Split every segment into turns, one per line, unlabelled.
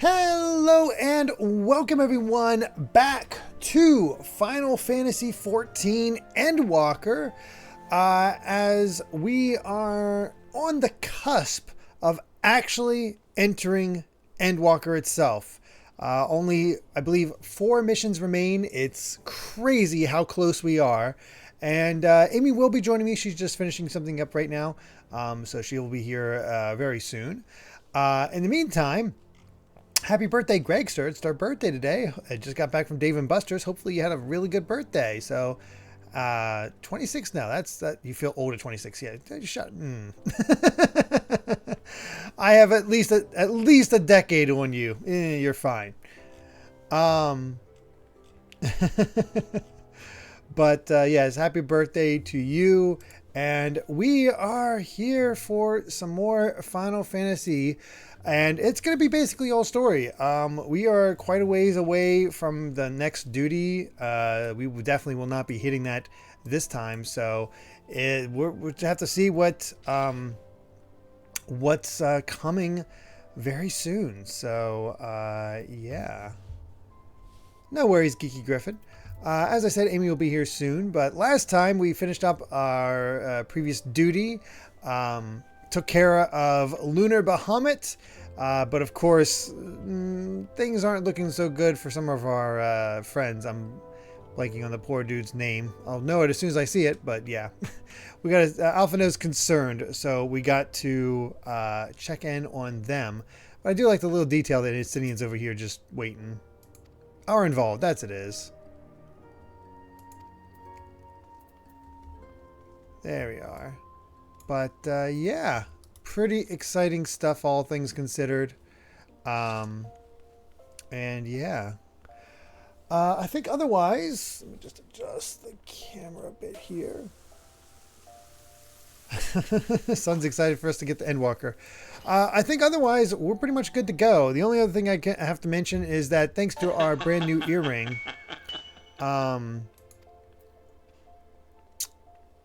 Hello and welcome everyone back to Final Fantasy XIV Endwalker, as we are on the cusp of actually entering Endwalker itself. Only, I believe, 4 missions remain. It's crazy how close we are. And Amy will be joining me. She's just finishing something up right now, so she will be here very soon. In the meantime, happy birthday, Gregster. It's our birthday today. I just got back from Dave and Buster's. Hopefully you had a really good birthday. So, 26 now. That you feel old at 26. Yeah, shut. I have at least a decade on you. You're fine. But yes, happy birthday to you. And we are here for some more Final Fantasy. And it's going to be basically all story. We are quite a ways away from the next duty. We definitely will not be hitting that this time. So we'll have to see what's coming very soon. So yeah. No worries, Geeky Griffin. As I said, Amy will be here soon. But last time we finished up our previous duty. Took care of Lunar Bahamut, but of course, things aren't looking so good for some of our friends. I'm blanking on the poor dude's name. I'll know it as soon as I see it, but yeah. We got Alphino's concerned, so we got to check in on them. But I do like the little detail that Istinian's over here just waiting. Are involved, that's it is. There we are. But yeah, pretty exciting stuff, all things considered. And yeah, I think otherwise, let me just adjust the camera a bit here. Son's excited for us to get the Endwalker. I think otherwise, we're pretty much good to go. The only other thing I have to mention is that thanks to our brand new earring,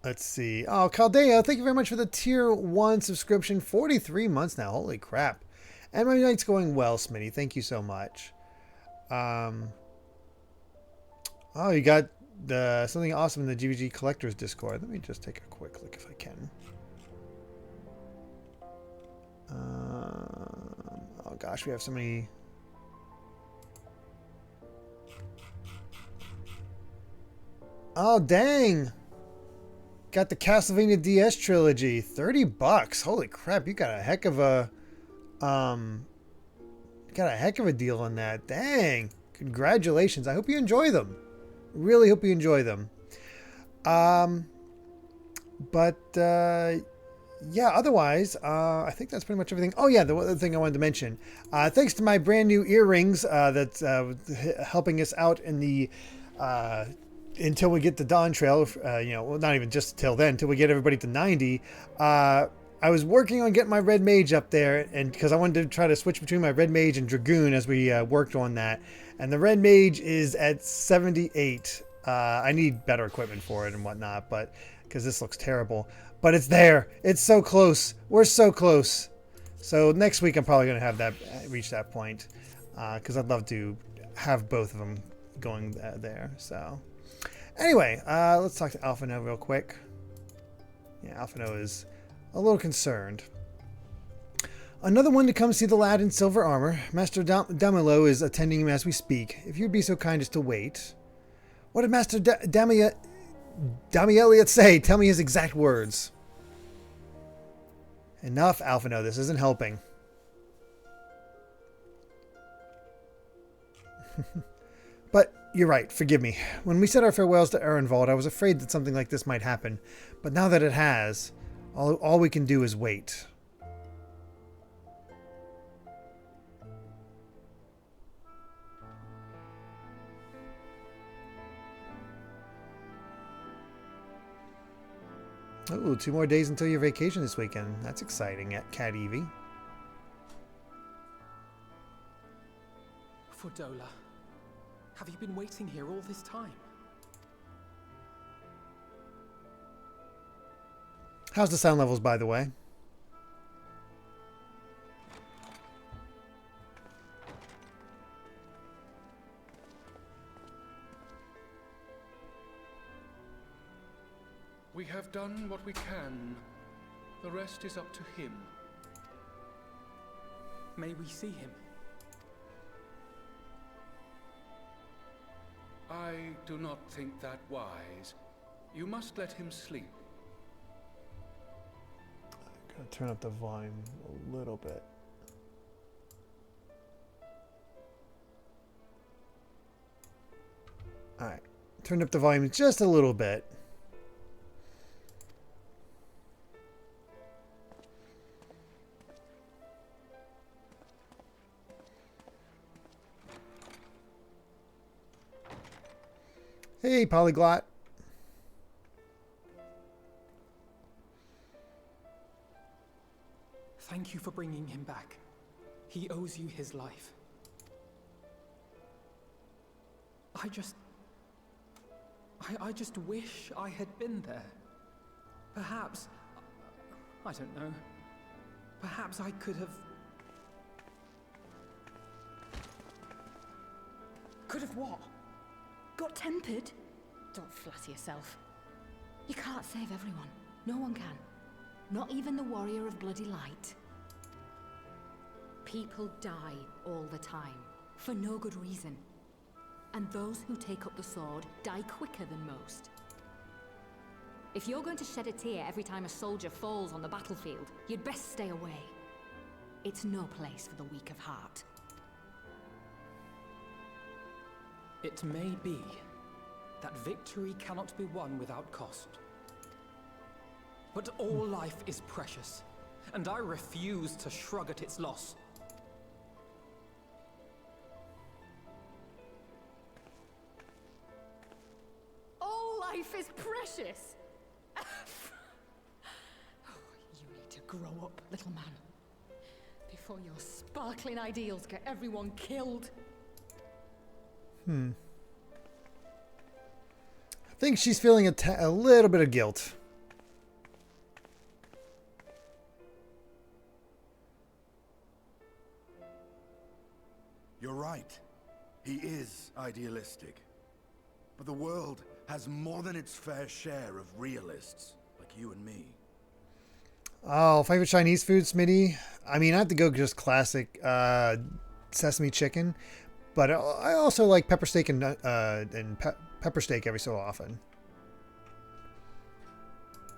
let's see. Oh, Caldea, thank you very much for the tier 1 subscription. 43 months now. Holy crap. And my night's going well, Smitty. Thank you so much. Oh, you got something awesome in the GVG Collectors Discord. Let me just take a quick look if I can. Oh gosh, we have so many. Oh, dang. Got the Castlevania DS trilogy, $30. Holy crap! You got a heck of a, deal on that. Dang! Congratulations! I hope you enjoy them. Really hope you enjoy them. Yeah. Otherwise, I think that's pretty much everything. Oh yeah, the other thing I wanted to mention. Thanks to my brand new earrings that's helping us out in the. Until we get to Dawn Trail, well, not even just till then, until we get everybody to 90, I was working on getting my Red Mage up there, and because I wanted to try to switch between my Red Mage and Dragoon as we worked on that, and the Red Mage is at 78. I need better equipment for it and whatnot, but because this looks terrible, but it's there. It's so close. We're so close. So next week I'm probably going to have that reach that point, because I'd love to have both of them going there. So. Anyway, let's talk to Alphino real quick. Yeah, Alphino is a little concerned. Another one to come see the lad in silver armor. Master Damilo is attending him as we speak. If you'd be so kind as to wait. What did Master Damieliot say? Tell me his exact words. Enough, Alphino. This isn't helping. But you're right, forgive me. When we said our farewells to Ehrenwald, I was afraid that something like this might happen. But now that it has, all we can do is wait. Oh, 2 more days until your vacation this weekend. That's exciting at Cat Evie.
Fordola. Have you been waiting here all this time?
How's the sound levels, by the way?
We have done what we can. The rest is up to him.
May we see him?
I do not think that wise. You must let him sleep.
I'm gonna turn up the volume a little bit. Alright. Turned up the volume just a little bit. Hey, Polyglot.
Thank you for bringing him back. He owes you his life. I just wish I had been there. Perhaps, I don't know. Perhaps I could have...
Could have what? Got tempered? Don't flatter yourself. You can't save everyone. No one can. Not even the warrior of bloody light. People die all the time, for no good reason. And those who take up the sword die quicker than most. If you're going to shed a tear every time a soldier falls on the battlefield, you'd best stay away. It's no place for the weak of heart.
It may be that victory cannot be won without cost. But all life is precious, and I refuse to shrug at its loss.
All life is precious! Oh, you need to grow up, little man. Before your sparkling ideals get everyone killed.
I think she's feeling a little bit of guilt.
You're right. He is idealistic. But the world has more than its fair share of realists, like you and me.
Oh, favorite Chinese food, Smitty? I mean, I have to go just classic sesame chicken. But I also like pepper steak and pepper steak every so often.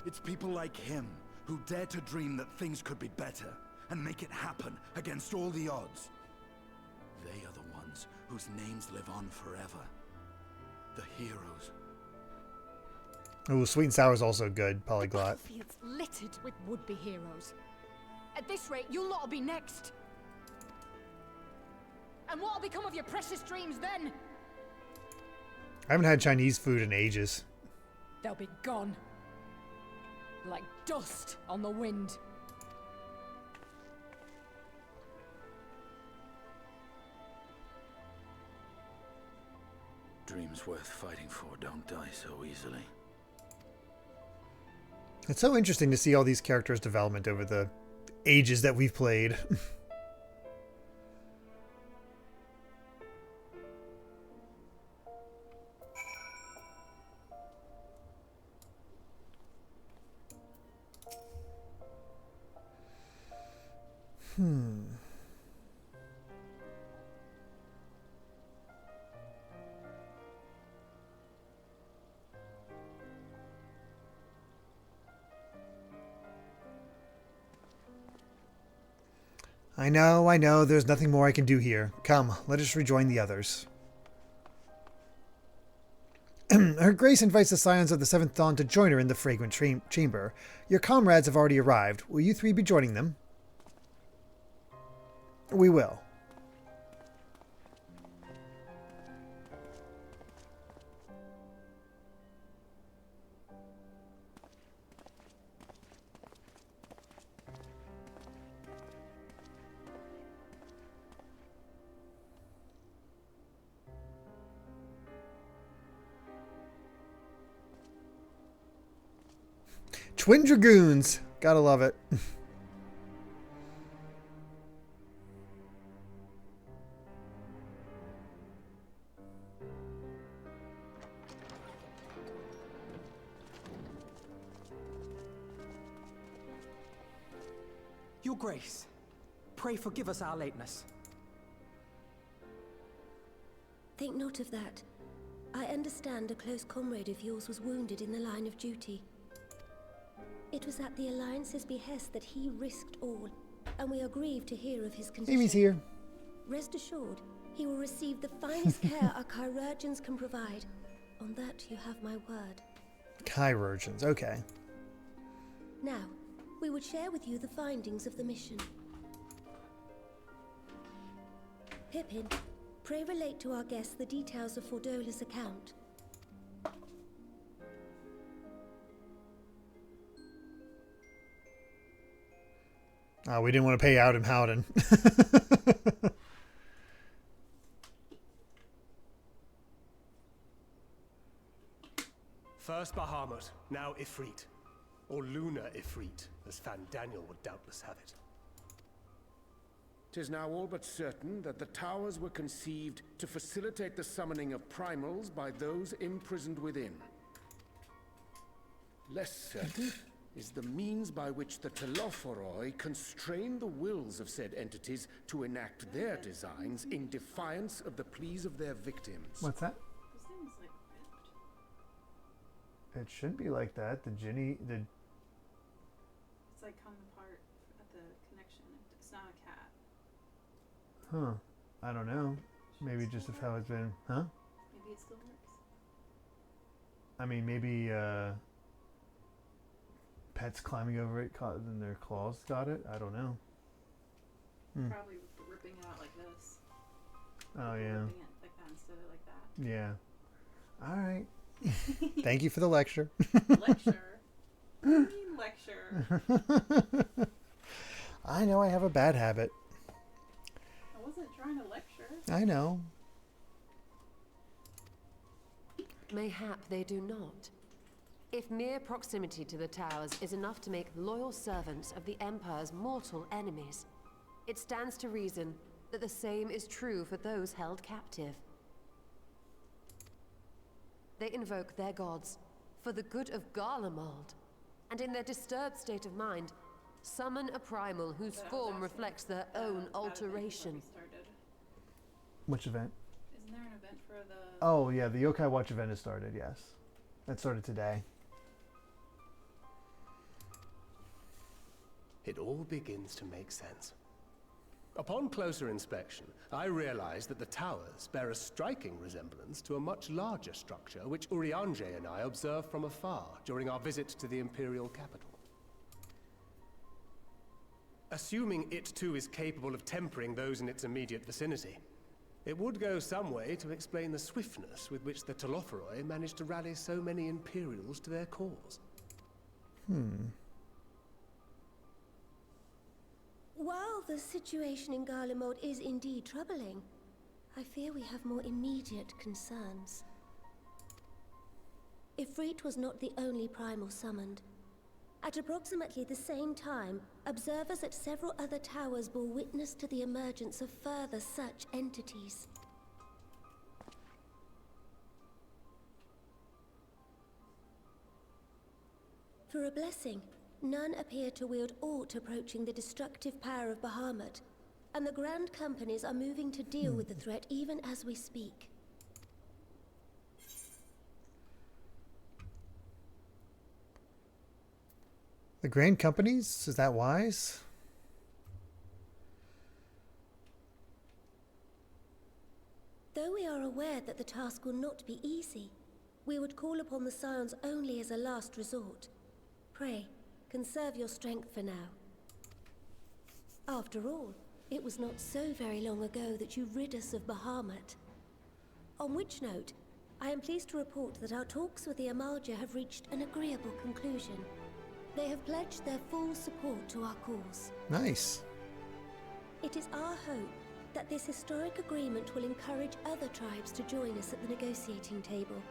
It's people like him who dare to dream that things could be better and make it happen against all the odds. They are the ones whose names live on forever. The heroes.
Ooh, sweet and sour is also good, Polyglot.
The field's littered with would-be heroes. At this rate, you'll lot'll be next. And what'll become of your precious dreams then?
I haven't had Chinese food in ages.
They'll be gone. Like dust on the wind.
Dreams worth fighting for don't die so easily.
It's so interesting to see all these characters' development over the ages that we've played. I know, there's nothing more I can do here. Come, let us rejoin the others. Her Grace invites the Scions of the Seventh Dawn to join her in the fragrant chamber. Your comrades have already arrived. Will you three be joining them? We will. Twin Dragoons. Gotta love it.
Your Grace, pray forgive us our lateness.
Think not of that. I understand a close comrade of yours was wounded in the line of duty. It was at the Alliance's behest that he risked all, and we are grieved to hear of his condition.
Amy's here.
Rest assured, he will receive the finest care our chirurgeons can provide. On that you have my word.
Chirurgeons, okay.
Now, we would share with you the findings of the mission. Pippin, pray relate to our guests the details of Fordola's account.
We didn't want to pay out in Howden.
First Bahamut, now Ifrit. Or Lunar Ifrit, as Fandaniel would doubtless have it.
'Tis now all but certain that the towers were conceived to facilitate the summoning of primals by those imprisoned within. Less certain is the means by which the Telophoroi constrain the wills of said entities to enact their designs in defiance of the pleas of their victims.
What's that?
This thing's like ripped.
It shouldn't be like that. The Ginny, the...
It's like come apart at the connection. It's not a cat.
Huh. I don't know. Maybe just of how it's been... Huh?
Maybe it still works.
I mean, maybe, pets climbing over it and their claws got it? I don't know.
Probably ripping it out like this.
Oh,
Ripping
yeah.
it like that instead of like that.
Yeah. All right. Thank you for the lecture.
Lecture? What do you mean lecture?
I know I have a bad habit.
I wasn't trying to lecture.
I know.
Mayhap they do not. If mere proximity to the towers is enough to make loyal servants of the Empire's mortal enemies, it stands to reason that the same is true for those held captive. They invoke their gods for the good of Garlemald, and in their disturbed state of mind, summon a primal whose form reflects their own alteration.
Which event?
Isn't there an event for the...
Oh, yeah, the Yokai Watch event has started, yes. That started today.
It all begins to make sense. Upon closer inspection, I realized that the towers bear a striking resemblance to a much larger structure which Urianger and I observed from afar during our visit to the Imperial capital. Assuming it too is capable of tempering those in its immediate vicinity, it would go some way to explain the swiftness with which the Telophoroi managed to rally so many Imperials to their cause.
While the situation in Garlemald is indeed troubling, I fear we have more immediate concerns. Ifrit was not the only primal summoned. At approximately the same time, observers at several other towers bore witness to the emergence of further such entities. For a blessing, none appear to wield aught approaching the destructive power of Bahamut, and the Grand Companies are moving to deal with the threat even as we speak.
The Grand Companies? Is that wise?
Though we are aware that the task will not be easy, we would call upon the Scions only as a last resort. Pray, conserve your strength for now. After all, it was not so very long ago that you rid us of Bahamut. On which note, I am pleased to report that our talks with the Amalja have reached an agreeable conclusion. They have pledged their full support to our cause.
Nice.
It is our hope that this historic agreement will encourage other tribes to join us at the negotiating table.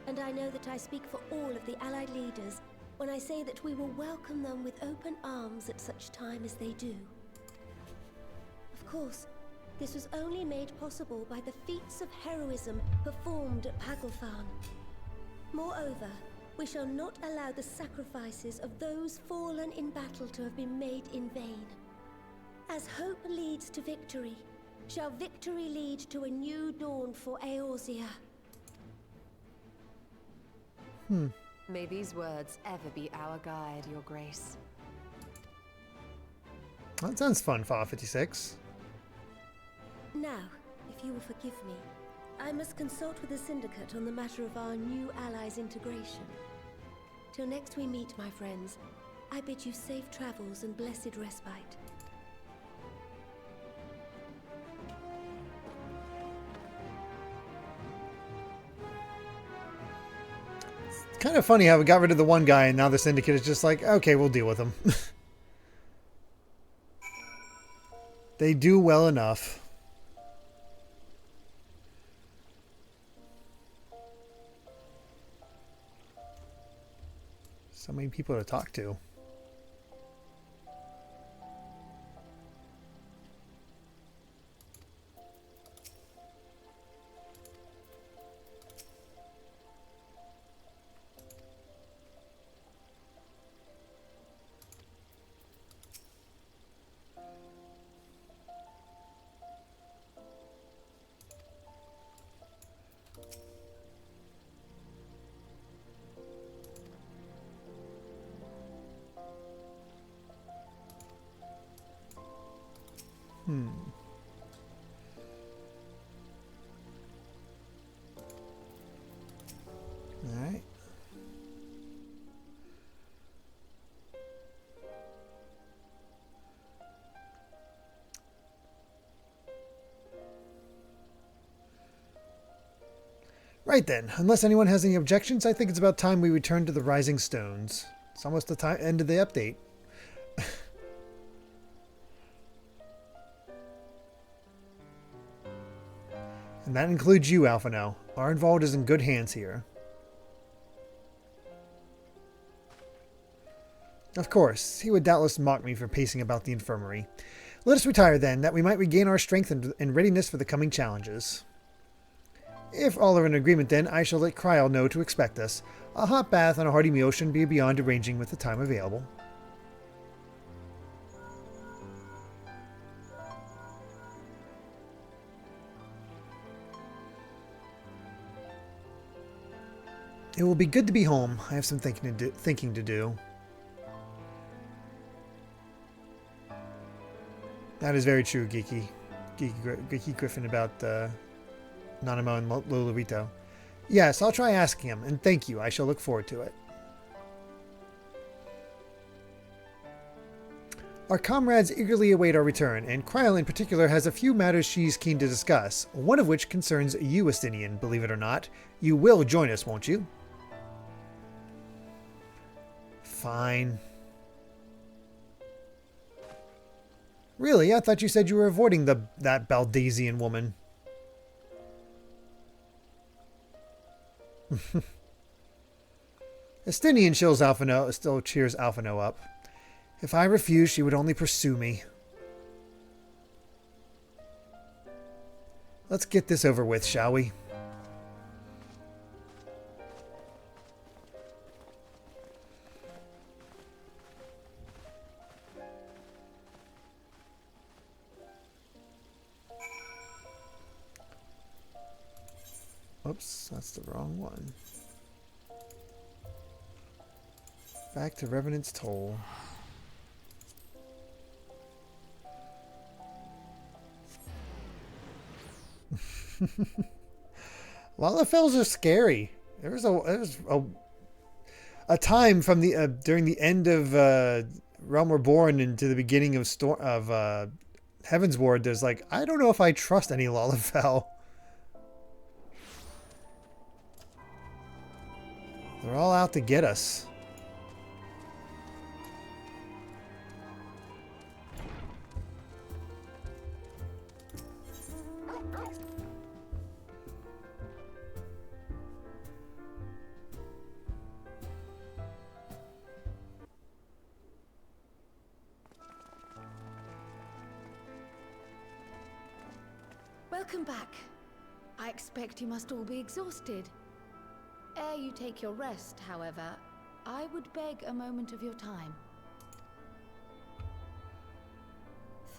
And I know that I speak for all of the Allied leaders when I say that we will welcome them with open arms at such time as they do. Of course, this was only made possible by the feats of heroism performed at Paglfan. Moreover, we shall not allow the sacrifices of those fallen in battle to have been made in vain. As hope leads to victory, shall victory lead to a new dawn for Eorzea.
May these words ever be our guide, Your Grace.
That sounds fun, Final 56.
Now, if you will forgive me, I must consult with the Syndicate on the matter of our new allies' integration. Till next we meet, my friends, I bid you safe travels and blessed respite.
It's kind of funny how we got rid of the one guy and now the Syndicate is just like, okay, we'll deal with him. They do well enough. So many people to talk to. All right. Right then, unless anyone has any objections, I think it's about time we return to the Rising Stones. It's almost the end of the update. And that includes you, Alphino. Arnvald is in good hands here. Of course, he would doubtless mock me for pacing about the infirmary. Let us retire then, that we might regain our strength and readiness for the coming challenges. If all are in agreement then, I shall let Kryl know to expect us. A hot bath and a hearty meal shouldn't be beyond arranging with the time available. It will be good to be home. I have some thinking to do. That is very true, Geeky Griffin, about Nanamo and Lolorito. Yes, I'll try asking him, and thank you. I shall look forward to it. Our comrades eagerly await our return, and Kryl in particular has a few matters she's keen to discuss, one of which concerns you, Estinian, believe it or not. You will join us, won't you? Fine. Really? I thought you said you were avoiding that Baldasian woman. Estinian still cheers Alphino up. If I refused, she would only pursue me. Let's get this over with, shall we? Oops, that's the wrong one. Back to Revenant's Toll. Lalafells are scary. There was a time from the during the end of Realm Reborn into the beginning of Heaven's Ward. There's like, I don't know if I trust any Lalafell. They're all out to get us.
Welcome back. I expect you must all be exhausted. Ere you take your rest, however, I would beg a moment of your time.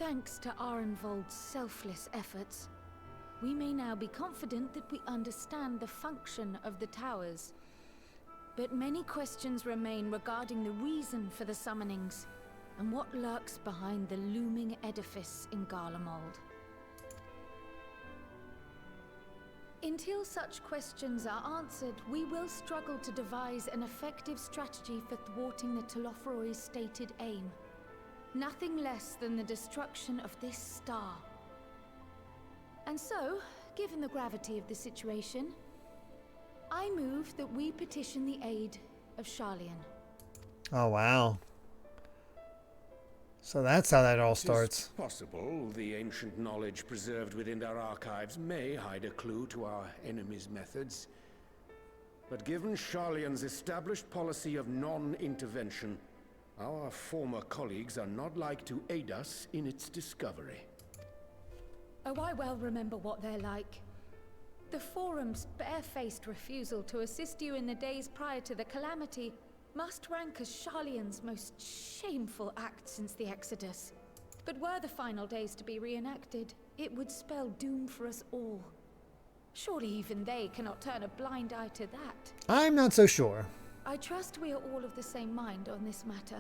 Thanks to Arenvold's selfless efforts, we may now be confident that we understand the function of the towers. But many questions remain regarding the reason for the summonings, and what lurks behind the looming edifice in Garlemald. Until such questions are answered, we will struggle to devise an effective strategy for thwarting the Telophoroi's stated aim. Nothing less than the destruction of this star. And so, given the gravity of the situation, I move that we petition the aid of Sharlayan.
Oh, wow. So that's how that all starts.
It's possible the ancient knowledge preserved within our archives may hide a clue to our enemy's methods. But given Sharlayan's established policy of non-intervention, our former colleagues are not like to aid us in its discovery.
Oh, I well remember what they're like. The Forum's barefaced refusal to assist you in the days prior to the calamity must rank as Sharlayan's most shameful act since the Exodus. But were the final days to be reenacted, it would spell doom for us all. Surely even they cannot turn a blind eye to that.
I'm not so sure.
I trust we are all of the same mind on this matter.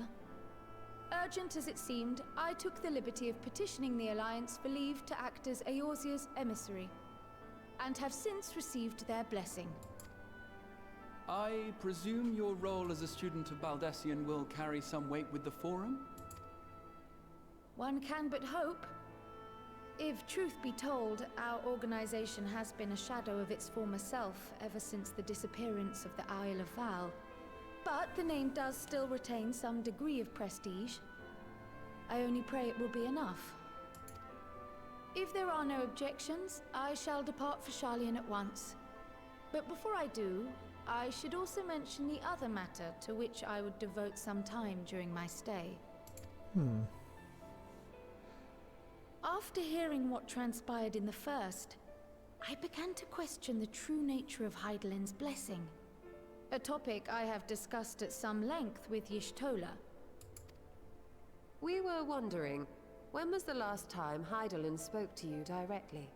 Urgent as it seemed, I took the liberty of petitioning the Alliance for leave to act as Eorzea's emissary, and have since received their blessing.
I presume your role as a student of Baldessian will carry some weight with the Forum?
One can but hope. If truth be told, our organization has been a shadow of its former self ever since the disappearance of the Isle of Val. But the name does still retain some degree of prestige. I only pray it will be enough. If there are no objections, I shall depart for Sharlayan at once. But before I do, I should also mention the other matter to which I would devote some time during my stay. After hearing what transpired in the first, I began to question the true nature of Hydaelyn's blessing. A topic I have discussed at some length with Y'shtola.
We were wondering, when was the last time Hydaelyn spoke to you directly?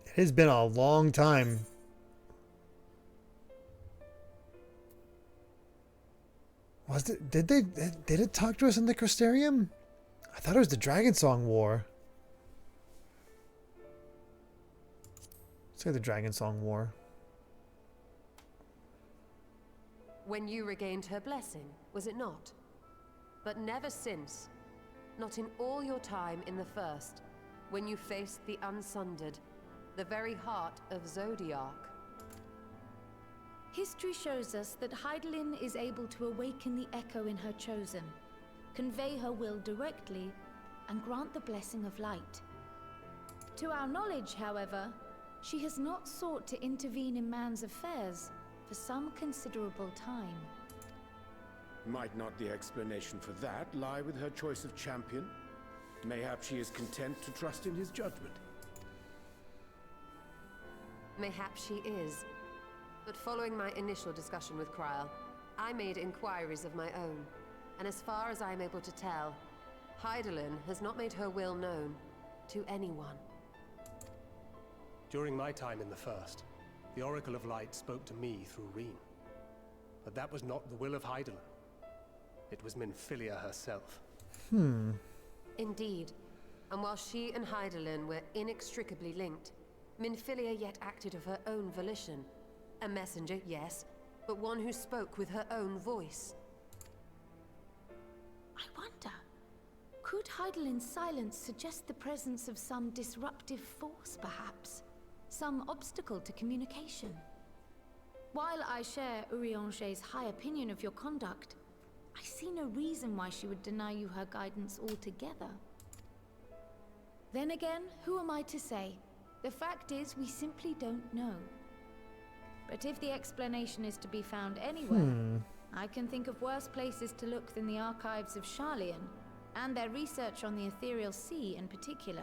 It has been a long time. Did it talk to us in the Crystarium? I thought it was the Dragon Song War. Let's say the Dragon Song War.
When you regained her blessing, was it not? But never since. Not in all your time in the first, when you faced the Unsundered, the very heart of Zodiark.
History shows us that Hydaelyn is able to awaken the echo in her chosen, convey her will directly, and grant the blessing of light. To our knowledge, however, she has not sought to intervene in man's affairs for some considerable time.
Might not the explanation for that lie with her choice of champion? Mayhap she is content to trust in his judgment.
Mayhap she is. But following my initial discussion with Kryl, I made inquiries of my own. And as far as I am able to tell, Hydaelyn has not made her will known to anyone.
During my time in the First, the Oracle of Light spoke to me through Reen. But that was not the will of Hydaelyn. It was Minfilia herself.
Indeed. And while she and Hydaelyn were inextricably linked, Minfilia yet acted of her own volition. A messenger, yes, but one who spoke with her own voice.
I wonder, could Hydaelyn's silence suggest the presence of some disruptive force, perhaps? Some obstacle to communication? While I share Urianger's high opinion of your conduct, I see no reason why she would deny you her guidance altogether. Then again, who am I to say? The fact is, we simply don't know. But if the explanation is to be found anywhere, I can think of worse places to look than the archives of Sharlayan, and their research on the Ethereal Sea in particular.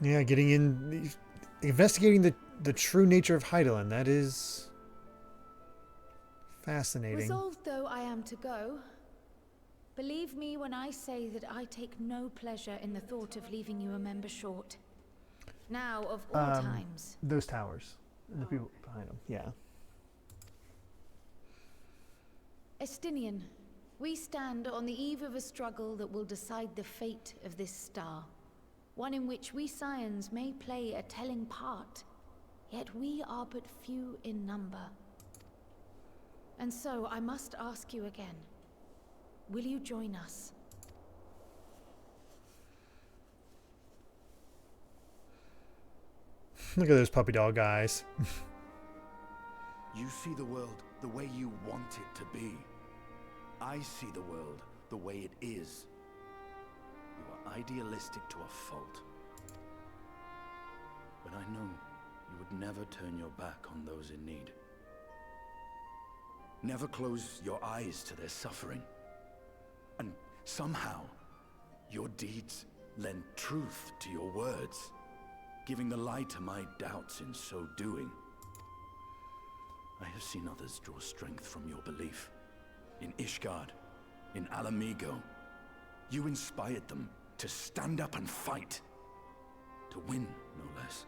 Yeah, investigating the true nature of Hydaelyn. That is fascinating.
Resolved though I am to go, Believe me when I say that I take no pleasure in the thought of leaving you a member short. Now, of all times.
Those towers. And the people behind them, yeah.
Estinian, we stand on the eve of a struggle that will decide the fate of this star. One in which we Scions may play a telling part, yet we are but few in number. And so I must ask you again, will you join us?
Look at those puppy dog eyes.
You see the world the way you want it to be. I see the world the way it is. You are idealistic to a fault. But I know you would never turn your back on those in need. Never close your eyes to their suffering. And somehow, your deeds lend truth to your words, giving the lie to my doubts in so doing. I have seen others draw strength from your belief. In Ishgard, in Alamigo, you inspired them to stand up and fight. To win, no less.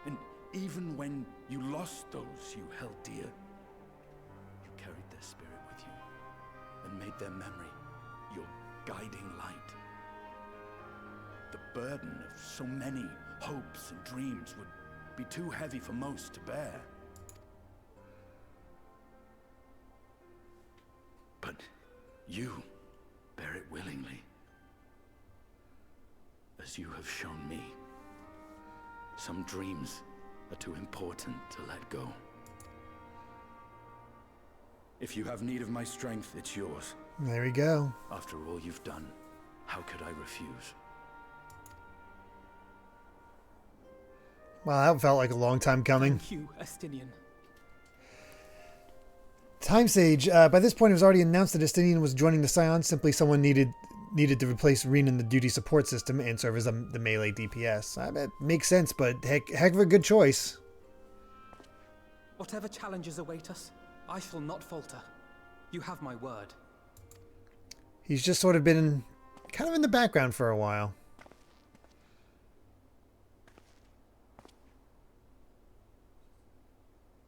And even when you lost those you held dear, you carried their spirit with you and made their memory your guiding light. The burden of so many hopes and dreams would be too heavy for most to bear. But you bear it willingly, as you have shown me. Some dreams are too important to let go. If you have need of my strength, it's yours.
There we go.
After all you've done, how could I refuse?
Wow, that felt like a long time coming.
Thank you, Estinian.
Time Sage. By this point, it was already announced that Estinian was joining the Scions. Simply someone needed to replace Reen in the duty support system and serve as the melee DPS. I bet makes sense, but heck of a good choice.
Whatever challenges await us, I shall not falter. You have my word.
He's just sort of been kind of in the background for a while.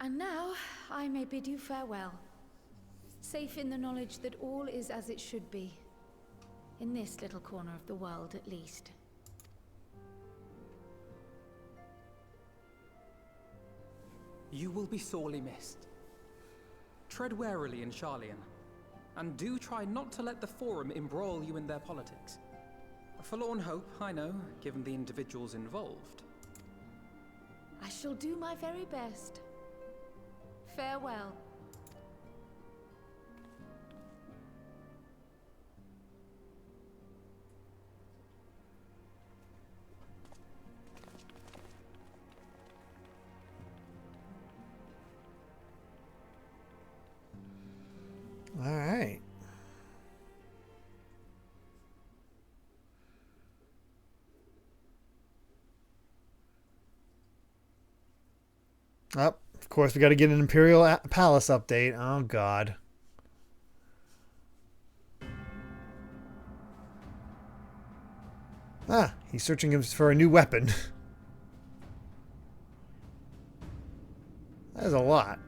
And now, I may bid you farewell. Safe in the knowledge that all is as it should be. In this little corner of the world, at least.
You will be sorely missed. Tread warily in Sharlayan, and do try not to let the Forum embroil you in their politics. A forlorn hope, I know, given the individuals involved.
I shall do my very best. Farewell.
All right. Oh, of course, we got to get an Imperial Palace update. Oh, God. Ah, he's searching for a new weapon. That is a lot.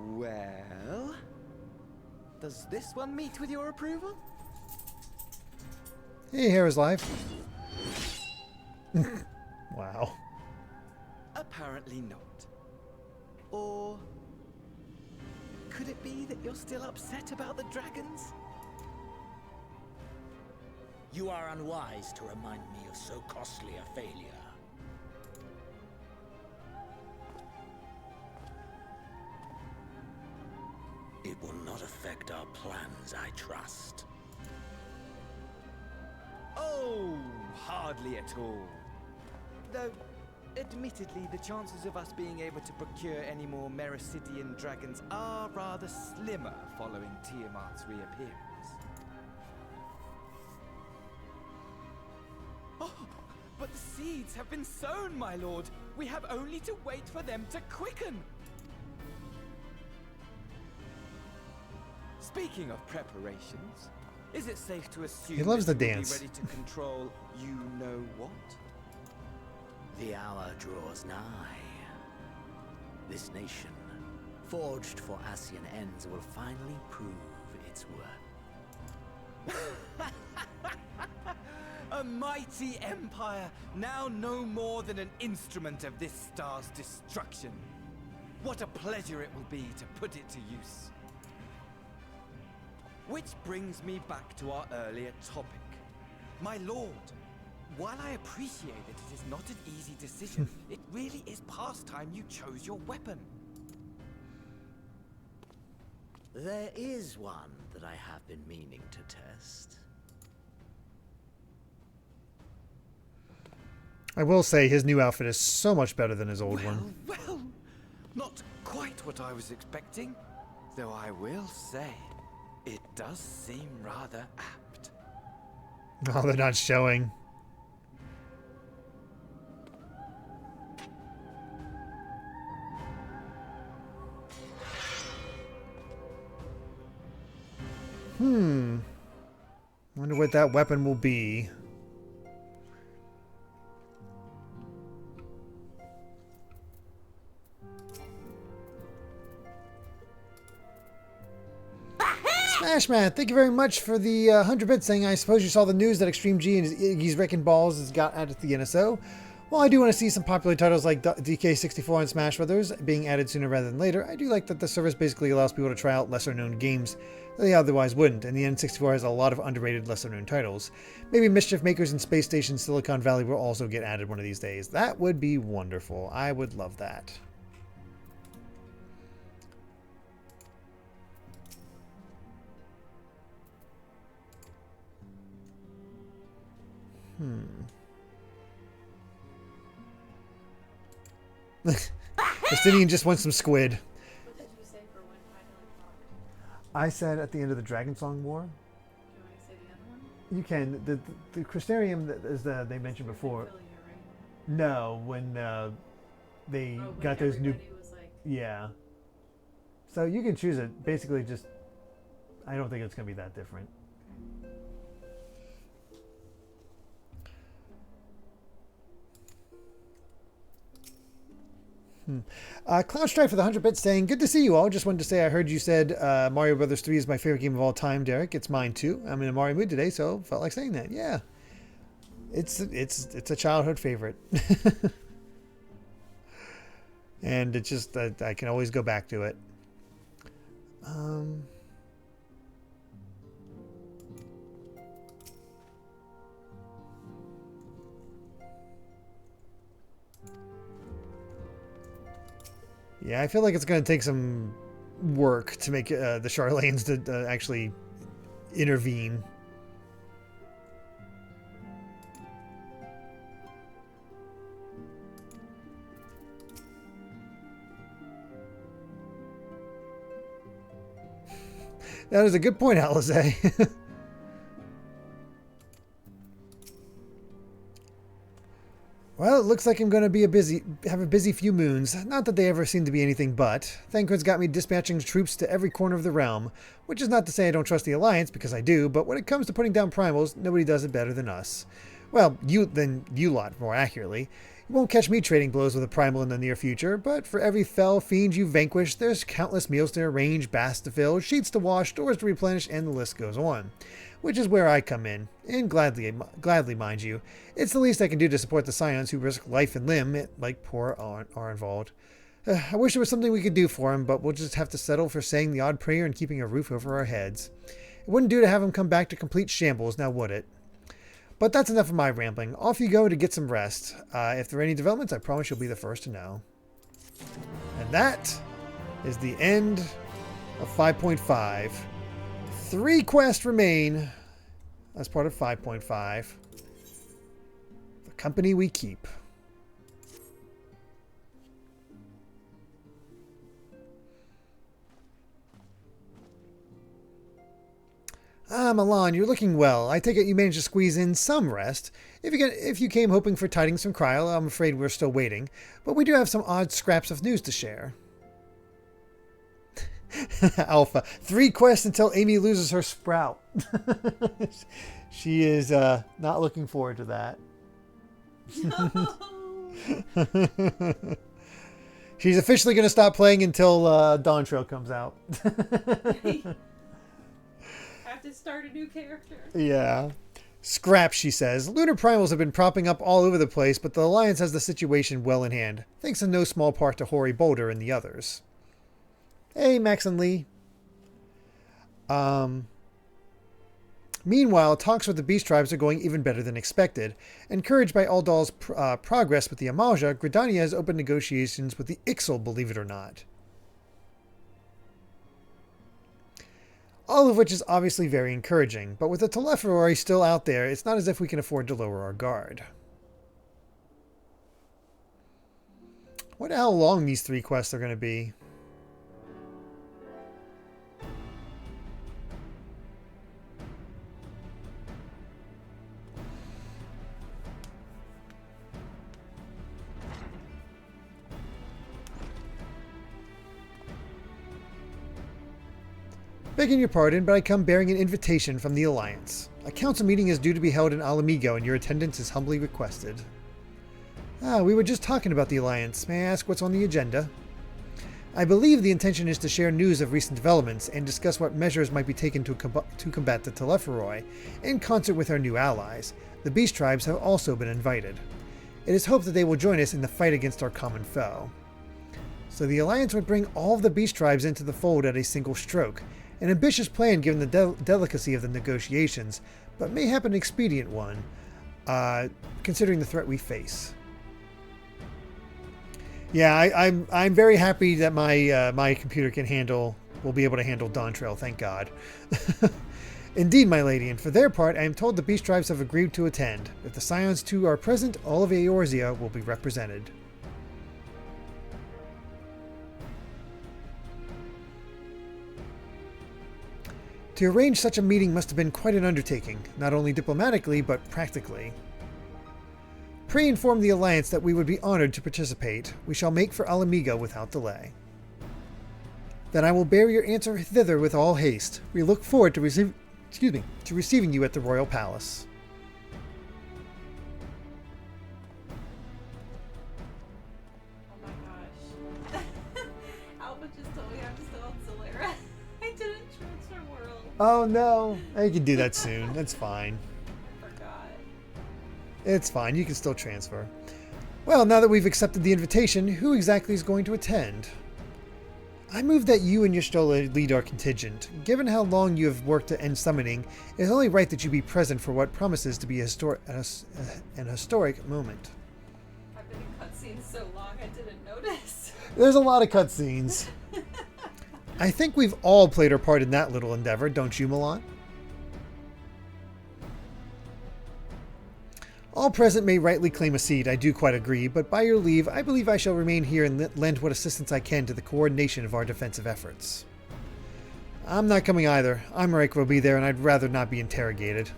Well, does this one meet with your approval?
Hey, here is life. Wow.
Apparently not. Or could it be that you're still upset about the dragons?
You are unwise to remind me of so costly a failure. It will not affect our plans, I trust.
Oh, hardly at all. Though, admittedly, the chances of us being able to procure any more Mericidian dragons are rather slimmer following Tiamat's reappearance. But the seeds have been sown, my lord. We have only to wait for them to quicken. Speaking of preparations, is it safe to assume
He loves the
that you'll
dance.
be ready to control you know what?
The hour draws nigh. This nation, forged for Ascian ends, will finally prove its worth.
A mighty empire, now no more than an instrument of this star's destruction. What a pleasure it will be to put it to use. Which brings me back to our earlier topic. My lord, while I appreciate that it is not an easy decision, it really is past time you chose your weapon.
There is one that I have been meaning to test.
I will say his new outfit is so much better than his old one.
Well, not quite what I was expecting, though I will say, it does seem rather apt.
Oh, they're not showing. Wonder what that weapon will be. Smashman, thank you very much for the 100 bits saying, I suppose you saw the news that Extreme G and Iggy's Wrecking Balls has got added to the NSO. While I do want to see some popular titles like DK64 and Smash Brothers being added sooner rather than later, I do like that the service basically allows people to try out lesser known games that they otherwise wouldn't, and the N64 has a lot of underrated lesser known titles. Maybe Mischief Makers and Space Station Silicon Valley will also get added one of these days. That would be wonderful. I would love that. Justinian just wants some squid.
What did you say for when finally talked?
I said at the end of the Dragon Song War.
Do you want me to say the other one?
You can. The Crystarium that is they mentioned before.
Affiliate, right?
No, when they
Oh, when
got those new.
everybody was like,
Yeah. So you can choose it. Basically, just I don't think it's going to be that different. Cloud Strike for the 100 bits saying, good to see you all. Just wanted to say I heard you said Mario Brothers 3 is my favorite game of all time, Derek. It's mine too. I'm in a Mario mood today, so felt like saying that. Yeah. It's a childhood favorite. And it's just I can always go back to it. Yeah, I feel like it's going to take some work to make the Sharlayans to actually intervene. That is a good point, Alize. Well, it looks like I'm going to have a busy few moons. Not that they ever seem to be anything but. Thancred's got me dispatching troops to every corner of the realm, which is not to say I don't trust the Alliance, because I do, but when it comes to putting down primals, nobody does it better than us. Well, you lot, more accurately. You won't catch me trading blows with a primal in the near future, but for every fell fiend you vanquish, there's countless meals to arrange, baths to fill, sheets to wash, doors to replenish, and the list goes on. Which is where I come in, and gladly, mind you. It's the least I can do to support the Scions who risk life and limb, like poor are involved. I wish there was something we could do for him, but we'll just have to settle for saying the odd prayer and keeping a roof over our heads. It wouldn't do to have him come back to complete shambles, now would it? But that's enough of my rambling. Off you go to get some rest. If there are any developments, I promise you'll be the first to know. And that is the end of 5.5. 3 quests remain as part of 5.5. The company we keep. Ah, Milan, you're looking well. I take it you managed to squeeze in some rest. If you came hoping for tidings from Kryl, I'm afraid we're still waiting. But we do have some odd scraps of news to share. Alpha. 3 quests until Amy loses her sprout. She is not looking forward to that.
No.
She's officially going to stop playing until Dawn Trail comes out.
Have to start a new character.
Yeah. Scrap, she says. Lunar primals have been propping up all over the place, but the Alliance has the situation well in hand, thanks in no small part to Hori Boulder and the others. Hey, Max and Lee. Meanwhile, talks with the Beast Tribes are going even better than expected. Encouraged by Aldal's progress with the Amalja, Gridania has opened negotiations with the Ixal, believe it or not. All of which is obviously very encouraging, but with the Telepharoi still out there, it's not as if we can afford to lower our guard. Wonder how long these 3 quests are going to be. Begging your pardon, but I come bearing an invitation from the Alliance. A council meeting is due to be held in Alamigo, and your attendance is humbly requested. We were just talking about the Alliance. May I ask what's on the agenda? I believe the intention is to share news of recent developments and discuss what measures might be taken to combat the Telepharoi, in concert with our new allies. The Beast Tribes have also been invited. It is hoped that they will join us in the fight against our common foe. So the Alliance would bring all of the Beast Tribes into the fold at a single stroke. An ambitious plan given the delicacy of the negotiations, but mayhap an expedient one, considering the threat we face. Yeah, I'm very happy that my computer will be able to handle Dawn Trail, thank God. Indeed, my lady, and for their part, I am told the Beast Tribes have agreed to attend. If the Scions too are present, all of Eorzea will be represented. To arrange such a meeting must have been quite an undertaking, not only diplomatically, but practically. Pray inform the Alliance that we would be honored to participate. We shall make for Alamigo without delay. Then I will bear your answer thither with all haste. We look forward to receiving you at the Royal Palace.
Oh my gosh. Alpha just told me I'm still on Solera. I didn't transfer world.
Oh no, I can do that soon. That's fine.
I forgot.
It's fine, you can still transfer. Well, now that we've accepted the invitation, who exactly is going to attend? I move that you and Y'shtola lead our contingent. Given how long you have worked to end summoning, it is only right that you be present for what promises to be an historic moment.
I've been in cutscenes so long I didn't notice.
There's a lot of cutscenes. I think we've all played our part in that little endeavor, don't you, Milan? All present may rightly claim a seat, I do quite agree, but by your leave, I believe I shall remain here and lend what assistance I can to the coordination of our defensive efforts. I'm not coming either. Imeric will be there and I'd rather not be interrogated.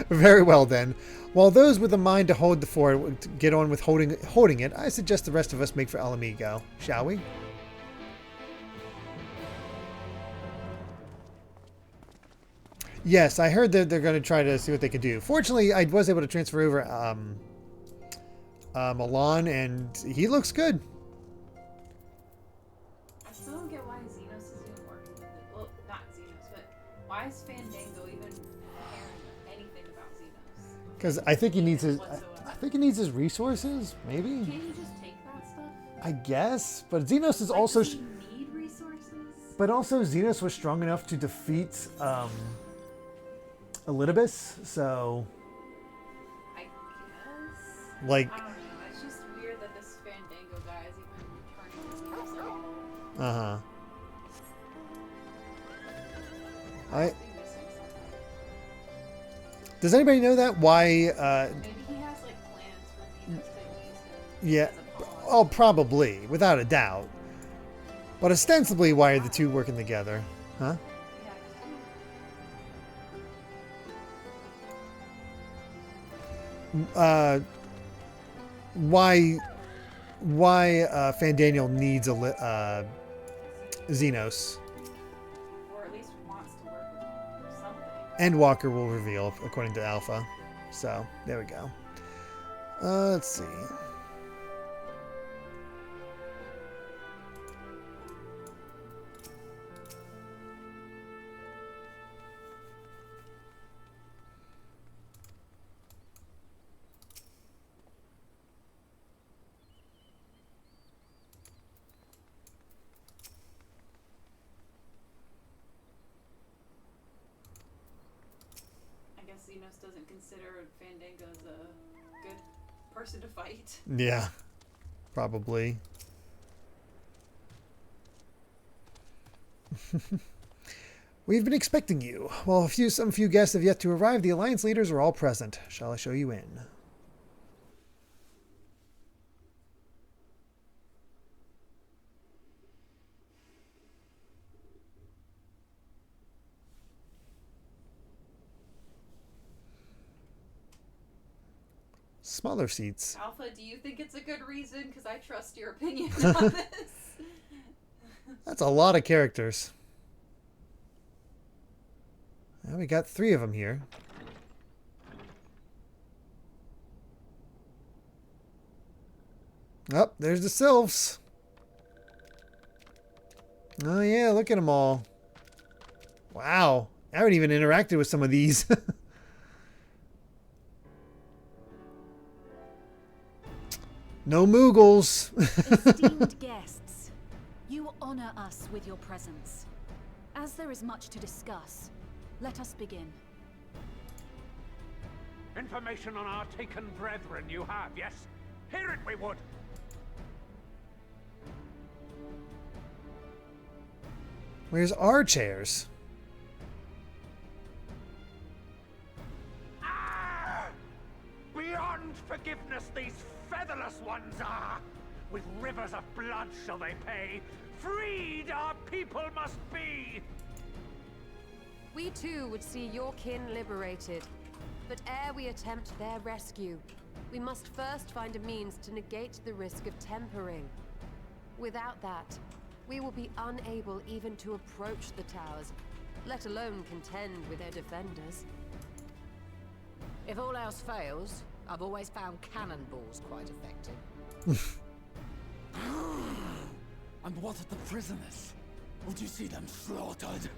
Very well then. While those with a mind to hold the fort get on with holding it, I suggest the rest of us make for Alamigo. Shall we? Yes, I heard that they're going to try to see what they can do. Fortunately, I was able to transfer over Milan, and he looks good.
I still don't get why Xenos is even working with it. Well, not Xenos, but why is Fandango even caring anything about Xenos?
Because I think he needs his. I think he needs his resources. Maybe.
Can't you just take that stuff?
I guess, but Xenos is also.
Does he need resources?
But also, Xenos was strong enough to defeat Elidibus, so.
I guess.
Like.
I don't know. It's just weird that this Fandango guy is even turning his himself.
Does anybody know that? Why?
Maybe he has like plans for Xenos to use him.
Yeah. Oh, probably, without a doubt. But ostensibly, why are the two working together? Huh? why Fandaniel needs a Xenos.
Or at least wants to work with him or something.
Endwalker will reveal, according to Alpha. So, there we go. Let's see.
Xenos doesn't consider Fandango as a good person to fight.
Yeah, probably. We've been expecting you. While some few guests have yet to arrive, the Alliance leaders are all present. Shall I show you in? Smaller seats.
Alpha, do you think it's a good reason? Because I trust your opinion on this.
That's a lot of characters. Well, we got 3 of them here. Oh, there's the Sylphs. Oh yeah, look at them all. Wow, I haven't even interacted with some of these. No Moogles.
Esteemed guests, you honor us with your presence. As there is much to discuss, let us begin.
Information on our taken brethren you have, yes? Hear it we would!
Where's our chairs?
Beyond forgiveness these featherless ones are! With rivers of blood shall they pay. Freed our people must be!
We too would see your kin liberated. But ere we attempt their rescue, we must first find a means to negate the risk of tempering. Without that, we will be unable even to approach the towers, let alone contend with their defenders.
If all else fails, I've always found cannonballs quite effective.
And what of the prisoners? Would you see them slaughtered?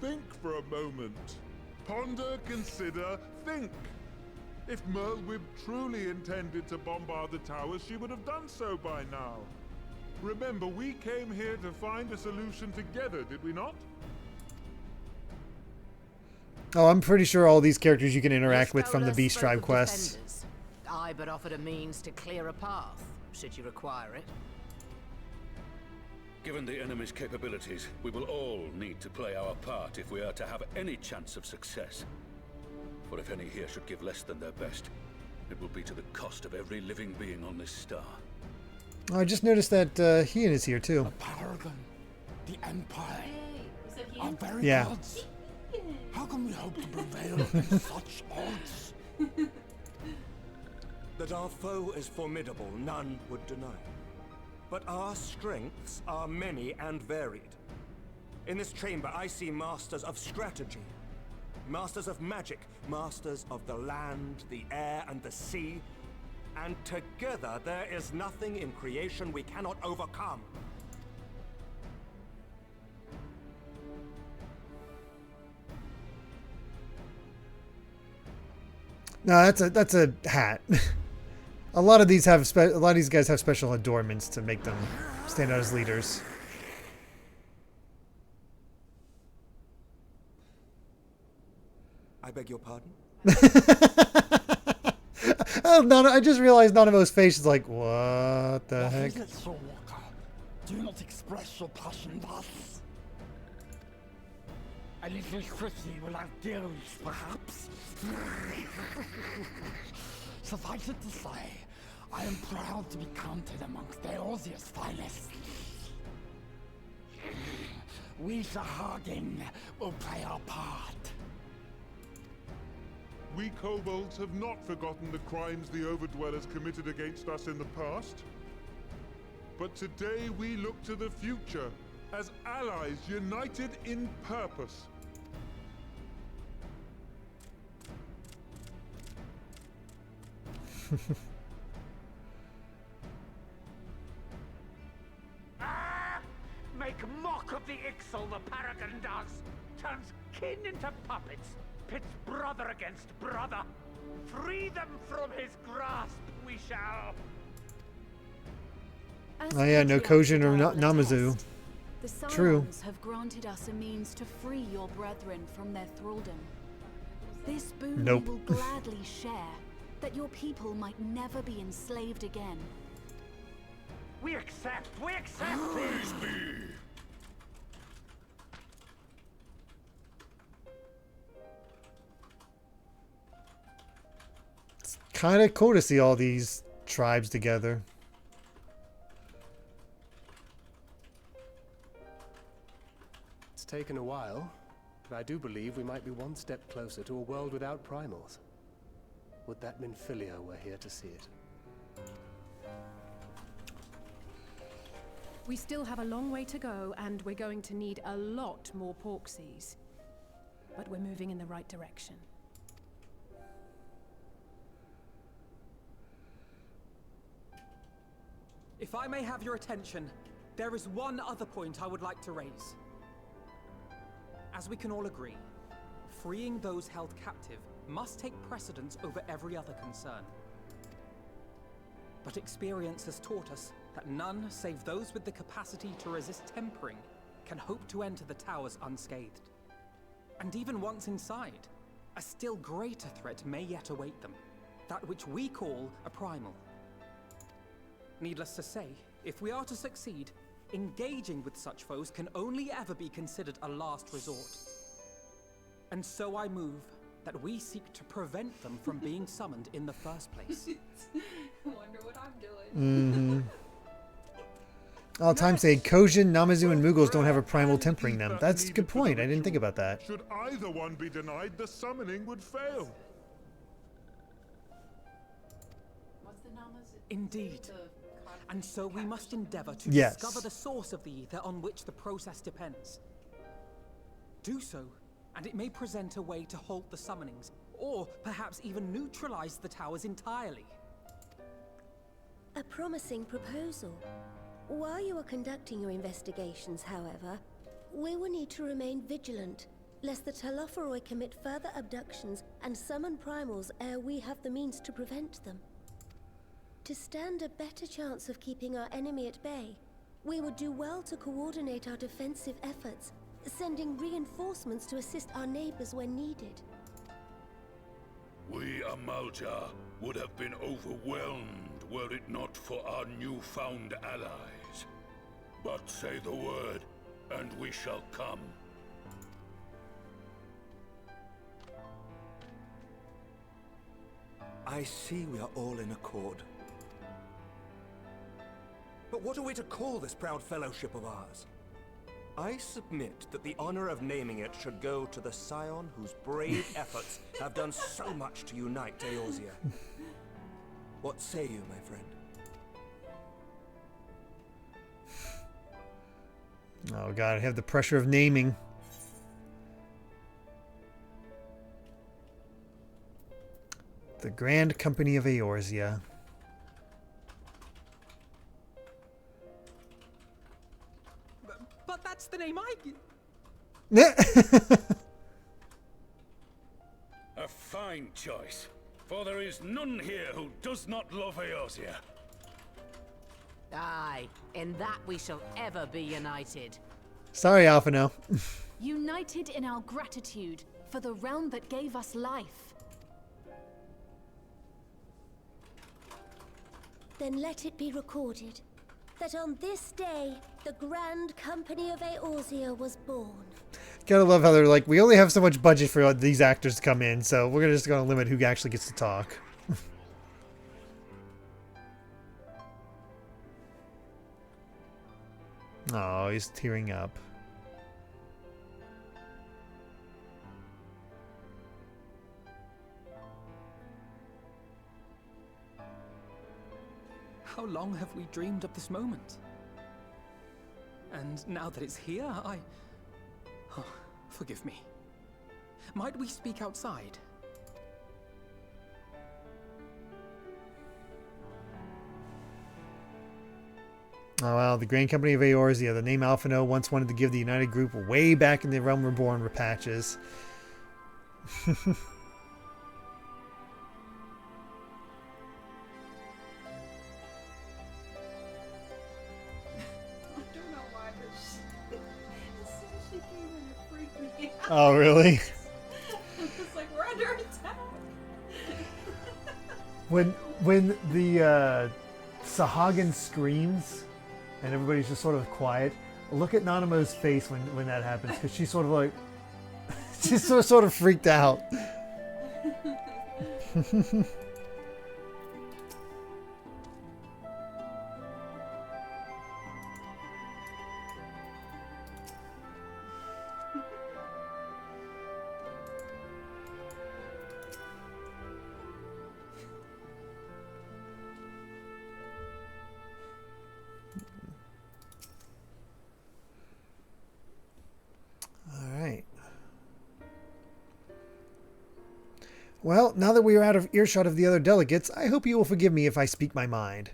Think for a moment. Ponder, consider, think. If Merlwyb truly intended to bombard the towers, she would have done so by now. Remember, we came here to find a solution together, did we not?
Oh, I'm pretty sure all these characters you can interact with from the Beast Tribe quests.
Defenders. I but offered a means to clear a path, should you require it.
Given the enemy's capabilities, we will all need to play our part if we are to have any chance of success. For if any here should give less than their best, it will be to the cost of every living being on this star.
Oh, I just noticed that Heian is here too.
Paragon, the Empire,
Was it
our
Heian?
very
Yeah.
gods. How can we hope to prevail against such odds?
That our foe is formidable, none would deny. But our strengths are many and varied. In this chamber, I see masters of strategy, masters of magic, masters of the land, the air, and the sea. And together, there is nothing in creation we cannot overcome.
No, that's a hat. A lot of these have a lot of these guys have special adornments to make them stand out as leaders.
I beg your pardon?
Oh, I just realized Nanamo's face is like, what the heck?
What is it, Sharwalker? Do not express your passion thus. A little Chrissy will outdo us, perhaps. Suffice it to say, I am proud to be counted amongst Eorzea's finest. We, Sahagin, will play our part.
We kobolds have not forgotten the crimes the Overdwellers committed against us in the past. But today we look to the future as allies united in purpose.
Make mock of the Ixal the Paragon does! Turns kin into puppets! Pits brother against brother! Free them from his grasp, we shall!
Oh yeah, no Kojin or Namazu.
The
True.
Sharlayans have granted us a means to free your brethren from their thraldom. This boon
Nope.
we will gladly share, that your people might never be enslaved again.
We accept! We accept!
Praise be!
Kind of cool to see all these tribes together.
It's taken a while, but I do believe we might be one step closer to a world without primals. Would that Minfilia were here to see it.
We still have a long way to go, and we're going to need a lot more Porksies. But we're moving in the right direction.
If I may have your attention, there is one other point I would like to raise. As we can all agree, freeing those held captive must take precedence over every other concern. But experience has taught us that none save those with the capacity to resist tempering can hope to enter the towers unscathed. And even once inside, a still greater threat may yet await them, that which we call a primal. Needless to say, if we are to succeed, engaging with such foes can only ever be considered a last resort. And so I move that we seek to prevent them from being summoned in the first place.
I wonder what I'm doing.
All time say Kojin, Namazu, and Mughals don't have a primal tempering them. That's a good point. I didn't think about that.
Should either one be denied, the summoning would fail.
What's the Namazu?
Indeed. And so we must endeavor to
Yes.
discover the source of the ether on which the process depends. Do so, and it may present a way to halt the summonings, or perhaps even neutralize the towers entirely.
A promising proposal. While you are conducting your investigations, however, we will need to remain vigilant, lest the Telophoroi commit further abductions and summon primals ere we have the means to prevent them. To stand a better chance of keeping our enemy at bay, we would do well to coordinate our defensive efforts, sending reinforcements to assist our neighbors when needed.
We Amalja would have been overwhelmed were it not for our newfound allies. But say the word, and we shall come.
I see we are all in accord. But what are we to call this proud fellowship of ours? I submit that the honor of naming it should go to the scion whose brave efforts have done so much to unite Eorzea. What say you, my friend?
Oh god, I have the pressure of naming. The Grand Company of Eorzea.
But that's the name I...
A fine choice, for there is none here who does not love Eorzea.
Aye, in that we shall ever be united.
Sorry, Alphino.
United in our gratitude for the realm that gave us life.
Then let it be recorded that on this day, the Grand Company of Eorzea was born.
Gotta love how they're like, we only have so much budget for these actors to come in, so we're just gonna limit who actually gets to talk. Oh, he's tearing up.
How long have we dreamed of this moment? And now that it's here, Oh, forgive me. Might we speak outside?
Oh, wow. The Grand Company of Eorzea, the name Alphino once wanted to give the United Group way back in the Realm Reborn repatches.
I don't know why, but as soon as she came in, it freaked me out.
Oh, really?
It's like, we're under attack.
When the Sahagin screams and everybody's just sort of quiet, look at Nanamo's face when that happens, because she's sort of like, she's sort of freaked out. Well, now that we are out of earshot of the other delegates, I hope you will forgive me if I speak my mind.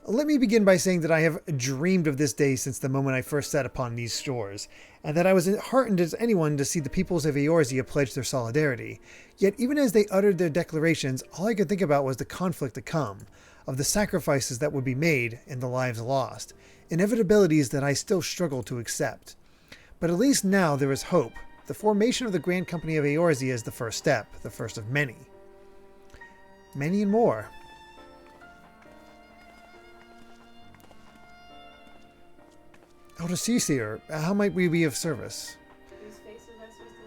Let me begin by saying that I have dreamed of this day since the moment I first set upon these shores, and that I was heartened as anyone to see the peoples of Eorzea pledge their solidarity. Yet even as they uttered their declarations, all I could think about was the conflict to come, of the sacrifices that would be made and the lives lost, inevitabilities that I still struggle to accept. But at least now there is hope. The formation of the Grand Company of Eorzea is the first step, the first of many. Many and more. Elder Seer, how might we be of service?
Whose face was I supposed to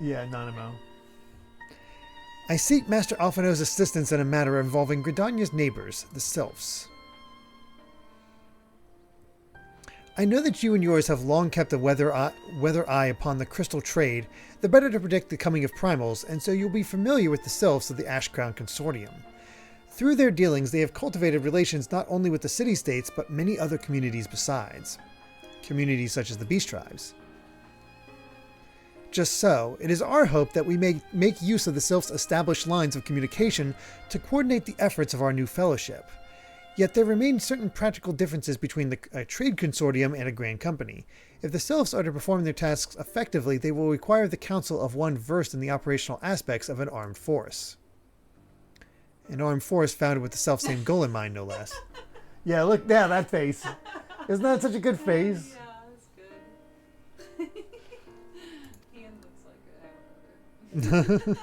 look at?
Yeah, Nanamo. I seek Master Alphino's assistance in a matter involving Gridania's neighbors, the Sylphs. I know that you and yours have long kept a weather eye upon the crystal trade, the better to predict the coming of primals, and so you'll be familiar with the Sylphs of the Ash Crown Consortium. Through their dealings, they have cultivated relations not only with the city-states, but many other communities besides. Communities such as the Beast Tribes. Just so, it is our hope that we may make use of the Sylphs' established lines of communication to coordinate the efforts of our new fellowship. Yet there remain certain practical differences between a trade consortium and a grand company. If the Sylphs are to perform their tasks effectively, they will require the counsel of one versed in the operational aspects of an armed force. An armed force founded with the self-same goal in mind, no less. Yeah, look, yeah, that face. Isn't that such a good face?
Yeah, that's good. Ian looks like it.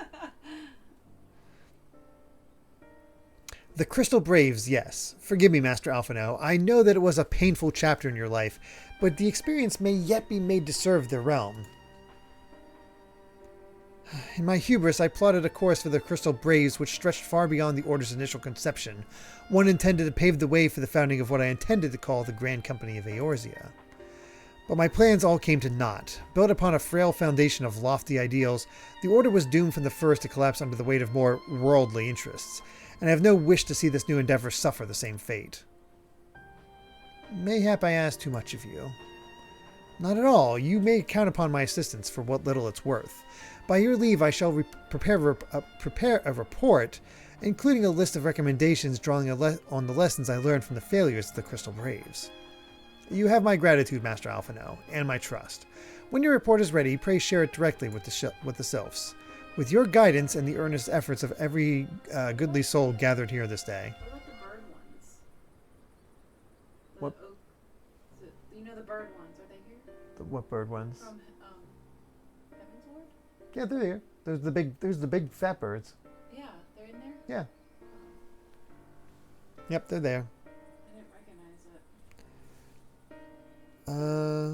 The Crystal Braves, yes. Forgive me, Master Alphino. I know that it was a painful chapter in your life, but the experience may yet be made to serve their realm. In my hubris, I plotted a course for the Crystal Braves which stretched far beyond the Order's initial conception, one intended to pave the way for the founding of what I intended to call the Grand Company of Eorzea. But my plans all came to naught. Built upon a frail foundation of lofty ideals, the Order was doomed from the first to collapse under the weight of more worldly interests, and I have no wish to see this new endeavor suffer the same fate. Mayhap I ask too much of you. Not at all. You may count upon my assistance for what little it's worth. By your leave, I shall prepare a report, including a list of recommendations drawing on the lessons I learned from the failures of the Crystal Braves. You have my gratitude, Master Alphino, and my trust. When your report is ready, pray share it directly with the Sylphs. With your guidance and the earnest efforts of every goodly soul gathered here this day.
What about the bird ones? You know the bird ones, are they here?
What bird ones?
From Heaven's Ward?
Yeah, they're here. There's the big fat birds.
Yeah, they're in there?
Yeah. Yep, they're there.
I didn't recognize it.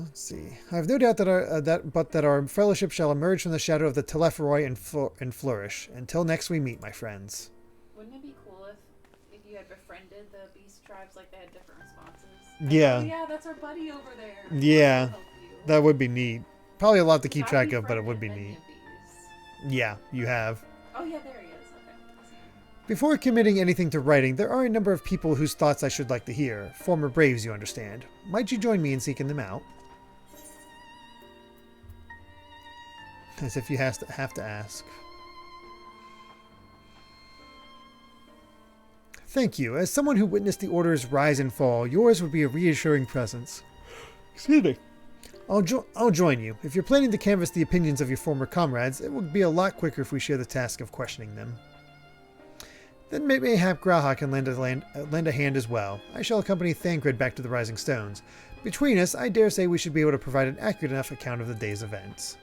Let's see. I have no doubt that our fellowship shall emerge from the shadow of the Telepharoi and flourish. Until next we meet, my friends.
Wouldn't it be cool if you had befriended the beast tribes, like they had different responses?
Yeah.
Oh, yeah, that's our buddy over there.
Yeah, that would be neat. Probably a lot to keep track of, but it would be neat. Yeah, you have.
Oh yeah, there he is.
Before committing anything to writing, there are a number of people whose thoughts I should like to hear. Former Braves, you understand. Might you join me in seeking them out? As if you have to ask. Thank you. As someone who witnessed the Order's rise and fall, yours would be a reassuring presence. Excuse me. I'll join you. If you're planning to canvass the opinions of your former comrades, it would be a lot quicker if we share the task of questioning them. Then mayhap Graha can lend a hand as well. I shall accompany Thancred back to the Rising Stones. Between us, I dare say we should be able to provide an accurate enough account of the day's events.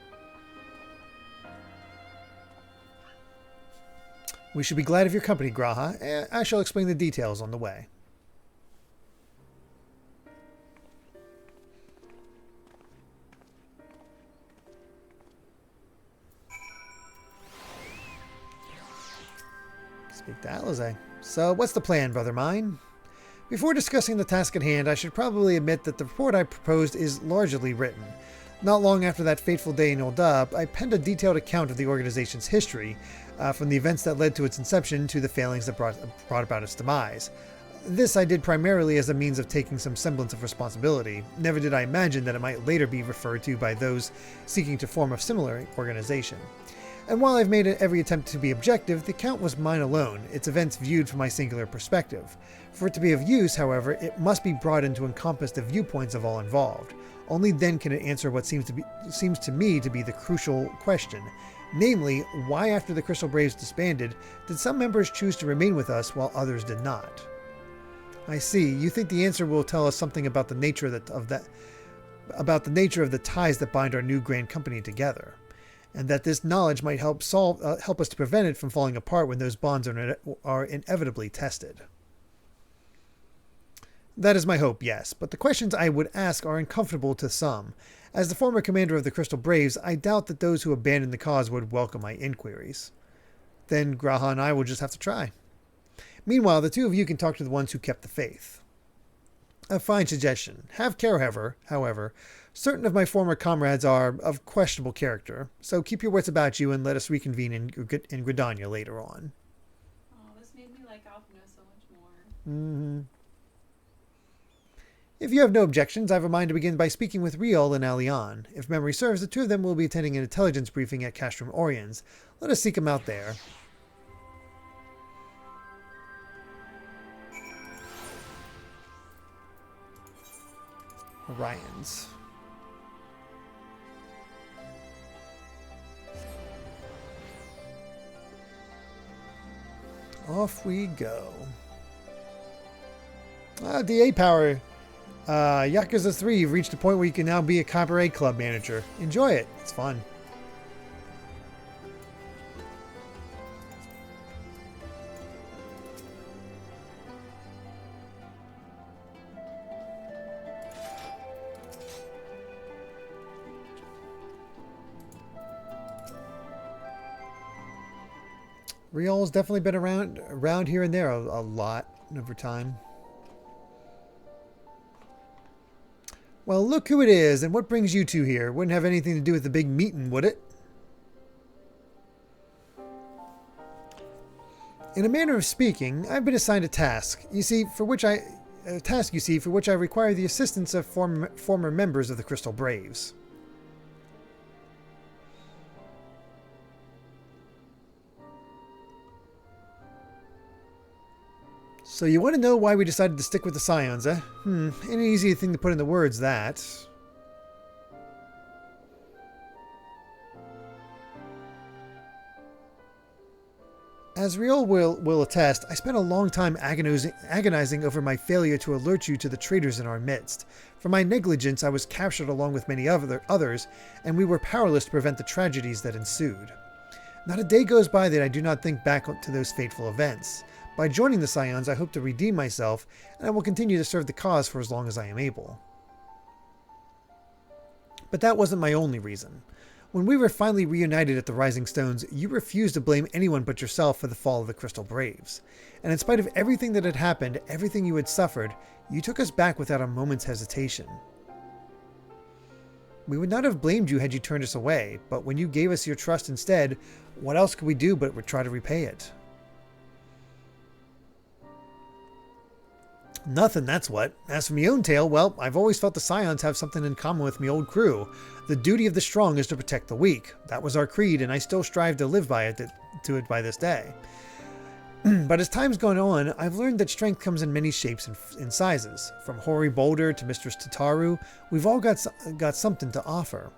We should be glad of your company, Graha. I shall explain the details on the way. Speak to Alizé. So, what's the plan, brother mine? Before discussing the task at hand, I should probably admit that the report I proposed is largely written. Not long after that fateful day in Oldub, I penned a detailed account of the organization's history, from the events that led to its inception to the failings that brought about its demise. This I did primarily as a means of taking some semblance of responsibility. Never did I imagine that it might later be referred to by those seeking to form a similar organization. And while I've made every attempt to be objective, the account was mine alone, its events viewed from my singular perspective. For it to be of use, however, it must be broadened to encompass the viewpoints of all involved. Only then can it answer what seems to me to be the crucial question. Namely, why after the Crystal Braves disbanded, did some members choose to remain with us while others did not? I see. You think the answer will tell us something about the nature about the nature of the ties that bind our new grand company together, and that this knowledge might help us to prevent it from falling apart when those bonds are inevitably tested. That is my hope, yes, but the questions I would ask are uncomfortable to some. As the former commander of the Crystal Braves, I doubt that those who abandoned the cause would welcome my inquiries. Then Graha and I will just have to try. Meanwhile, the two of you can talk to the ones who kept the faith. A fine suggestion. Have care, however. Certain of my former comrades are of questionable character, so keep your wits about you and let us reconvene in Gridania later on.
Oh, this made me like Alphinaud so much more.
Mm-hmm. If you have no objections, I have a mind to begin by speaking with Riol and Alian. If memory serves, the two of them will be attending an intelligence briefing at Castrum Oriens. Let us seek them out there. Orions. Off we go. DA power. Yakuza 3, you've reached a point where you can now be a Cabaret Club manager. Enjoy it. It's fun. Riol's definitely been around here and there a lot over time. Well, look who it is, and what brings you two here? Wouldn't have anything to do with the big meeting, would it? In a manner of speaking, I've been assigned a task, for which I require the assistance of former members of the Crystal Braves. So you want to know why we decided to stick with the Scions, eh? Ain't an easy thing to put into words, that. As Riol will attest, I spent a long time agonizing over my failure to alert you to the traitors in our midst. For my negligence, I was captured along with many others, and we were powerless to prevent the tragedies that ensued. Not a day goes by that I do not think back to those fateful events. By joining the Scions, I hope to redeem myself, and I will continue to serve the cause for as long as I am able. But that wasn't my only reason. When we were finally reunited at the Rising Stones, you refused to blame anyone but yourself for the fall of the Crystal Braves. And in spite of everything that had happened, everything you had suffered, you took us back without a moment's hesitation. We would not have blamed you had you turned us away, but when you gave us your trust instead, what else could we do but try to repay it? Nothing, that's what. As for me own tale, well, I've always felt the Scions have something in common with me old crew. The duty of the strong is to protect the weak. That was our creed, and I still strive to live by it by this day. But as time's gone on, I've learned that strength comes in many shapes and sizes. From Hoary Boulder to Mistress Tataru, we've all got something to offer.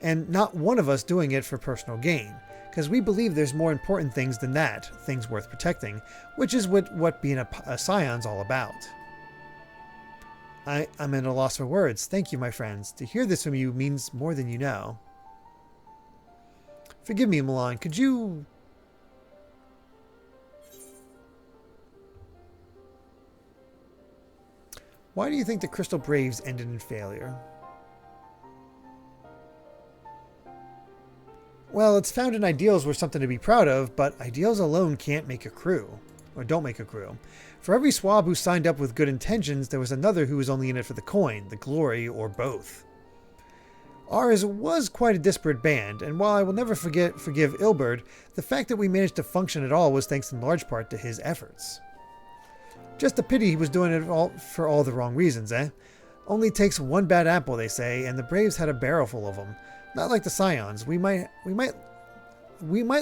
And not one of us doing it for personal gain, because we believe there's more important things than that, things worth protecting, which is what being a Scion's all about. I'm at a loss for words. Thank you, my friends. To hear this from you means more than you know. Forgive me, Milan. Could you... Why do you think the Crystal Braves ended in failure? Well, its founding ideals were something to be proud of, but ideals alone can't make a crew. Or don't make a crew. For every swab who signed up with good intentions, there was another who was only in it for the coin, the glory, or both. Ours was quite a disparate band, and while I will never forgive Ilberd, the fact that we managed to function at all was thanks in large part to his efforts. Just a pity he was doing it all for all the wrong reasons, eh? Only takes one bad apple, they say, and the Braves had a barrel full of them. Not like the Scions. We might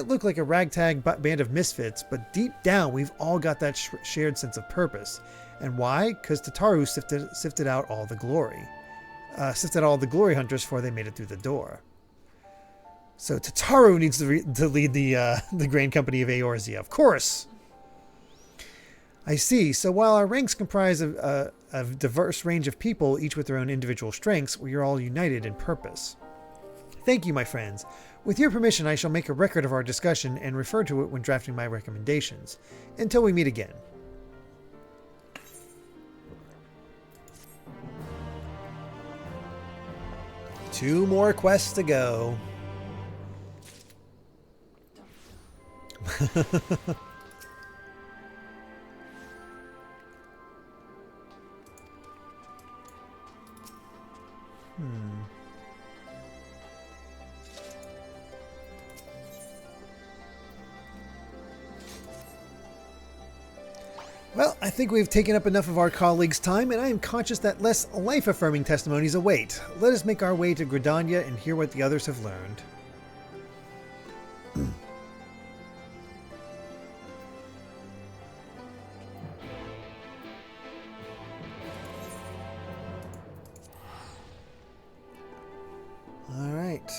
look like a ragtag band of misfits, but deep down we've all got that shared sense of purpose. And why? Because Tataru sifted out all the glory. Sifted all the glory hunters before they made it through the door. So Tataru needs to lead the Grain Company of Eorzea, of course. I see. So while our ranks comprise of a diverse range of people, each with their own individual strengths, we are all united in purpose. Thank you, my friends. With your permission, I shall make a record of our discussion and refer to it when drafting my recommendations. Until we meet again. Two more quests to go. Well, I think we've taken up enough of our colleagues' time, and I am conscious that less life-affirming testimonies await. Let us make our way to Gridania and hear what the others have learned. All right.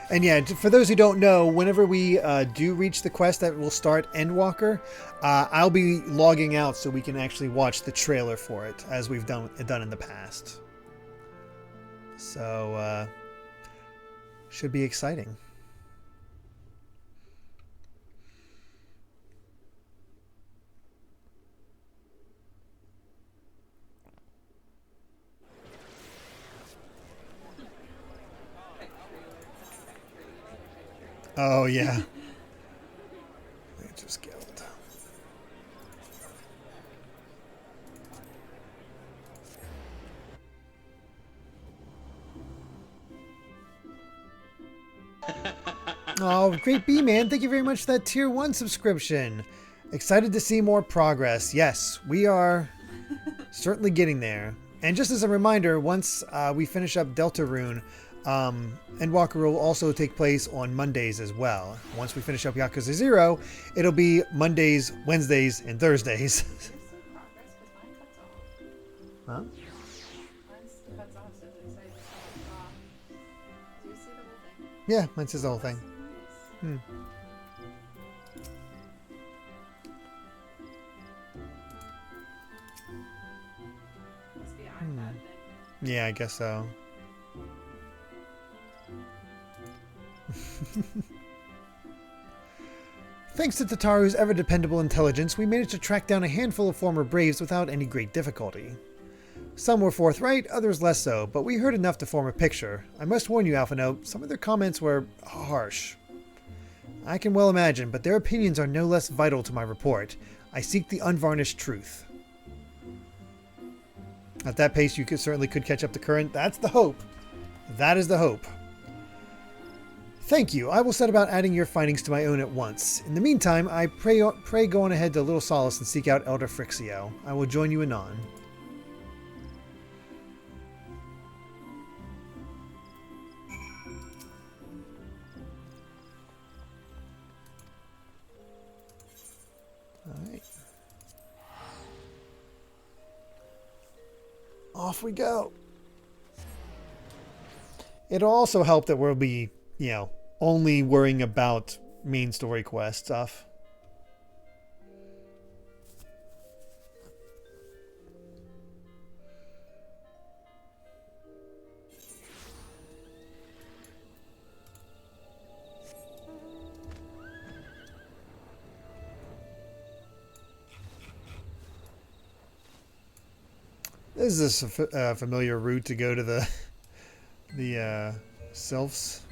And yeah, for those who don't know, whenever we do reach the quest that will start Endwalker, I'll be logging out so we can actually watch the trailer for it, as we've done in the past. So, should be exciting. Oh, yeah. Nature's Guild. Oh, great B, man. Thank you very much for that Tier 1 subscription. Excited to see more progress. Yes, we are certainly getting there. And just as a reminder, once we finish up Deltarune, Endwalker will also take place on Mondays as well. Once we finish up Yakuza 0, it'll be Mondays, Wednesdays, and Thursdays. Huh? Yeah, mine says the whole thing. Yeah, I guess so. Thanks to Tataru's ever-dependable intelligence, we managed to track down a handful of former Braves without any great difficulty. Some were forthright, others less so, but we heard enough to form a picture. I must warn you, Alpha Note, some of their comments were harsh. I can well imagine, but their opinions are no less vital to my report. I seek the unvarnished truth. At that pace, you certainly could catch up to current. That's the hope. That is the hope. Thank you. I will set about adding your findings to my own at once. In the meantime, I pray go on ahead to Little Solace and seek out Elder Frixio. I will join you anon. Alright. Off we go. It'll also help that we'll be, you know, only worrying about main story quest stuff. This is a familiar route to go to the sylphs.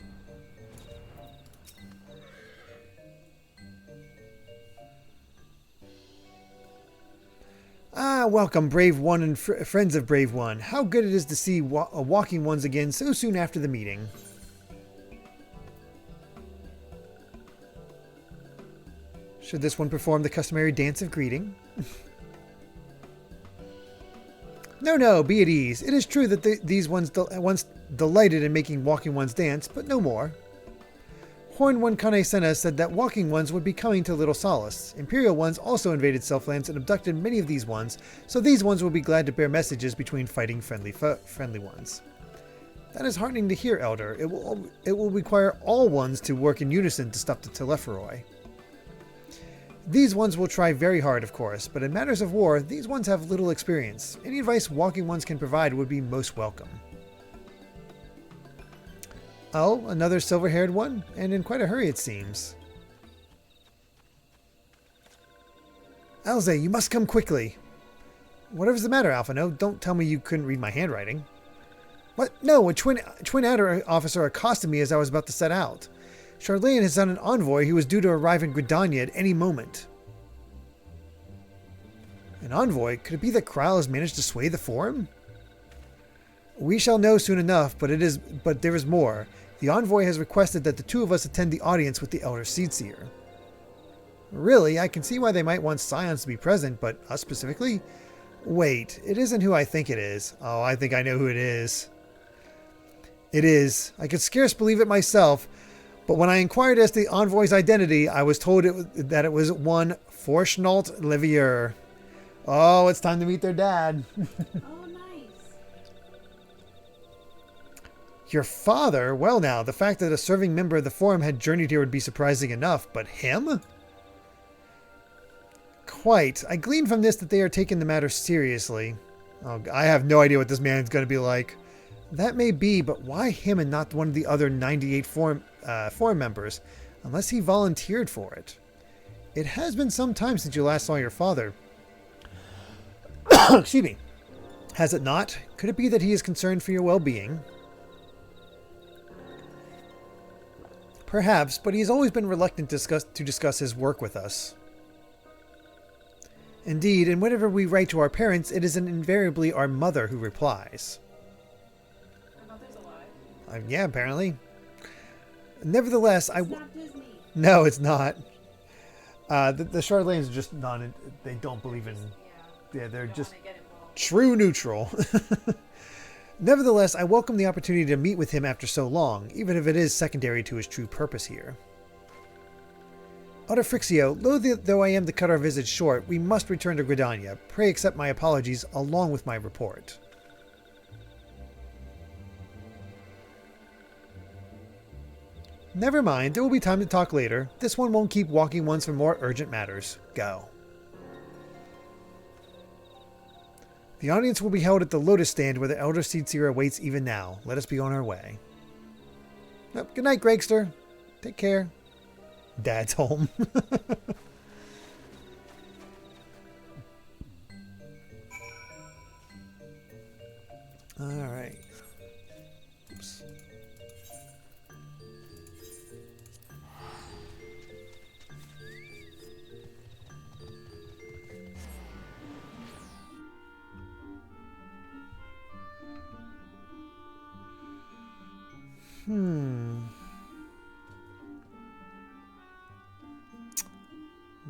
Ah, welcome, Brave One and friends of Brave One. How good it is to see walking ones again so soon after the meeting. Should this one perform the customary dance of greeting? No, be at ease. It is true that these ones once delighted in making walking ones dance, but no more. Horn One Kane Senna said that walking ones would be coming to Little Solace. Imperial ones also invaded Selflands and abducted many of these ones, so these ones will be glad to bear messages between fighting friendly ones. That is heartening to hear, Elder. It will require all ones to work in unison to stop the Telepheroi. These ones will try very hard, of course, but in matters of war, these ones have little experience. Any advice walking ones can provide would be most welcome. Oh, another silver-haired one? And in quite a hurry, it seems. Alze, you must come quickly. Whatever's the matter, Alphino? Don't tell me you couldn't read my handwriting. What? No, a twin adder officer accosted me as I was about to set out. Sharlayan has sent an envoy who was due to arrive in Gridania at any moment. An envoy? Could it be that Kral has managed to sway the Forum? We shall know soon enough, but there is more. The envoy has requested that the two of us attend the audience with the Elder Seedseer. Really? I can see why they might want Scions to be present, but us specifically? Wait, it isn't who I think it is. Oh, I think I know who it is. It is. I could scarce believe it myself, but when I inquired as to the envoy's identity, I was told that it was one Forschnalt Livier. Oh, it's time to meet their dad.
Oh, nice.
Your father? Well now, the fact that a serving member of the Forum had journeyed here would be surprising enough, but him? Quite. I glean from this that they are taking the matter seriously. Oh, I have no idea what this man is going to be like. That may be, but why him and not one of the other 98 Forum members, unless he volunteered for it? It has been some time since you last saw your father. Excuse me. Has it not? Could it be that he is concerned for your well-being? Perhaps, but he has always been reluctant to discuss his work with us. Indeed, and whenever we write to our parents, it is invariably our mother who replies.
Your mother's alive?
Yeah, apparently. Nevertheless,
It's not Disney.
No, it's not. The Sharlayans are just not. They don't believe in. Yeah, they're just true neutral. Nevertheless, I welcome the opportunity to meet with him after so long, even if it is secondary to his true purpose here. Elder Frixio, loath though I am to cut our visit short, we must return to Gridania. Pray accept my apologies along with my report. Never mind, there will be time to talk later. This one won't keep walking ones for more urgent matters. Go. The audience will be held at the Lotus Stand where the Elder Seedseer awaits even now. Let us be on our way. Well, good night, Gregster. Take care. Dad's home. All right. Oops.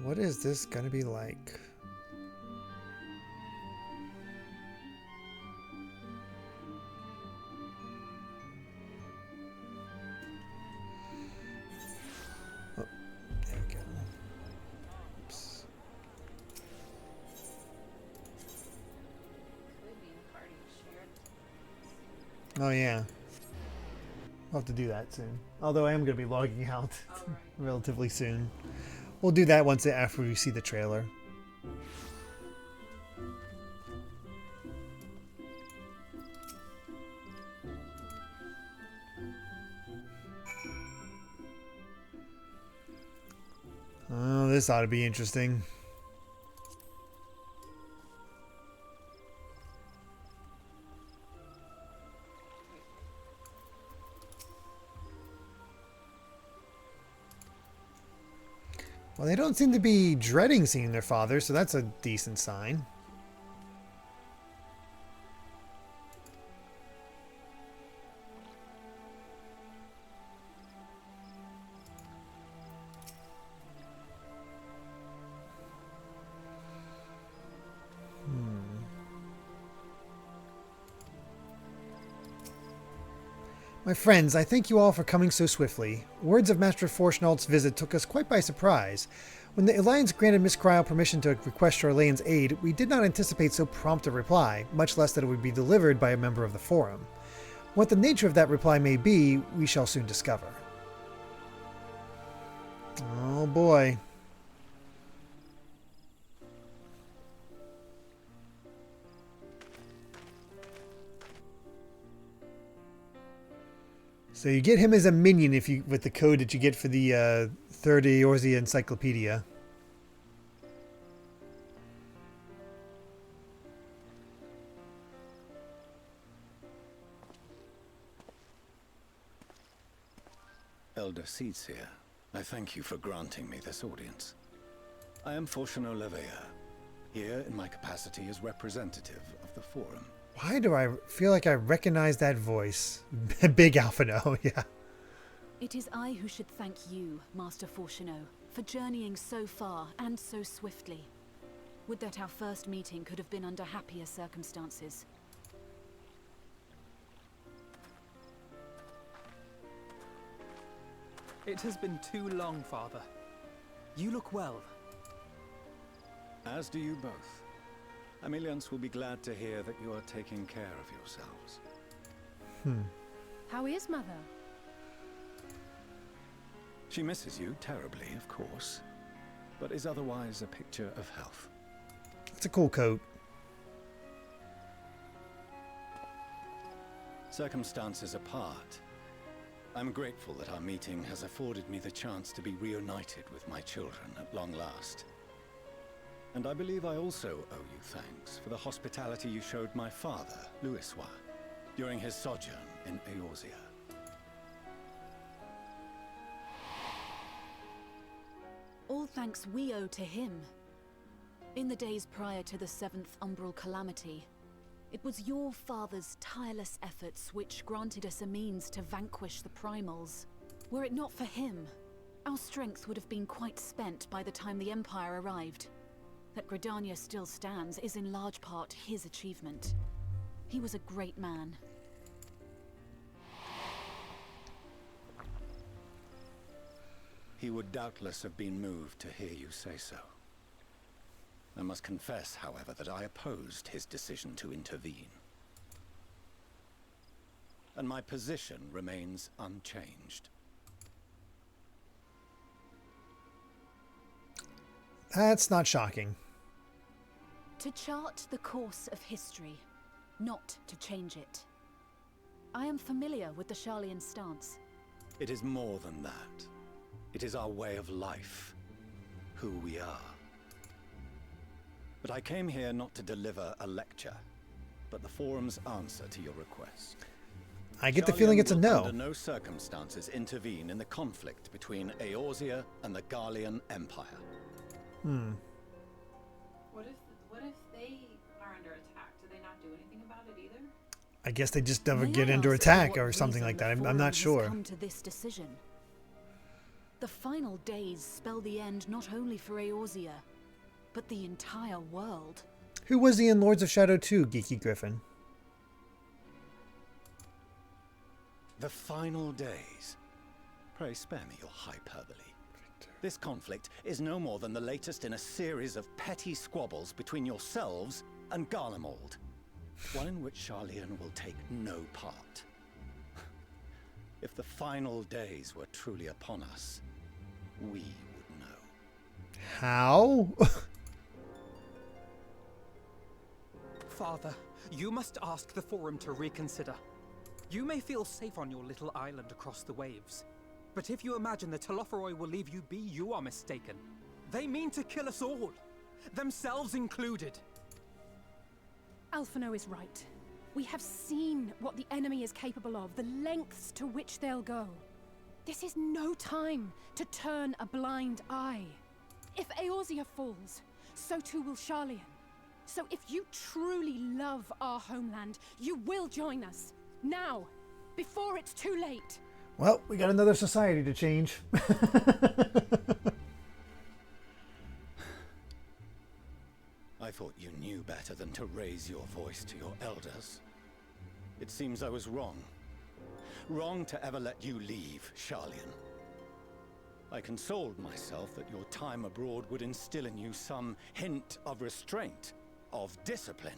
What is this gonna be like? Oh, there we go. Oops. Oh yeah. I'll have to do that soon. Although I am going to be logging out relatively soon. We'll do that once after we see the trailer. Oh, this ought to be interesting. Well, they don't seem to be dreading seeing their father, so that's a decent sign. My friends, I thank you all for coming so swiftly. Words of Master Forchenault's visit took us quite by surprise. When the Alliance granted Miss Cryle permission to request Sharlayans' aid, we did not anticipate so prompt a reply, much less that it would be delivered by a member of the Forum. What the nature of that reply may be, we shall soon discover. Oh boy. So you get him as a minion if you with the code that you get for the third Eorzea encyclopedia.
Elder Seedseer, I thank you for granting me this audience. I am Forchenault Leveilleur, here in my capacity as representative of the Forum.
Why do I feel like I recognize that voice? Big Alphino, yeah.
It is I who should thank you, Master Forchenault, for journeying so far and so swiftly. Would that our first meeting could have been under happier circumstances.
It has been too long, Father. You look well.
As do you both. Ameliance will be glad to hear that you are taking care of yourselves.
How is Mother?
She misses you terribly, of course, but is otherwise a picture of health.
It's a cool coat.
Circumstances apart, I'm grateful that our meeting has afforded me the chance to be reunited with my children at long last. And I believe I also owe you thanks for the hospitality you showed my father, Louisoix, during his sojourn in Eorzea.
All thanks we owe to him. In the days prior to the 7th Umbral Calamity, it was your father's tireless efforts which granted us a means to vanquish the Primals. Were it not for him, our strength would have been quite spent by the time the Empire arrived. That Gridania still stands is in large part his achievement. He was a great man.
He would doubtless have been moved to hear you say so. I must confess, however, that I opposed his decision to intervene. And my position remains unchanged.
That's not shocking.
To chart the course of history, not to change it. I am familiar with the Sharlayan stance.
It is more than that. It is our way of life, who we are. But I came here not to deliver a lecture, but the Forum's answer to your request.
I get the feeling it's a no.
Under no circumstances intervene in the conflict between Eorzea and the Garlean Empire.
What if they are under attack? Do they not do anything about it either?
I guess they just never get under attack or something like that. I'm not sure.
Come to this decision. The final days spell the end not only for Eorzea, but the entire world.
Who was he in Lords of Shadow 2, Geeky Griffin?
The final days. Pray spare me your hyperbole. This conflict is no more than the latest in a series of petty squabbles between yourselves and Garlemald. One in which Sharlayan will take no part. If the final days were truly upon us, we would know.
How?
Father, you must ask the Forum to reconsider. You may feel safe on your little island across the waves, but if you imagine the Telophoroi will leave you be, you are mistaken. They mean to kill us all, themselves included.
Alphino is right. We have seen what the enemy is capable of, the lengths to which they'll go. This is no time to turn a blind eye. If Eorzea falls, so too will Sharlayan. So if you truly love our homeland, you will join us. Now, before it's too late.
Well, we got another society to change.
I thought you knew better than to raise your voice to your elders. It seems I was wrong. Wrong to ever let you leave, Sharlayan. I consoled myself that your time abroad would instill in you some hint of restraint, of discipline.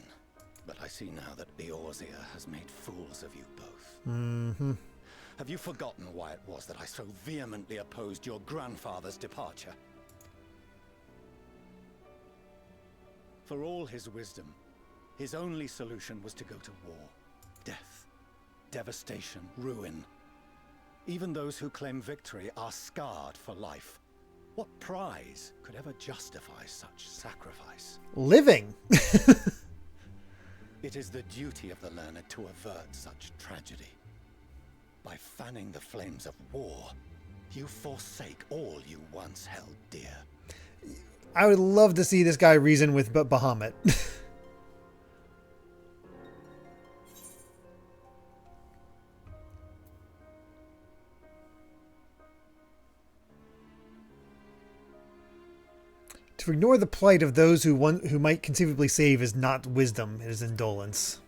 But I see now that Eorzea has made fools of you both.
Mm-hmm.
Have you forgotten why it was that I so vehemently opposed your grandfather's departure? For all his wisdom, his only solution was to go to war. Death, devastation, ruin. Even those who claim victory are scarred for life. What prize could ever justify such sacrifice?
Living!
It is the duty of the learned to avert such tragedy. By fanning the flames of war, you forsake all you once held dear.
I would love to see this guy reason with Bahamut. To ignore the plight of those who might conceivably save is not wisdom, it is indolence.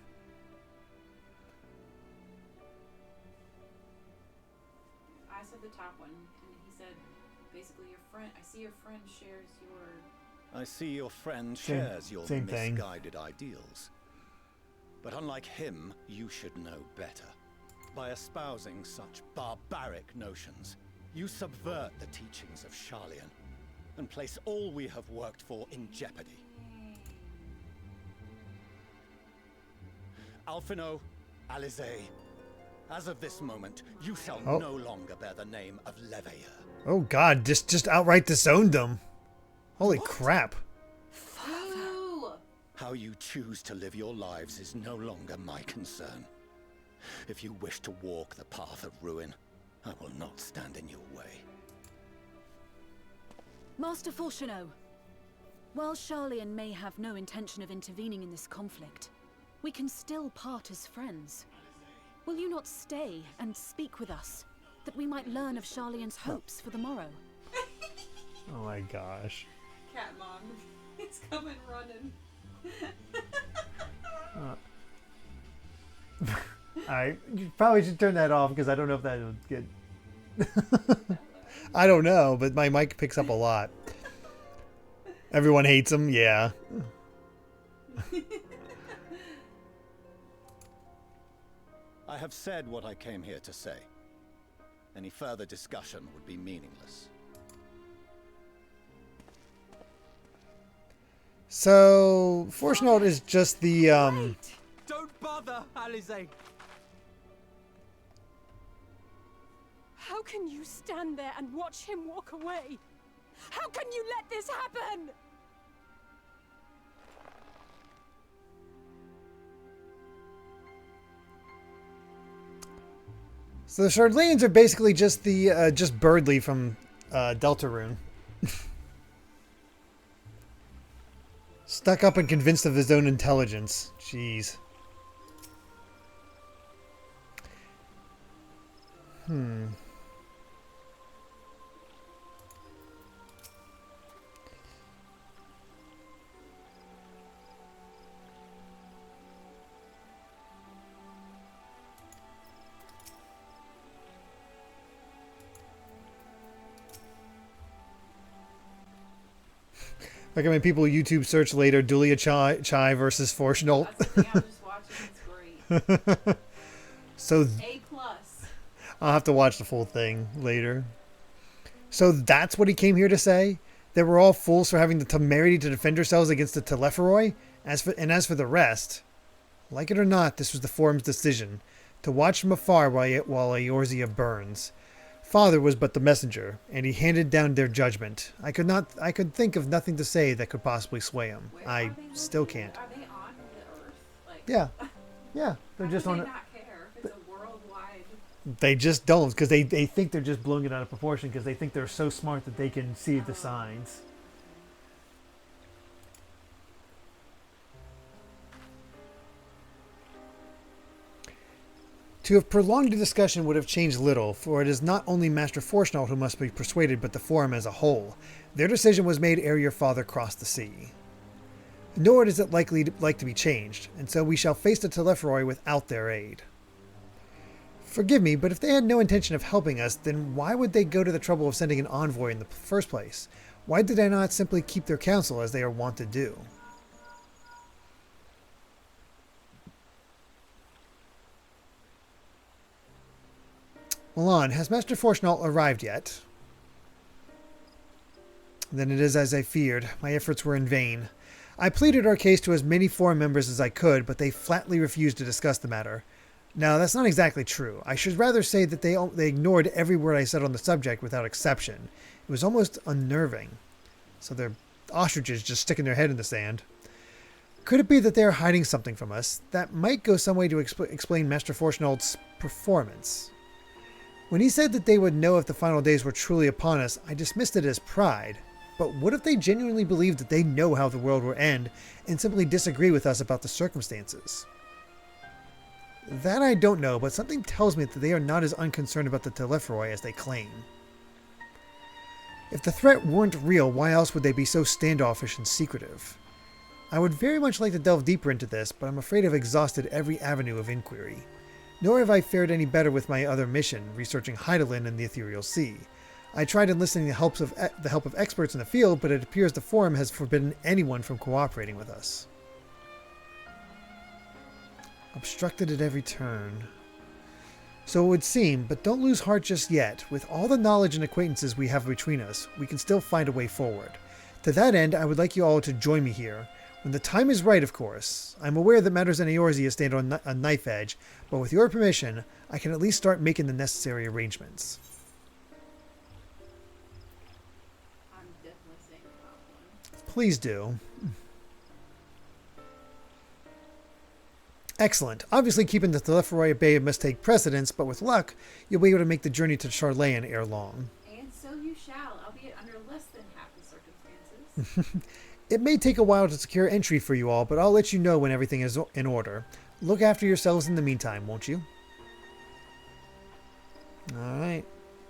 I said the top one, and he said, basically, your friend. I see your friend shares your.
I see your friend shares your
same thing.
Misguided ideals. But unlike him, you should know better. By espousing such barbaric notions, you subvert the teachings of Sharlayan and place all we have worked for in jeopardy. Alphino, Alize, as of this moment, you shall no longer bear the name of Leveilleur.
Oh god, just outright disowned them. Holy crap.
How you choose to live your lives is no longer my concern. If you wish to walk the path of ruin, I will not stand in your way.
Master Fourcheneau, while Sharlayan may have no intention of intervening in this conflict, we can still part as friends. Will you not stay and speak with us, that we might learn of Sharlayan's hopes for the morrow?
Oh my gosh.
Cat mom, it's coming running.
You probably should turn that off because I don't know if that would get... I don't know, but my mic picks up a lot. Everyone hates him, yeah.
I have said what I came here to say. Any further discussion would be meaningless.
So, Fourcheneau is just the,
Don't bother, Alize.
How can you stand there and watch him walk away? How can you let this happen?
So the Sharlayans are basically just the, just Birdly from, Deltarune. Stuck up and convinced of his own intelligence. Jeez. Recommend people YouTube search later Dulia Chai versus Forshnolt.
I'm just watching. It's great.
So
A+.
I'll have to watch the full thing later. So that's what he came here to say? That we're all fools for having the temerity to defend ourselves against the Telepheroi? As for the rest, like it or not, this was the Forum's decision, to watch from afar while Eorzea burns. Father was but the messenger, and he handed down their judgment. I could think of nothing to say that could possibly sway him. I still can't.
Are they on the Earth? Like,
Yeah, they're just on it.
Not care if it's a worldwide.
They just don't, because they think they're just blowing it out of proportion, because they think they're so smart that they can see the signs. To have prolonged the discussion would have changed little, for it is not only Master Forshnolt who must be persuaded, but the Forum as a whole. Their decision was made ere your father crossed the sea. Nor is it likely to be changed, and so we shall face the Telepheroi without their aid. Forgive me, but if they had no intention of helping us, then why would they go to the trouble of sending an envoy in the first place? Why did they not simply keep their counsel as they are wont to do? Milan, has Master Forshnolt arrived yet? Then it is as I feared. My efforts were in vain. I pleaded our case to as many Forum members as I could, but they flatly refused to discuss the matter. Now, that's not exactly true. I should rather say that they ignored every word I said on the subject without exception. It was almost unnerving. So they're ostriches just sticking their head in the sand. Could it be that they are hiding something from us? That might go some way to explain Master Forshnolt's performance. When he said that they would know if the final days were truly upon us, I dismissed it as pride. But what if they genuinely believe that they know how the world will end and simply disagree with us about the circumstances? That I don't know, but something tells me that they are not as unconcerned about the Telepheroi as they claim. If the threat weren't real, why else would they be so standoffish and secretive? I would very much like to delve deeper into this, but I'm afraid I've exhausted every avenue of inquiry. Nor have I fared any better with my other mission, researching Hydaelyn and the Ethereal Sea. I tried enlisting the help of experts in the field, but it appears the Forum has forbidden anyone from cooperating with us. Obstructed at every turn. So it would seem, but don't lose heart just yet. With all the knowledge and acquaintances we have between us, we can still find a way forward. To that end, I would like you all to join me here. When the time is right, of course. I'm aware that matters in Eorzea stand on a knife edge, but with your permission, I can at least start making the necessary arrangements.
I'm definitely saying that one.
Please do. Excellent. Obviously, keeping the Telepheroi at bay must take precedence, but with luck, you'll be able to make the journey to Sharlayan ere long.
And so you shall, albeit under less than half the circumstances.
It may take a while to secure entry for you all, but I'll let you know when everything is in order. Look after yourselves in the meantime, won't you? Alright.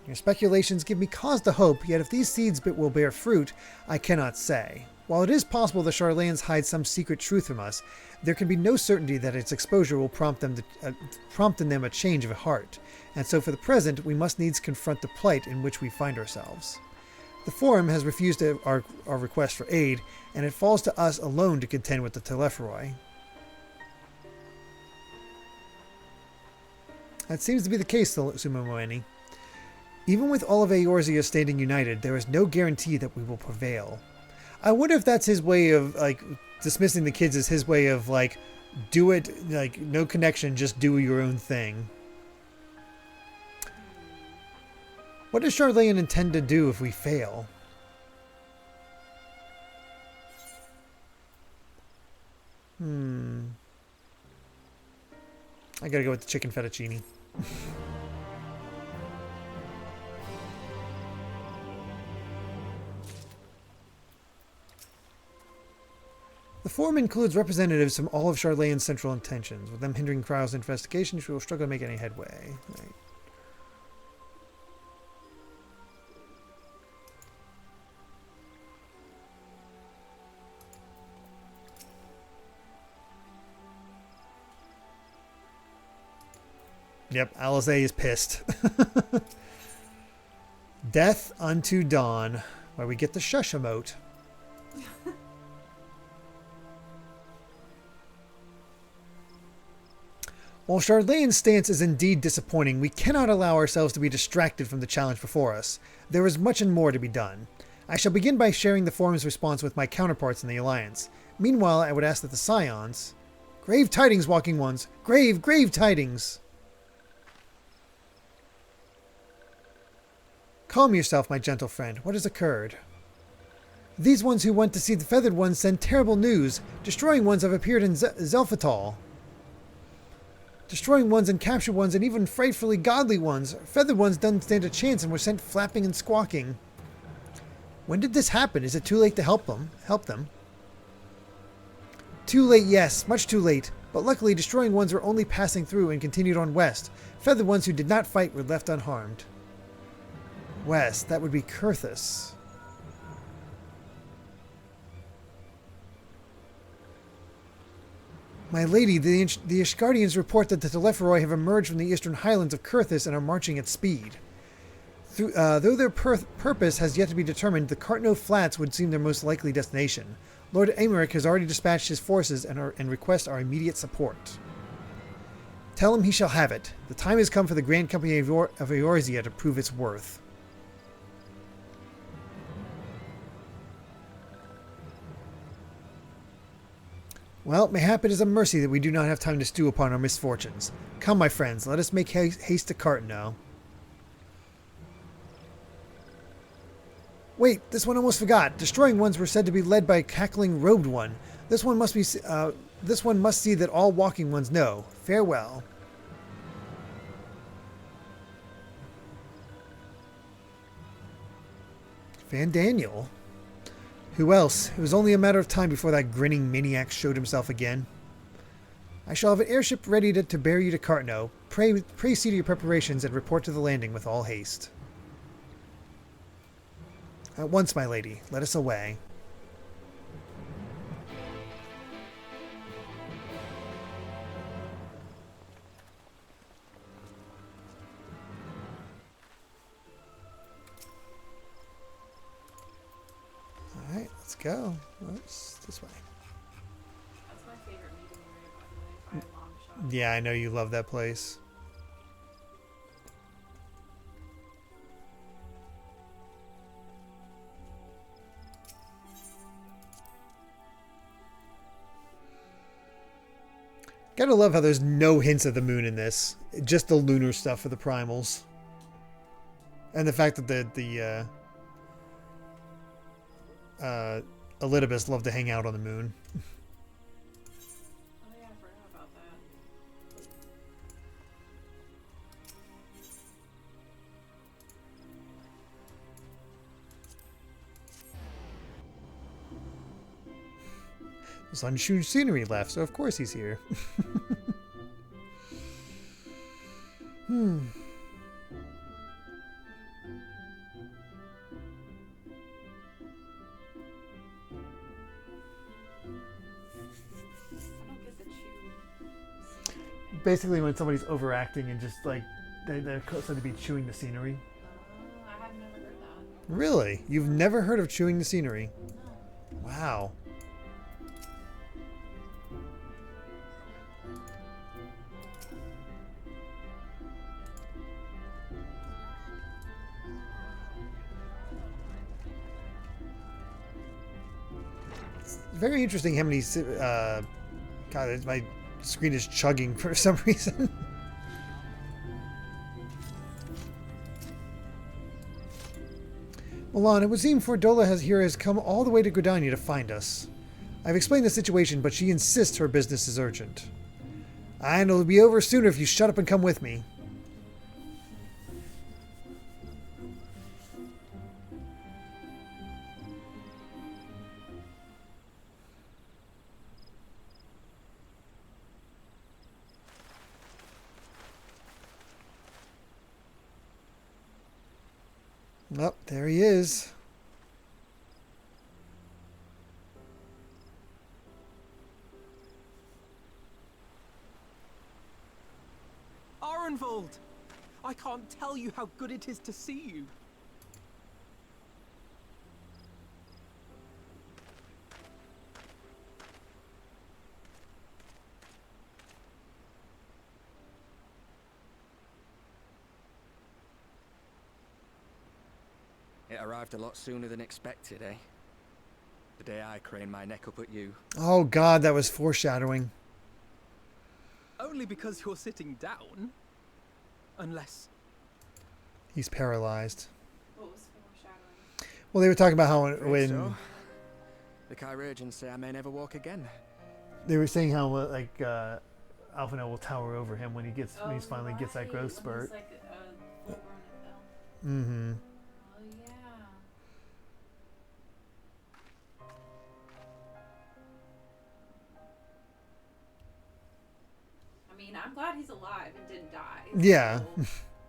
Your speculations give me cause to hope, yet if these seeds will bear fruit, I cannot say. While it is possible the Sharlayans hide some secret truth from us, there can be no certainty that its exposure will prompt in them a change of heart, and so for the present we must needs confront the plight in which we find ourselves. The Forum has refused our request for aid, and it falls to us alone to contend with the Telepheroi. That seems to be the case, Sumomoeni. Even with all of Eorzea standing united, there is no guarantee that we will prevail. I wonder if that's his way of, like, dismissing the kids as his way of, like, do it, like, no connection, just do your own thing. What does Sharlayan intend to do if we fail? I gotta go with the chicken fettuccine. The Forum includes representatives from all of Sharlayan's central intentions. With them hindering Kryle's investigation, she will struggle to make any headway. Right. Yep, Alizé is pissed. Death unto Dawn, where we get the shush emote. While Sharlayans' stance is indeed disappointing, we cannot allow ourselves to be distracted from the challenge before us. There is much and more to be done. I shall begin by sharing the forum's response with my counterparts in the Alliance. Meanwhile, I would ask that the Scions... Grave tidings, Walking Ones! Grave tidings! Calm yourself, my gentle friend. What has occurred? These ones who went to see the Feathered Ones send terrible news. Destroying ones have appeared in Zelphatal. Destroying ones and captured ones and even frightfully godly ones. Feathered ones didn't stand a chance and were sent flapping and squawking. When did this happen? Is it too late to help them? Too late, yes. Much too late. But luckily, destroying ones were only passing through and continued on west. Feathered ones who did not fight were left unharmed. West. That would be Kurthus. My lady, the Ishgardians report that the Telepharoi have emerged from the eastern highlands of Kurthus and are marching at speed. Though their purpose has yet to be determined, the Cartno Flats would seem their most likely destination. Lord Aymeric has already dispatched his forces and requests our immediate support. Tell him he shall have it. The time has come for the Grand Company of Eorzea to prove its worth. Well, mayhap it is a mercy that we do not have time to stew upon our misfortunes. Come, my friends, let us make haste to Cartno. Wait, this one almost forgot. Destroying ones were said to be led by a cackling robed one. This one must see that all walking ones know. Farewell. Fandaniel? Who else? It was only a matter of time before that grinning maniac showed himself again. I shall have an airship ready to bear you to Cartno. Pray see to your preparations and report to the landing with all haste. At once, my lady. Let us away. Alright, let's go. This way.
That's my favorite meeting area, by the way, by a long shot.
Yeah, I know you love that place. Gotta love how there's no hints of the moon in this. Just the lunar stuff for the primals. And the fact that the Elidibus love to hang out on the moon.
Oh yeah, I forgot about that.
There's unshown scenery left, so of course he's here. Basically when somebody's overacting and just like they're said to be chewing the scenery.
I have never heard that.
Really? You've never heard of chewing the scenery? Wow. It's very interesting how many God, my screen is chugging for some reason. Milan, it would seem Fordola has come all the way to Gridania to find us. I've explained the situation, but she insists her business is urgent. And it'll be over sooner if you shut up and come with me. Oh, there he is.
Arenvold! I can't tell you how good it is to see you.
it arrived a lot sooner than expected, eh? The day I craned my neck up at you.
Oh God, that was foreshadowing.
Only because you're sitting down. Unless...
He's paralyzed.
What was foreshadowing?
Well, they were talking about how when
So, the Chirurgeons say I may never walk again.
they were saying how like Alphinaud will tower over him when he finally gets that growth spurt.
Like a full-grown elf.
Mm-hmm.
Oh yeah. I mean, I'm glad he's alive and didn't die.
Yeah,
So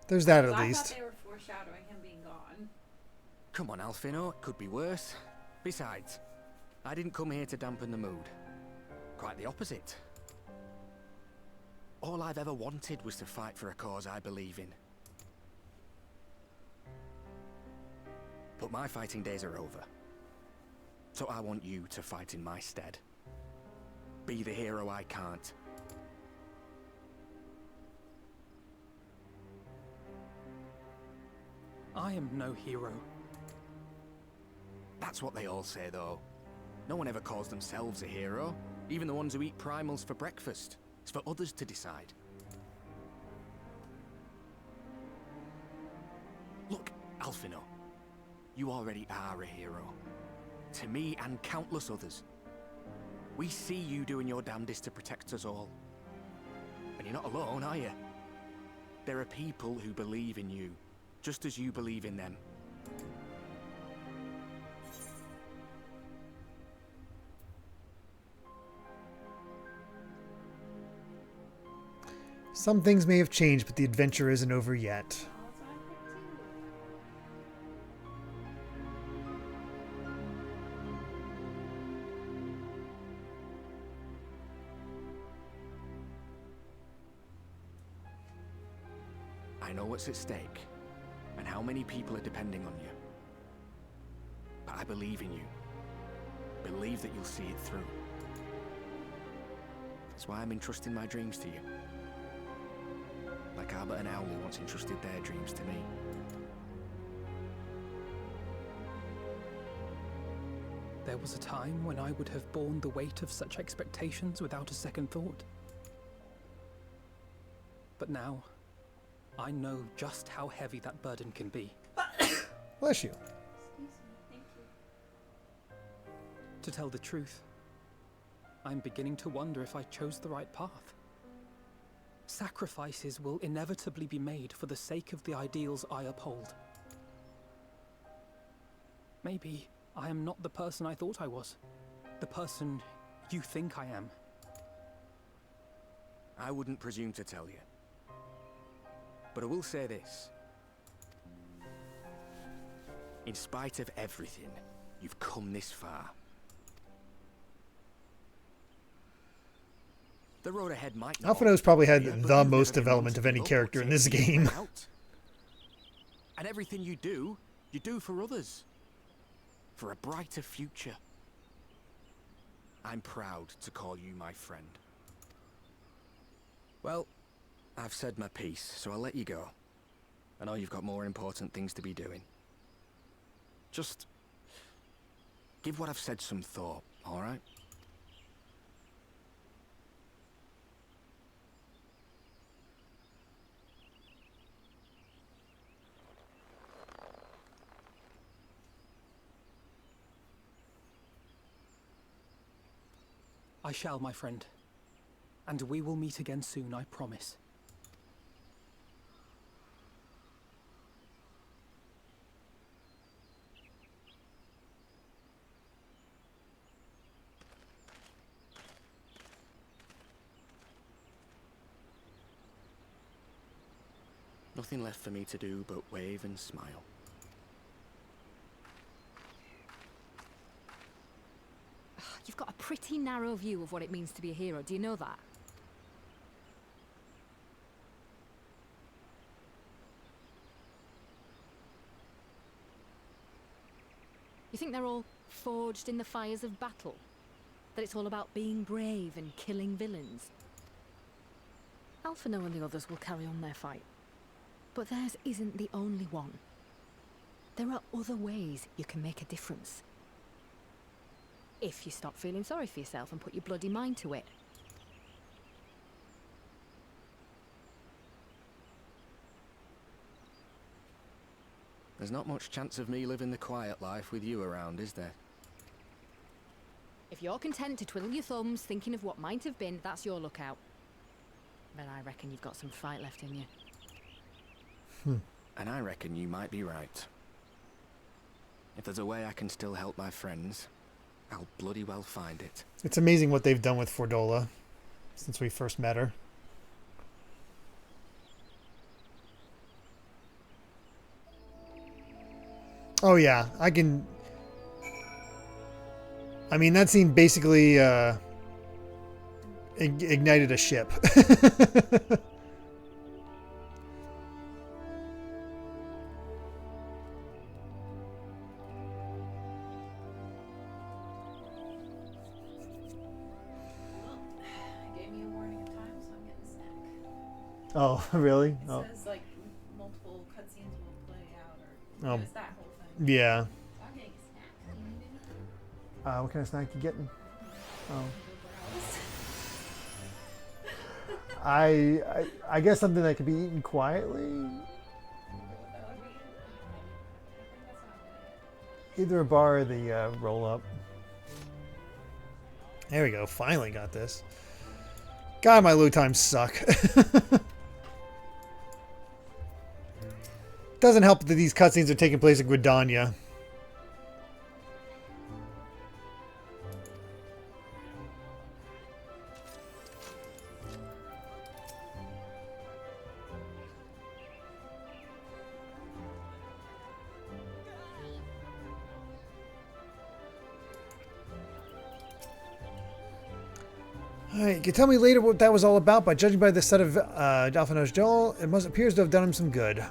there's that at
I
least.
thought they were foreshadowing him being gone.
Come on, Alphinaud, it could be worse. Besides, I didn't come here to dampen the mood. Quite the opposite. All I've ever wanted was to fight for a cause I believe in. But my fighting days are over. So I want you to fight in my stead. Be the hero I can't.
I am no hero.
That's what they all say, though. No one ever calls themselves a hero. Even the ones who eat primals for breakfast. It's for others to decide. Look, Alphinaud. You already are a hero. To me and countless others. We see you doing your damnedest to protect us all. And you're not alone, are you? There are people who believe in you, just as you believe in them.
Some things may have changed, but the adventure isn't over yet.
I know what's at stake, and how many people are depending on you. But I believe in you. Believe that you'll see it through. That's why I'm entrusting my dreams to you. Like Albert and Owley once entrusted their dreams to me.
There was a time when I would have borne the weight of such expectations without a second thought. But now, I know just how heavy that burden can be.
Bless you.
Excuse me, thank you.
To tell the truth, I'm beginning to wonder if I chose the right path. Sacrifices will inevitably be made for the sake of the ideals I uphold. Maybe I am not the person I thought I was. The person you think I am.
I wouldn't presume to tell you. But I will say this. In spite of everything, you've come this far. The road ahead might not.
Alphinaud's probably had
Yeah, but
the
you've
most
never been
development
one
of
to
any
give up
character
or
in this
take anything
game.
out. And everything you do for others. For a brighter future. I'm proud to call you my friend. Well, I've said my piece, so I'll let you go. I know you've got more important things to be doing. Just give what I've said some thought, all right?
I shall, my friend. And we will meet again soon, I promise.
Nothing left for me to do but wave and smile.
You've got a pretty narrow view of what it means to be a hero. Do you know that? You think they're all forged in the fires of battle? That it's all about being brave and killing villains? Alphinaud and the others will carry on their fight. But theirs isn't the only one.
There are other ways you can make a difference. If you stop feeling sorry for yourself and put your bloody mind to it.
There's not much chance of me living the quiet life with you around, is there?
If you're content to twiddle your thumbs thinking of what might have been, that's your lookout. But I reckon you've got some fight left in you.
And I reckon you might be right. If there's a way I can still help my friends, I'll bloody well find it.
It's amazing what they've done with Fordola since we first met her. Oh yeah, I can... I mean, that scene basically ignited a ship. Oh, really?
It says like multiple cutscenes will play out, or just that whole thing.
Yeah.
So I'm getting a snack. Do you need anything?
What kind of snack you getting? Oh. I guess something that could be eaten quietly. Either a bar or the roll up. There we go. Finally got this. God, my load times suck. Doesn't help that these cutscenes are taking place in Gridania. Alright, you can tell me later what that was all about, but judging by the set of Alphinaud's Joel, it appears to have done him some good.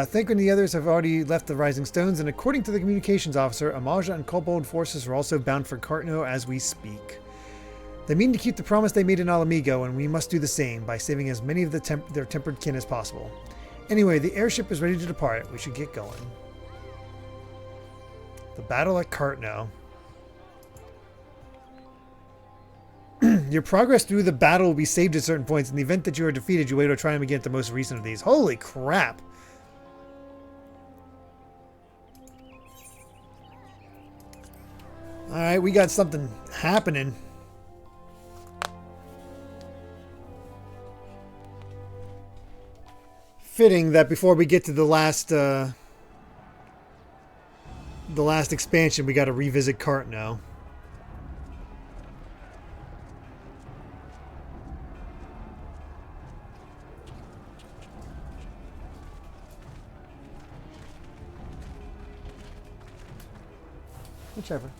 Think when the others have already left the Rising Stones, and according to the communications officer, Amaja and Kobold forces are also bound for Cartno as we speak. They mean to keep the promise they made in Alamigo, and we must do the same by saving as many of their tempered kin as possible. Anyway, the airship is ready to depart. We should get going. The battle at Cartno. Your progress through the battle will be saved at certain points. In the event that you are defeated, you wait to try them again at the most recent of these. Holy crap! Alright, we got something happening. Fitting that before we get to the last expansion, we got to revisit Cartno. Whichever.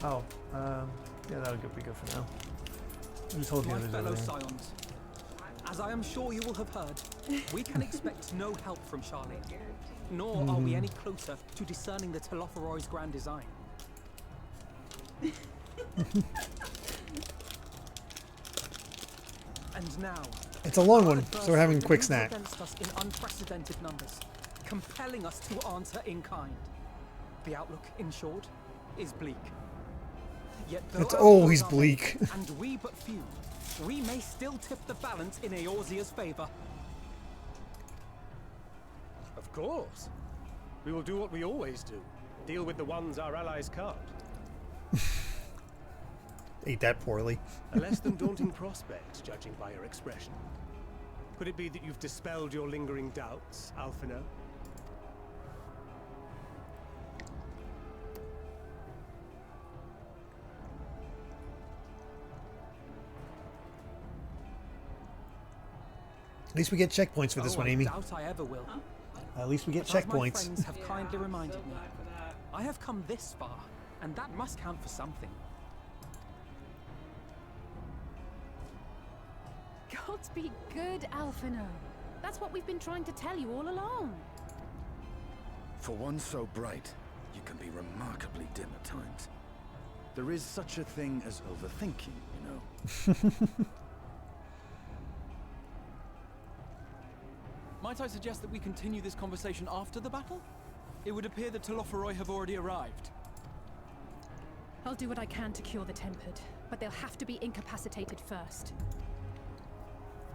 Oh, yeah, that'll be good for now. I'll just hold the
My
others
fellow
over there.
Scions, as I am sure you will have heard, we can expect no help from Sharlayan, nor are we any closer to discerning the Telophoroid's grand design. And now,
It's a long one, so we're having a quick snack.
Against us in unprecedented numbers, compelling us to answer in kind. The outlook, in short, is bleak. Yet though
It's
our
always
foes are
bleak.
many, and we but few, we may still tip the balance in Eorzea's favor.
Of course. We will do what we always do. Deal with the ones our allies can't.
Ate that poorly.
A less than daunting prospect, judging by your expression. Could it be that you've dispelled your lingering doubts, Alphinaud?
At least we get checkpoints for this one, Amy.
I doubt I ever will.
At least we get
But as my
checkpoints.
friends have kindly reminded me, I have come this far, and that must count for something.
Gods be good, Alphinaud. That's what we've been trying to tell you all along.
For one so bright, you can be remarkably dim at times. There is such a thing as overthinking, you know.
Might I suggest that we continue this conversation after the battle? It would appear that Telophoroi have already arrived.
I'll do what I can to cure the Tempered, but they'll have to be incapacitated first.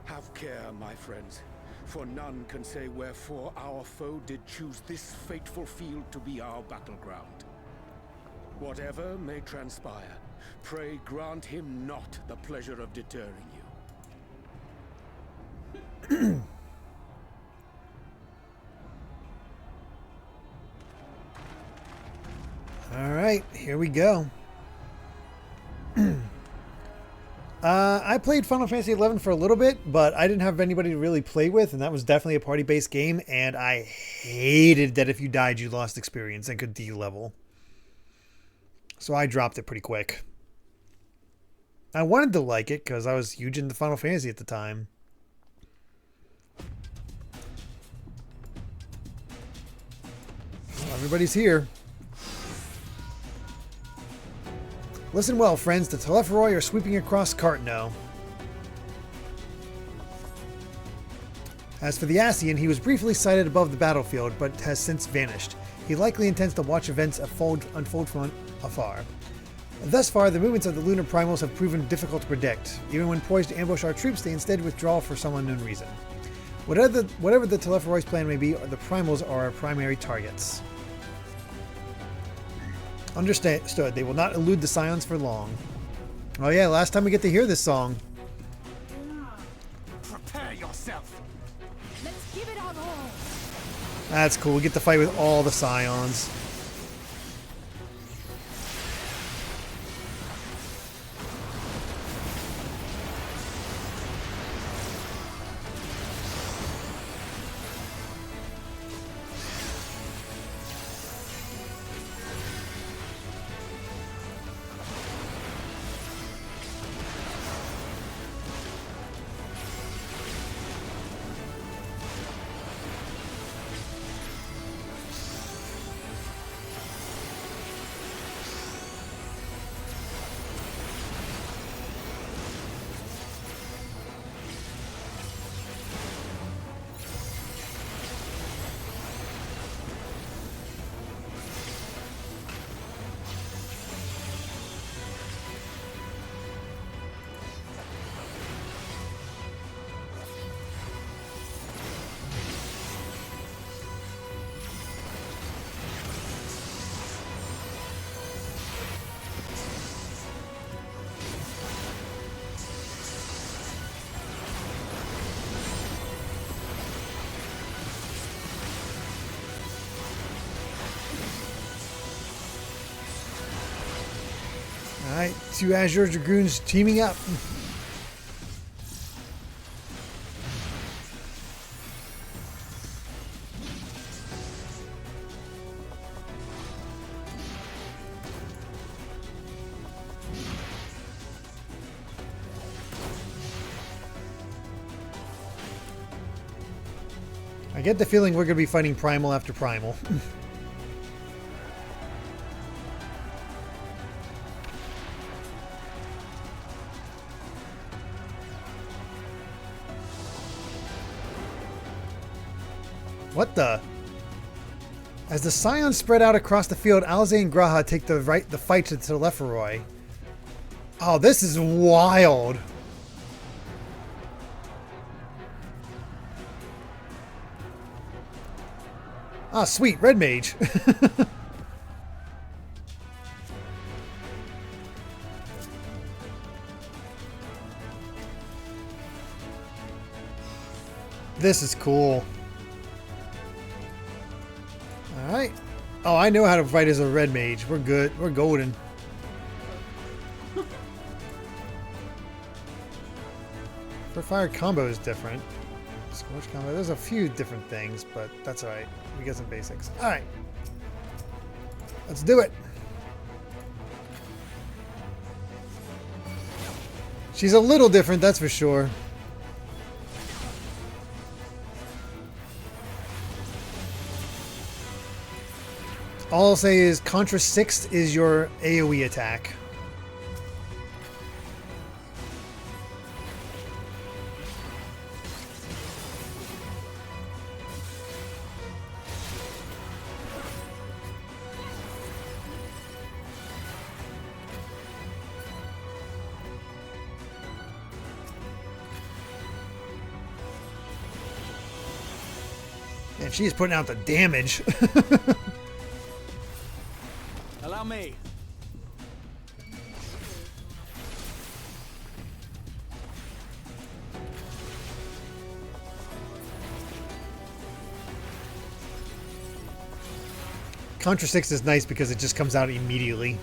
Have care, my friends, for none can say wherefore our foe did choose this fateful field to be our battleground. Whatever may transpire, pray grant him not the pleasure of deterring you.
All right, here we go. I played Final Fantasy XI for a little bit, but I didn't have anybody to really play with, and that was definitely a party-based game, and I hated that if you died, you lost experience and could de-level. So I dropped it pretty quick. I wanted to like it because I was huge into Final Fantasy at the time. Well, everybody's here. Listen well, friends. The Telophoroi are sweeping across Cartno. As for the Ascian, he was briefly sighted above the battlefield, but has since vanished. He likely intends to watch events unfold from afar. Thus far, the movements of the lunar primals have proven difficult to predict. Even when poised to ambush our troops, they instead withdraw for some unknown reason. Whatever the Telophoroi's plan may be, the primals are our primary targets. Understood. They will not elude the Scions for long. Oh yeah, last time we get to hear this song.
Prepare yourself.
Let's give it our all.
That's cool. We get to fight with all the Scions. Alright, two Azure Dragoons teaming up. I get the feeling we're going to be fighting Primal after Primal. What the? As the Scions spread out across the field, Alze and Graha take the fight to Telophoroi. Oh, this is wild. Ah, sweet, Red Mage. This is cool. Alright. Oh, I know how to fight as a Red Mage. We're good. We're golden. For fire combo is different. Scorch combo. There's a few different things, but that's alright. We get some basics. Alright. Let's do it. She's a little different, that's for sure. All I'll say is Contra 6 is your AoE attack. And she's putting out the damage.
Allow me.
Contra 6 is nice because it just comes out immediately.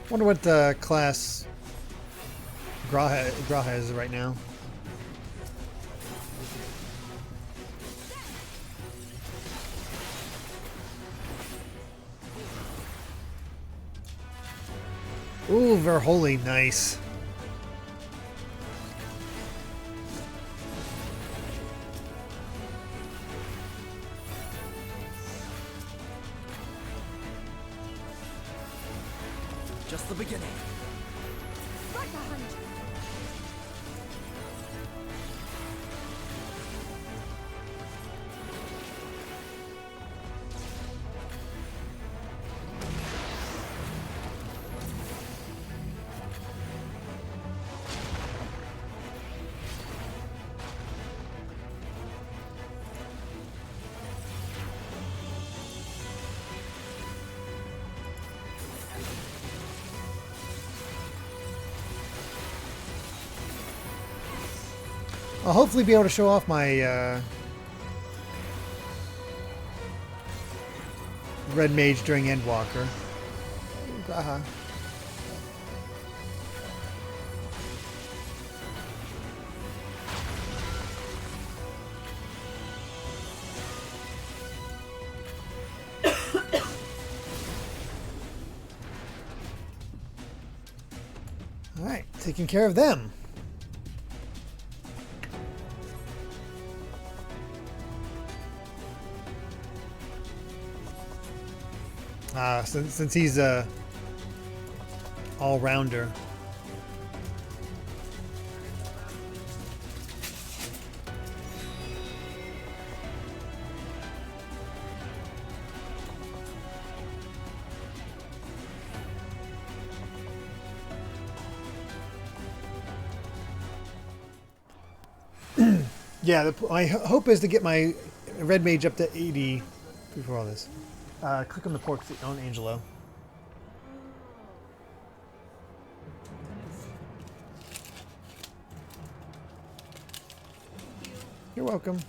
Wonder what class Graha is right now. Ooh, Verholy, nice.
Just the beginning.
Right behind you.
I'll hopefully be able to show off my Red Mage during Endwalker. Graha. Alright, taking care of them. Since he's a all-rounder. Yeah, my hope is to get my Red Mage up to 80 before all this. Click on the port on Angelo. You're welcome.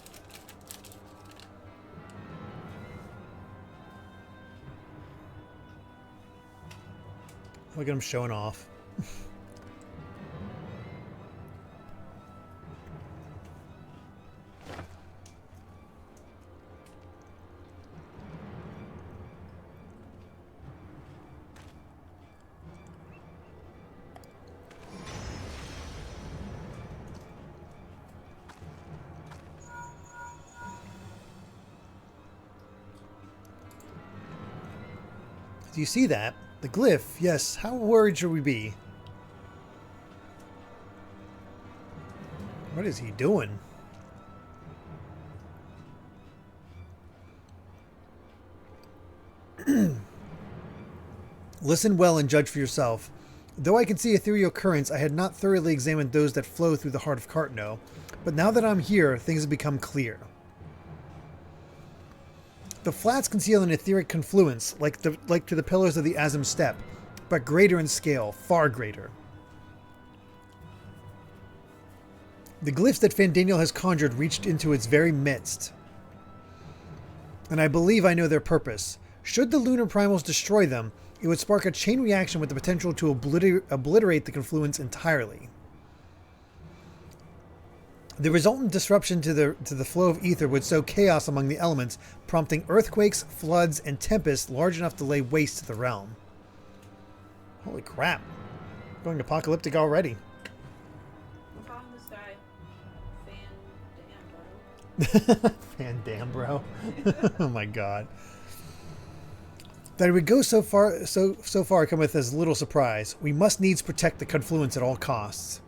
Look at him showing off. Do you see that? The glyph, yes. How worried should we be? What is he doing? Listen well and judge for yourself. Though I can see ethereal currents, I had not thoroughly examined those that flow through the heart of Cartno. But now that I'm here, things have become clear. The flats conceal an etheric confluence, like to the pillars of the Azim Steppe, but greater in scale, far greater. The glyphs that Fandaniel has conjured reached into its very midst. And I believe I know their purpose. Should the lunar primals destroy them, it would spark a chain reaction with the potential to obliterate the confluence entirely. The resultant disruption to the flow of ether would sow chaos among the elements, prompting earthquakes, floods, and tempests large enough to lay waste to the realm. Holy crap. Going apocalyptic already.
I'm calling this guy
Fandambro. Oh my god. That it would go so far come with as little surprise. We must needs protect the confluence at all costs.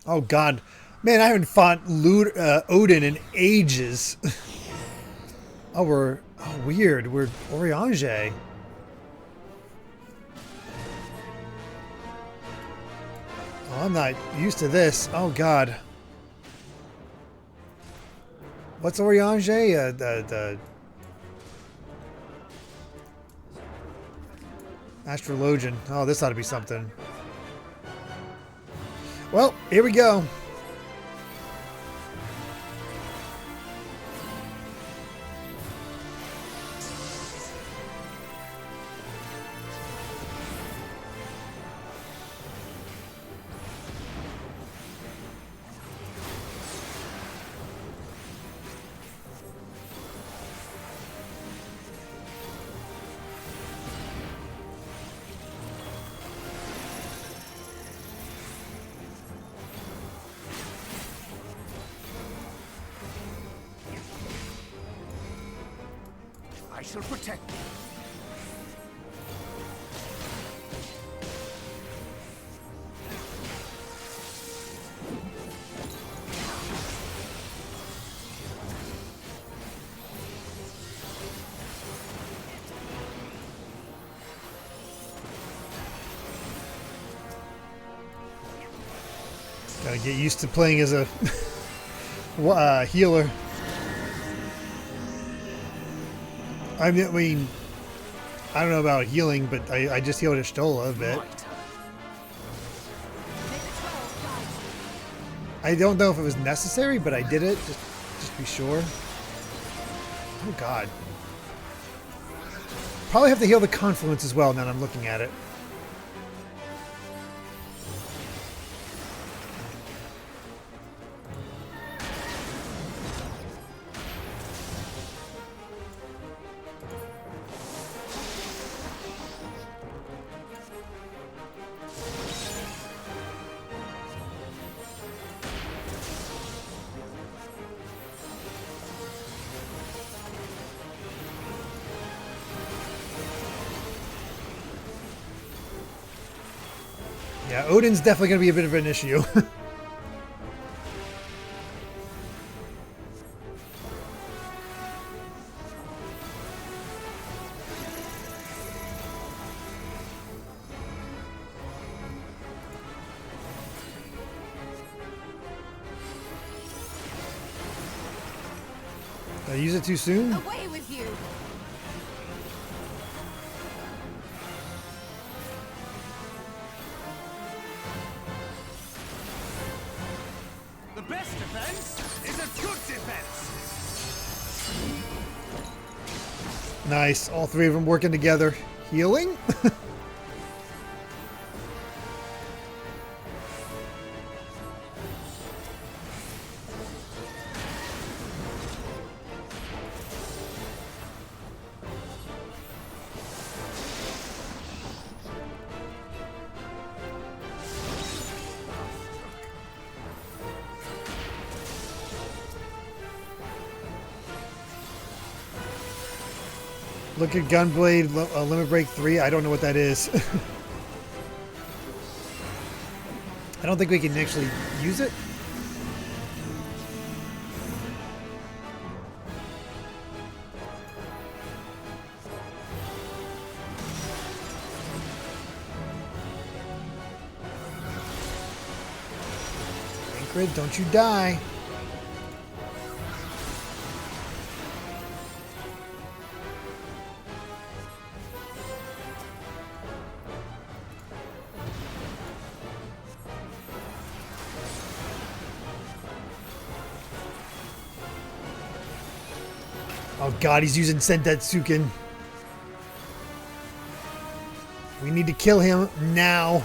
Oh god. Man, I haven't fought Odin in ages. Oh, weird. We're Oriange. Oh, I'm not used to this. Oh god. What's Oriange? The Astrologian. Oh, this ought to be something. Well, here we go.
I shall protect you.
Gotta get used to playing as a healer. I mean, I don't know about healing, but I just healed a Stola a bit. I don't know if it was necessary, but I did it, just to be sure. Oh god. Probably have to heal the confluence as well now that I'm looking at it. Yeah, Odin's definitely going to be a bit of an issue. Did I use it too soon?
Away with you!
The best defense is a good defense.
Nice. All three of them working together. Healing? Look at Gunblade Limit Break 3. I don't know what that is. I don't think we can actually use it. Ingrid, don't you die. Oh god, he's using Sentetsuken. We need to kill him now.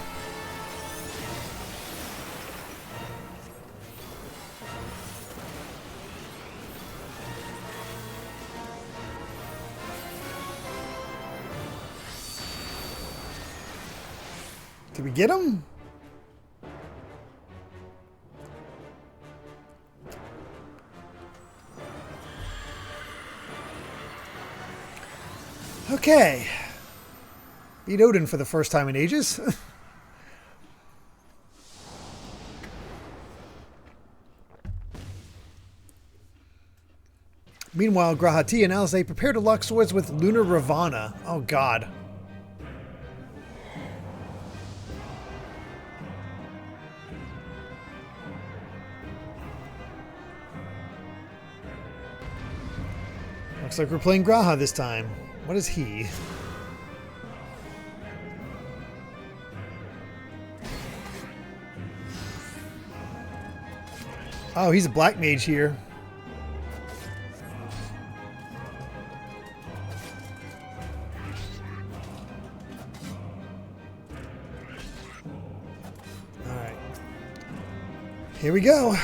Did we get him? Okay. Beat Odin for the first time in ages. Meanwhile, Grahati and Alisaie prepare to lock swords with Lunar Ravana. Oh god. Looks like we're playing Graha this time. What is he? Oh, he's a black mage here. Alright. Here we go.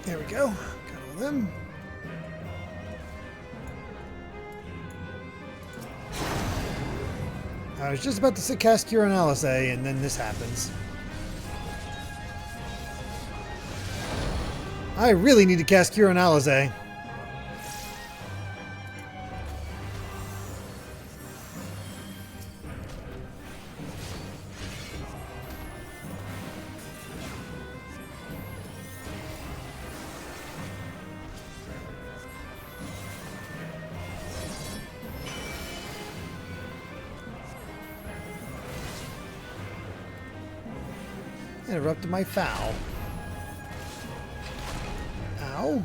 There we go. Got all of them. I was just about to cast Cure on Alisaie, and then this happens. I really need to cast Cure on Alisaie. Interrupted my foul. Ow.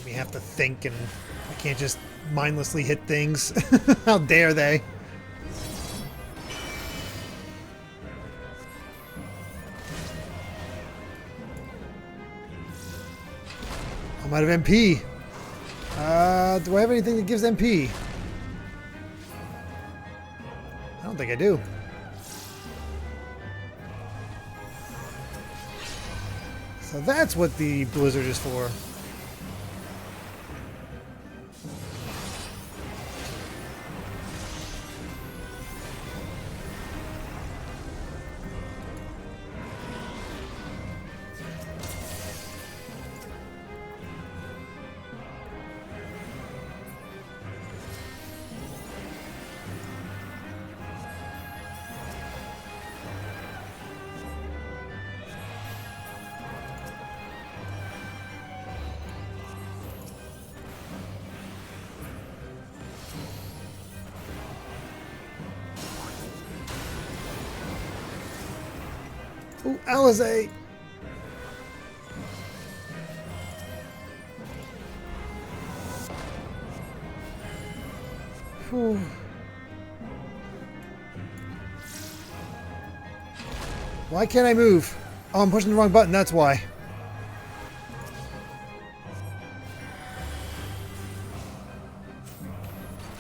We have to think, and I can't just mindlessly hit things. How dare they? I'm out of MP. Do I have anything that gives MP? I don't think I do. So that's what the blizzard is for. Ooh, Alisaie! Whew. Why can't I move? Oh, I'm pushing the wrong button, that's why.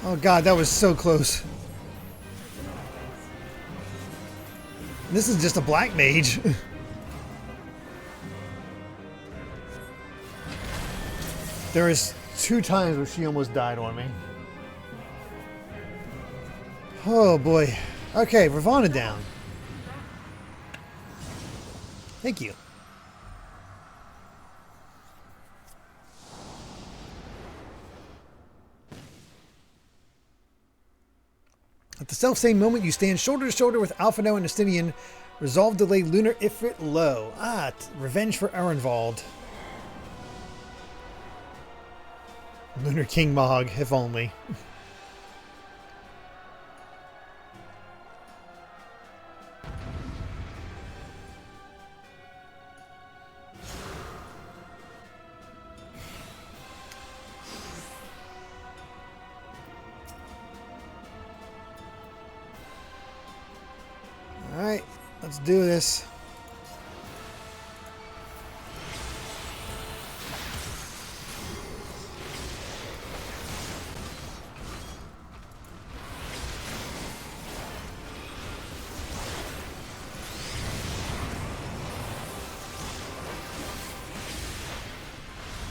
Oh Oh god, that was so close. This is just a black mage. There is 2 times where she almost died on me. Oh boy. Okay, Ravana down. Thank you. At the self-same moment, you stand shoulder to shoulder with Alphino and Estinian, resolved to lay Lunar Ifrit low. Ah, revenge for Arenvald. Lunar King Mog, if only. Alright, let's do this.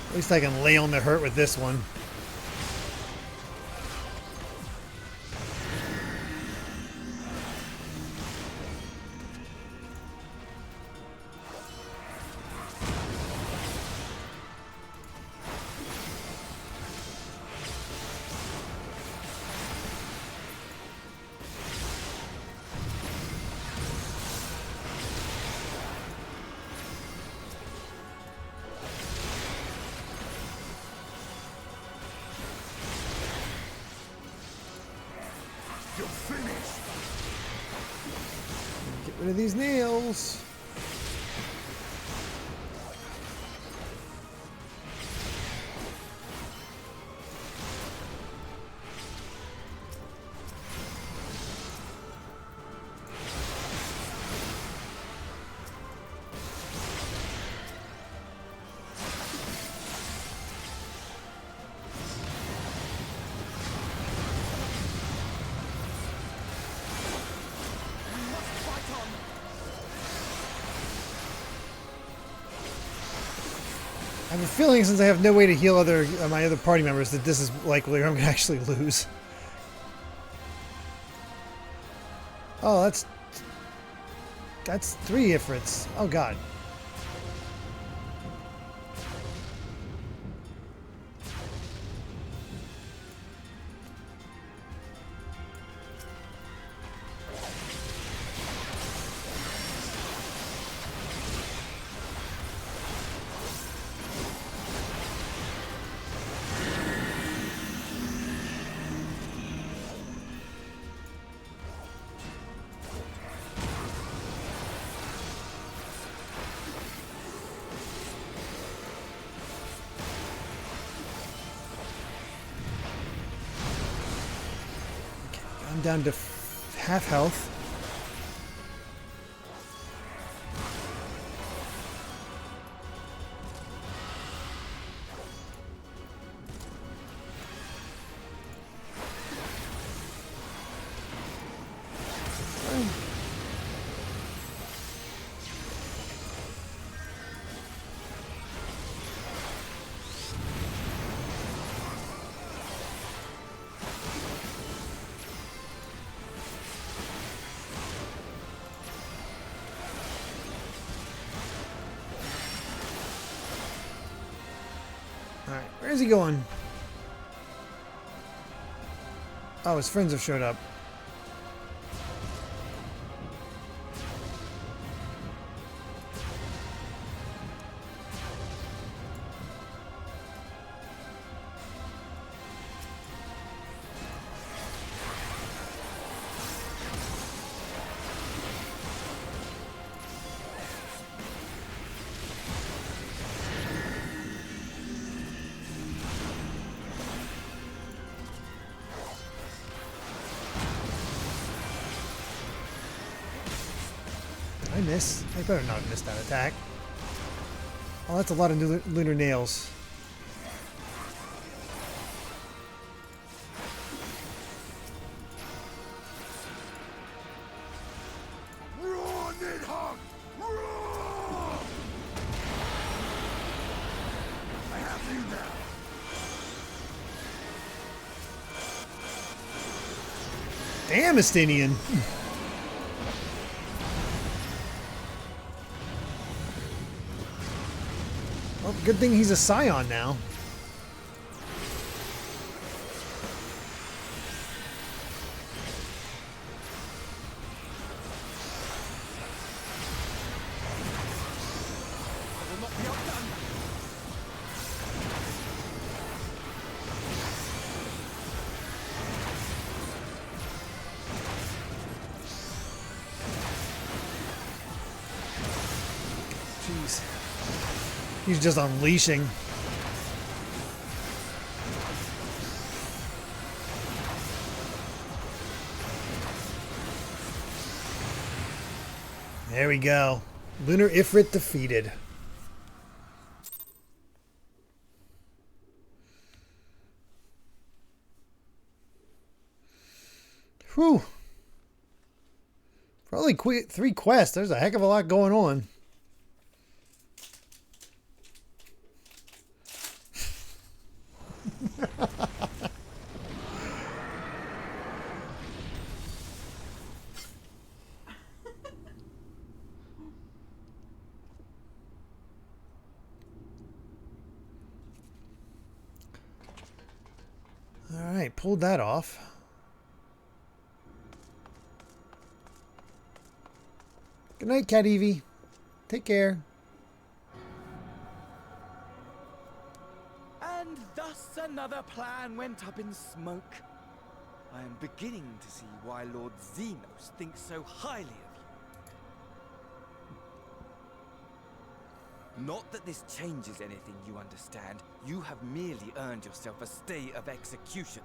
At least I can lay on the hurt with this one.
You're finished.
Get rid of these nails. I have a feeling, since I have no way to heal my other party members, that this is likely where I'm going to actually lose. Oh, that's 3 Ifrits. Oh god. I'm down to half health. Alright, where is he going? Oh, his friends have showed up. I miss. I better not have missed that attack. Oh, that's a lot of lunar nails. Amistinian. Well, good thing he's a scion now. Jeez. He's just unleashing. There we go. Lunar Ifrit defeated. Whew. For only 3 quests, there's a heck of a lot going on. Alright, pulled that off. Good night, Cat Evie. Take care.
And thus another plan went up in smoke. I am beginning to see why Lord Xenos thinks so highly of you. Not that this changes anything, you understand. You have merely earned yourself a stay of execution.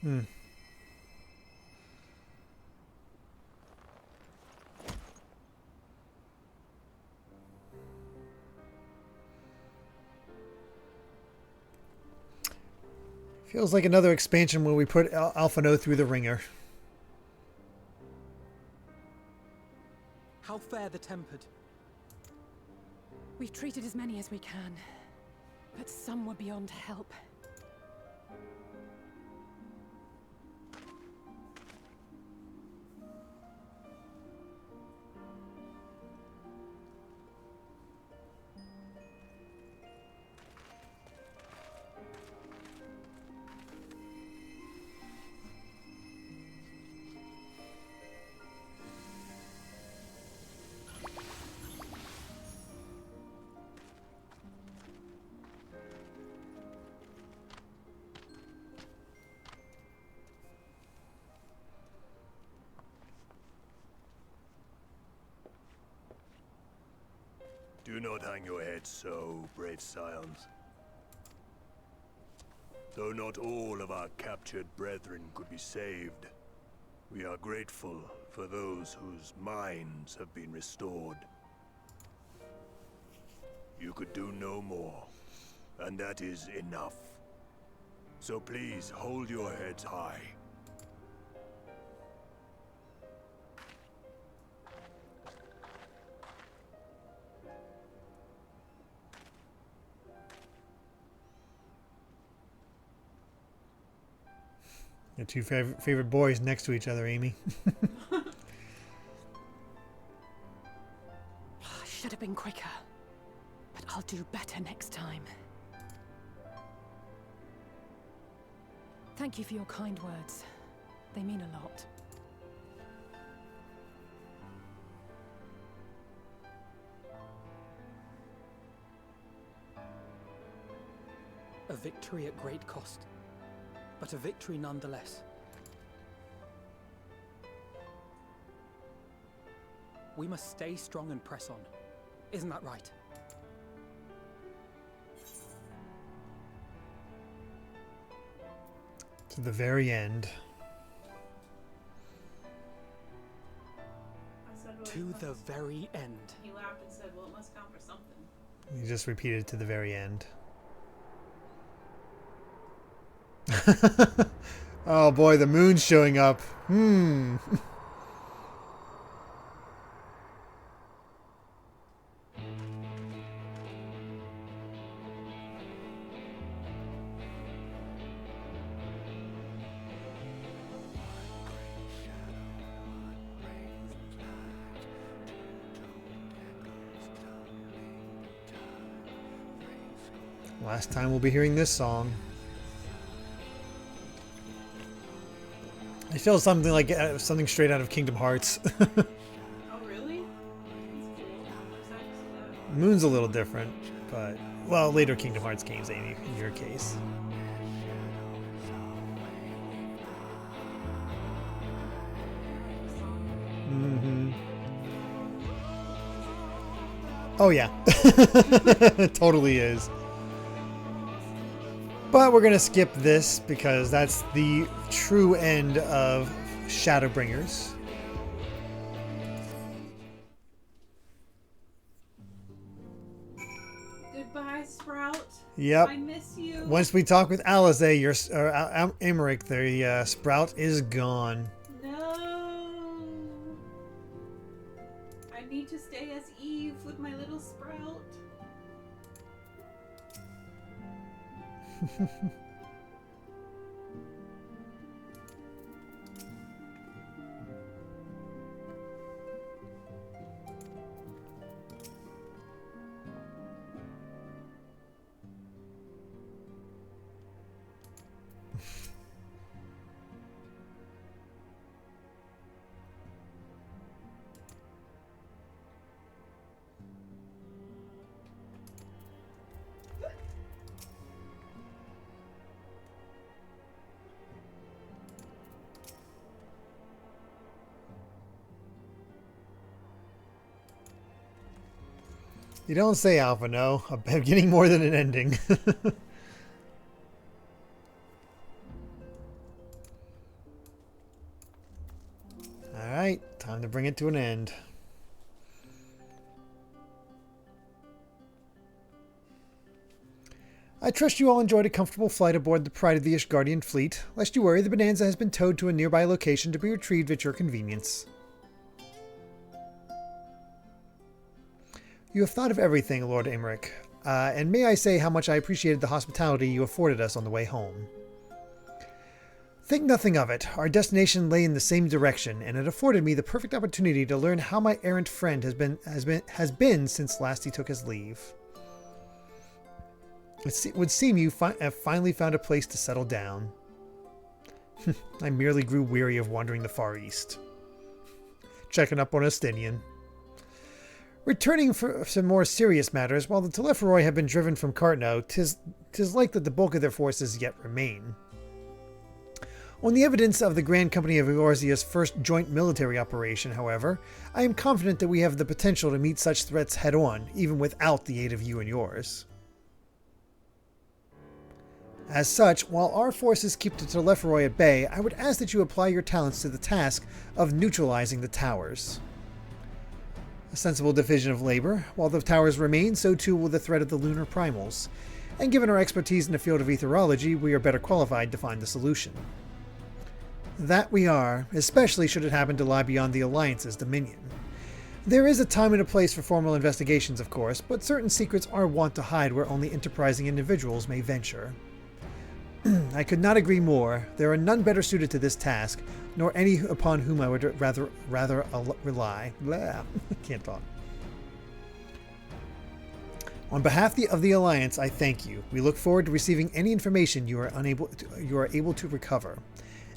Hmm. Feels like another expansion where we put Alphino through the ringer.
How fare the tempered?
We've treated as many as we can, but some were beyond help.
Do not hang your heads so, brave scions. Though not all of our captured brethren could be saved, we are grateful for those whose minds have been restored. You could do no more, and that is enough. So please hold your heads high.
Your two favorite boys next to each other, Amy.
I should have been quicker, but I'll do better next time. Thank you for your kind words. They mean a lot.
A victory at great cost, but a victory nonetheless. We must stay strong and press on. Isn't that right?
To the very end.
To the very end.
He laughed and said, well, it must count for something.
You just repeated to the very end. Oh boy, the moon's showing up. Last time we'll be hearing this song. It feels something like something straight out of Kingdom Hearts.
Oh, really?
Moon's a little different, but well, later Kingdom Hearts games, Amy, in your case. Oh yeah, it totally is. But we're going to skip this because that's the true end of Shadowbringers.
Goodbye, Sprout.
Yep.
I miss you.
Once we talk with Alize, Emmerich, the Sprout is gone.
No. I need to stay as Eve with my little Sprout.
You don't say, Alpha, no. A beginning more than an ending. Alright, time to bring it to an end. I trust you all enjoyed a comfortable flight aboard the Pride of the Ishgardian fleet. Lest you worry, the Bonanza has been towed to a nearby location to be retrieved at your convenience. You have thought of everything, Lord Emmerich, and may I say how much I appreciated the hospitality you afforded us on the way home. Think nothing of it. Our destination lay in the same direction, and it afforded me the perfect opportunity to learn how my errant friend has been since last he took his leave. It would seem you have finally found a place to settle down. I merely grew weary of wandering the Far East. Checking up on Estinian. Returning for some more serious matters, while the Telepharoi have been driven from Cartno, 'tis like that the bulk of their forces yet remain. On the evidence of the Grand Company of Eorzea's first joint military operation, however, I am confident that we have the potential to meet such threats head-on, even without the aid of you and yours. As such, while our forces keep the Telepharoi at bay, I would ask that you apply your talents to the task of neutralizing the towers. A sensible division of labor. While the towers remain, so too will the threat of the lunar primals. And given our expertise in the field of etherology, we are better qualified to find the solution. That we are, especially should it happen to lie beyond the Alliance's dominion. There is a time and a place for formal investigations, of course, but certain secrets are wont to hide where only enterprising individuals may venture. I could not agree more. There are none better suited to this task, nor any upon whom I would rather rely. Blah. Can't talk. On behalf of the Alliance, I thank you. We look forward to receiving any information you are able to recover.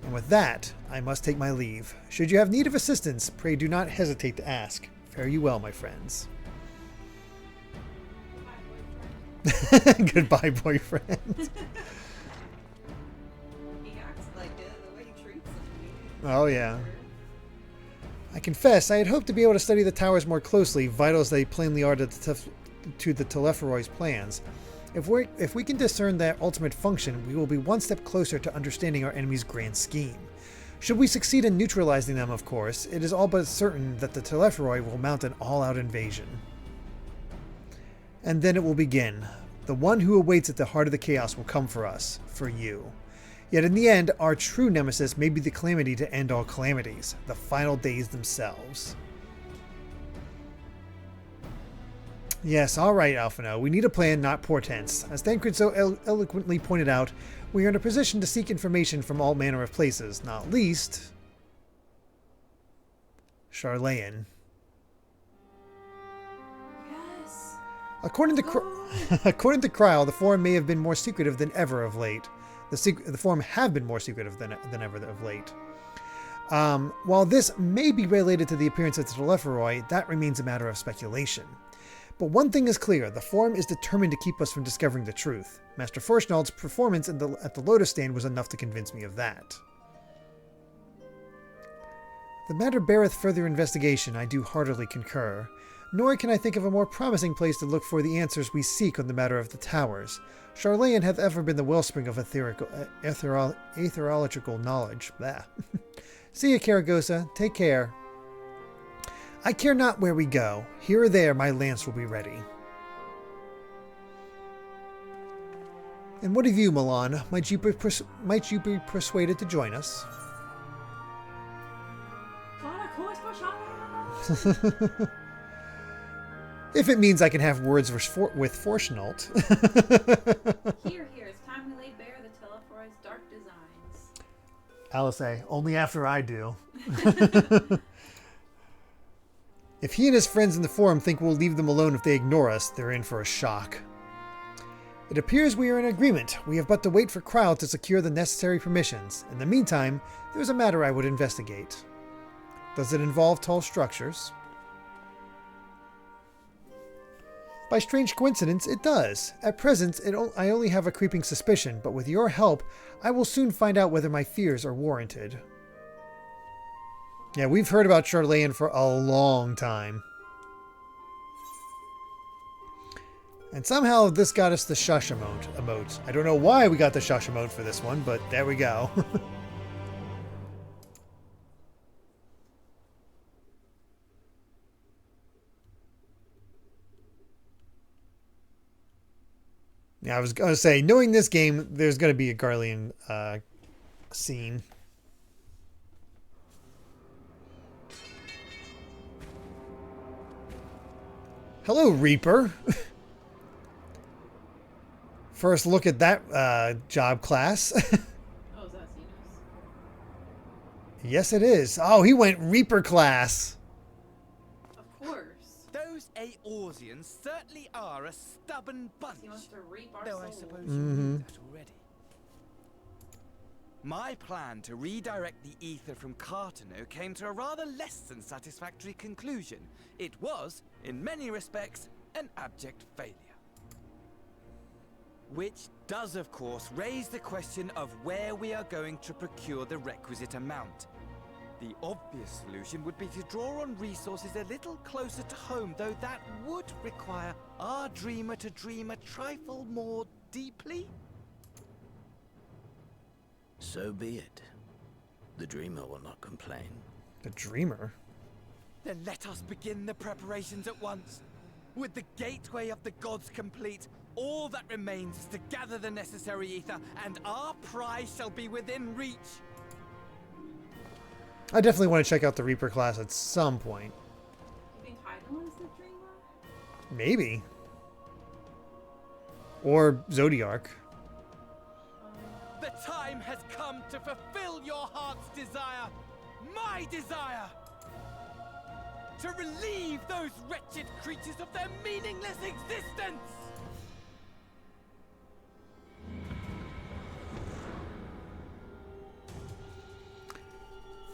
And with that, I must take my leave. Should you have need of assistance, pray do not hesitate to ask. Fare you well, my friends. Goodbye, boyfriend.
He acts like it, the way he treats him.
Oh, yeah. I confess, I had hoped to be able to study the towers more closely, vital as they plainly are to the Telepharoi's plans. If we can discern their ultimate function, we will be one step closer to understanding our enemy's grand scheme. Should we succeed in neutralizing them, of course, it is all but certain that the Telepharoi will mount an all-out invasion. And then it will begin. The one who awaits at the heart of the chaos will come for us, for you. Yet in the end, our true nemesis may be the calamity to end all calamities, the final days themselves. Yes, alright, Alphino. We need a plan, not portents. As Thancred so eloquently pointed out, we are in a position to seek information from all manner of places, not least Sharlayan.
Yes.
According to Kryl, the Forum may have been more secretive than ever of late. The Forum have been more secretive than ever of late. While this may be related to the appearance of the Telepharoi, that remains a matter of speculation. But one thing is clear, the Forum is determined to keep us from discovering the truth. Master Forshnald's performance at the Lotus Stand was enough to convince me of that. The matter beareth further investigation, I do heartily concur. Nor can I think of a more promising place to look for the answers we seek on the matter of the towers. Sharlayan hath ever been the wellspring of aetherological knowledge. Blah. See ya, Karagosa. Take care. I care not where we go. Here or there, my lance will be ready. And what of you, Milan? Might you be persuaded to join us? If it means I can have words with Forshnalt.
Here, it's time we lay bare the Telepharoi's dark designs.
Alice, only after I do. If he and his friends in the Forum think we'll leave them alone if they ignore us, they're in for a shock. It appears we are in agreement. We have but to wait for Kryl to secure the necessary permissions. In the meantime, there's a matter I would investigate. Does it involve tall structures? By strange coincidence, it does. At present, I only have a creeping suspicion, but with your help, I will soon find out whether my fears are warranted. Yeah, we've heard about Sharlayan for a long time. And somehow this got us the shush emote. I don't know why we got the shush emote for this one, but there we go. Yeah, I was going to say, knowing this game, there's going to be a Garlean scene. Hello, Reaper. First look at that job class.
Oh, is that Xenos?
Yes, it is. Oh, he went Reaper class.
Of course.
Those Eorzeans certainly are a stubborn bunch.
He wants to reap our
Though I
souls.
suppose you knew that already. My plan to redirect the ether from Cartano came to a rather less than satisfactory conclusion. It was, in many respects, an abject failure. Which does, of course, raise the question of where we are going to procure the requisite amount. The obvious solution would be to draw on resources a little closer to home, though that would require our dreamer to dream a trifle more deeply.
So be it. The dreamer will not complain.
The dreamer?
Then let us begin the preparations at once. With the gateway of the gods complete, all that remains is to gather the necessary ether, and our prize shall be within reach.
I definitely want to check out the Reaper class at some point.
You think Hydaelyn is the dreamer?
Maybe. Or Zodiark.
The time has come to fulfill your heart's desire, my desire! To relieve those wretched creatures of their meaningless existence!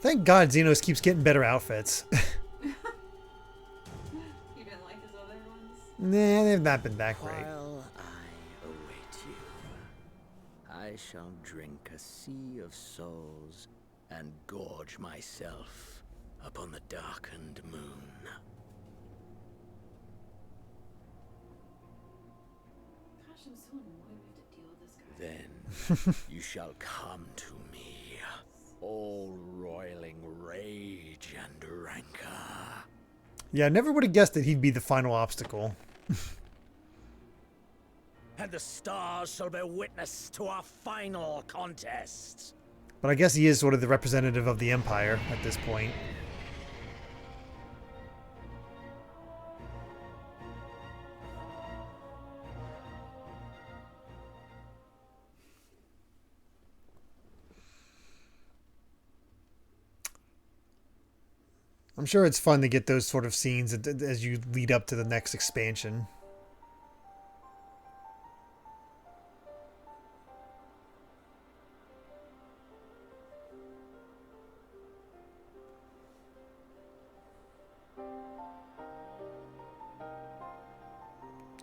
Thank God Xenos keeps getting better outfits.
You didn't like his other ones?
Nah, they've not been that great.
While I await you, I shall drink a sea of souls and gorge myself upon the darkened moon.
Gosh, I'm so annoyed we have to deal with this guy.
Then you shall come to me, all roiling rage and rancor.
Yeah, I never would have guessed that he'd be the final obstacle.
And the stars shall bear witness to our final contest.
But I guess he is sort of the representative of the Empire at this point. I'm sure it's fun to get those sort of scenes as you lead up to the next expansion.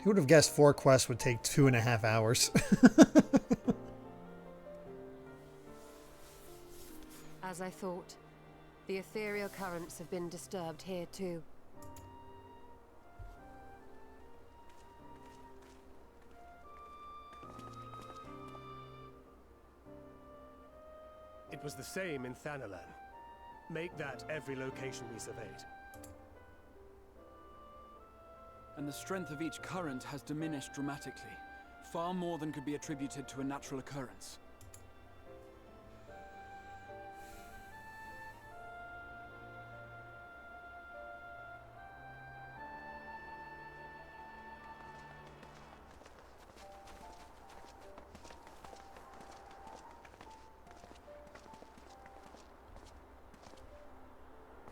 Who would have guessed 4 quests would take 2.5 hours?
As I thought, the ethereal currents have been disturbed here too.
It was the same in Thanalan. Make that every location we surveyed.
And the strength of each current has diminished dramatically, far more than could be attributed to a natural occurrence.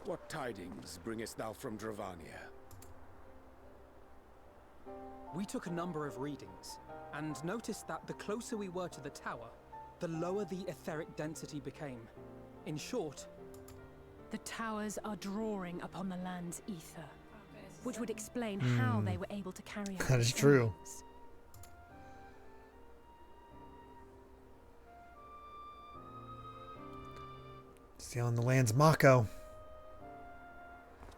What tidings bringest thou from Dravania?
We took a number of readings, and noticed that the closer we were to the tower, the lower the etheric density became. In short,
the towers are drawing upon the land's ether, which would explain how they were able to carry out
That is true.
things.
Stealing the land's Mako.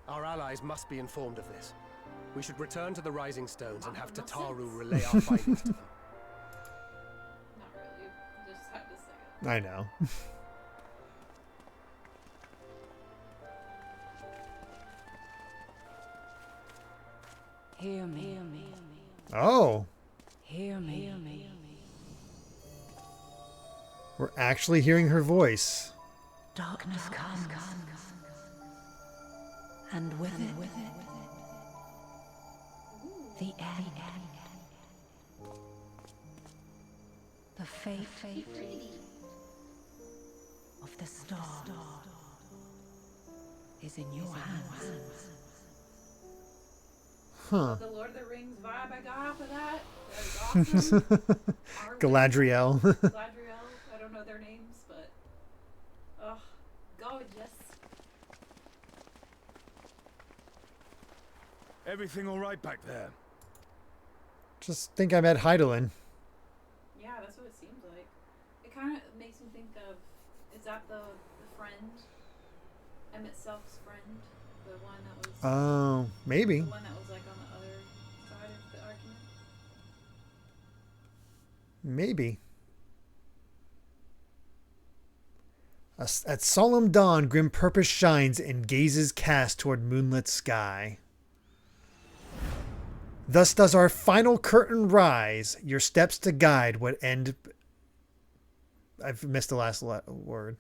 Our allies must be informed of this. We should return to the Rising Stones and have Tataru relay our findings to them.
Not really. Just had to say it.
I know.
Hear me.
Oh.
Hear me.
We're actually hearing her voice.
Darkness comes. And with it, the end. The fate of the star is in your hands.
Huh.
The Lord of the Rings vibe I got off of that. That is awesome.
Galadriel.
Galadriel. I don't know their names, but oh, gorgeous.
Everything all right back there?
Just think I met Heidelin.
Yeah, that's what it seems like. It kind of makes me think of, is that the friend? Emmett Self's friend? The one that was...
Oh, maybe.
The one that was like on the other side of the argument?
Maybe. At solemn dawn, grim purpose shines and gazes cast toward moonlit sky. Thus does our final curtain rise, your steps to guide what end... I've missed the last word.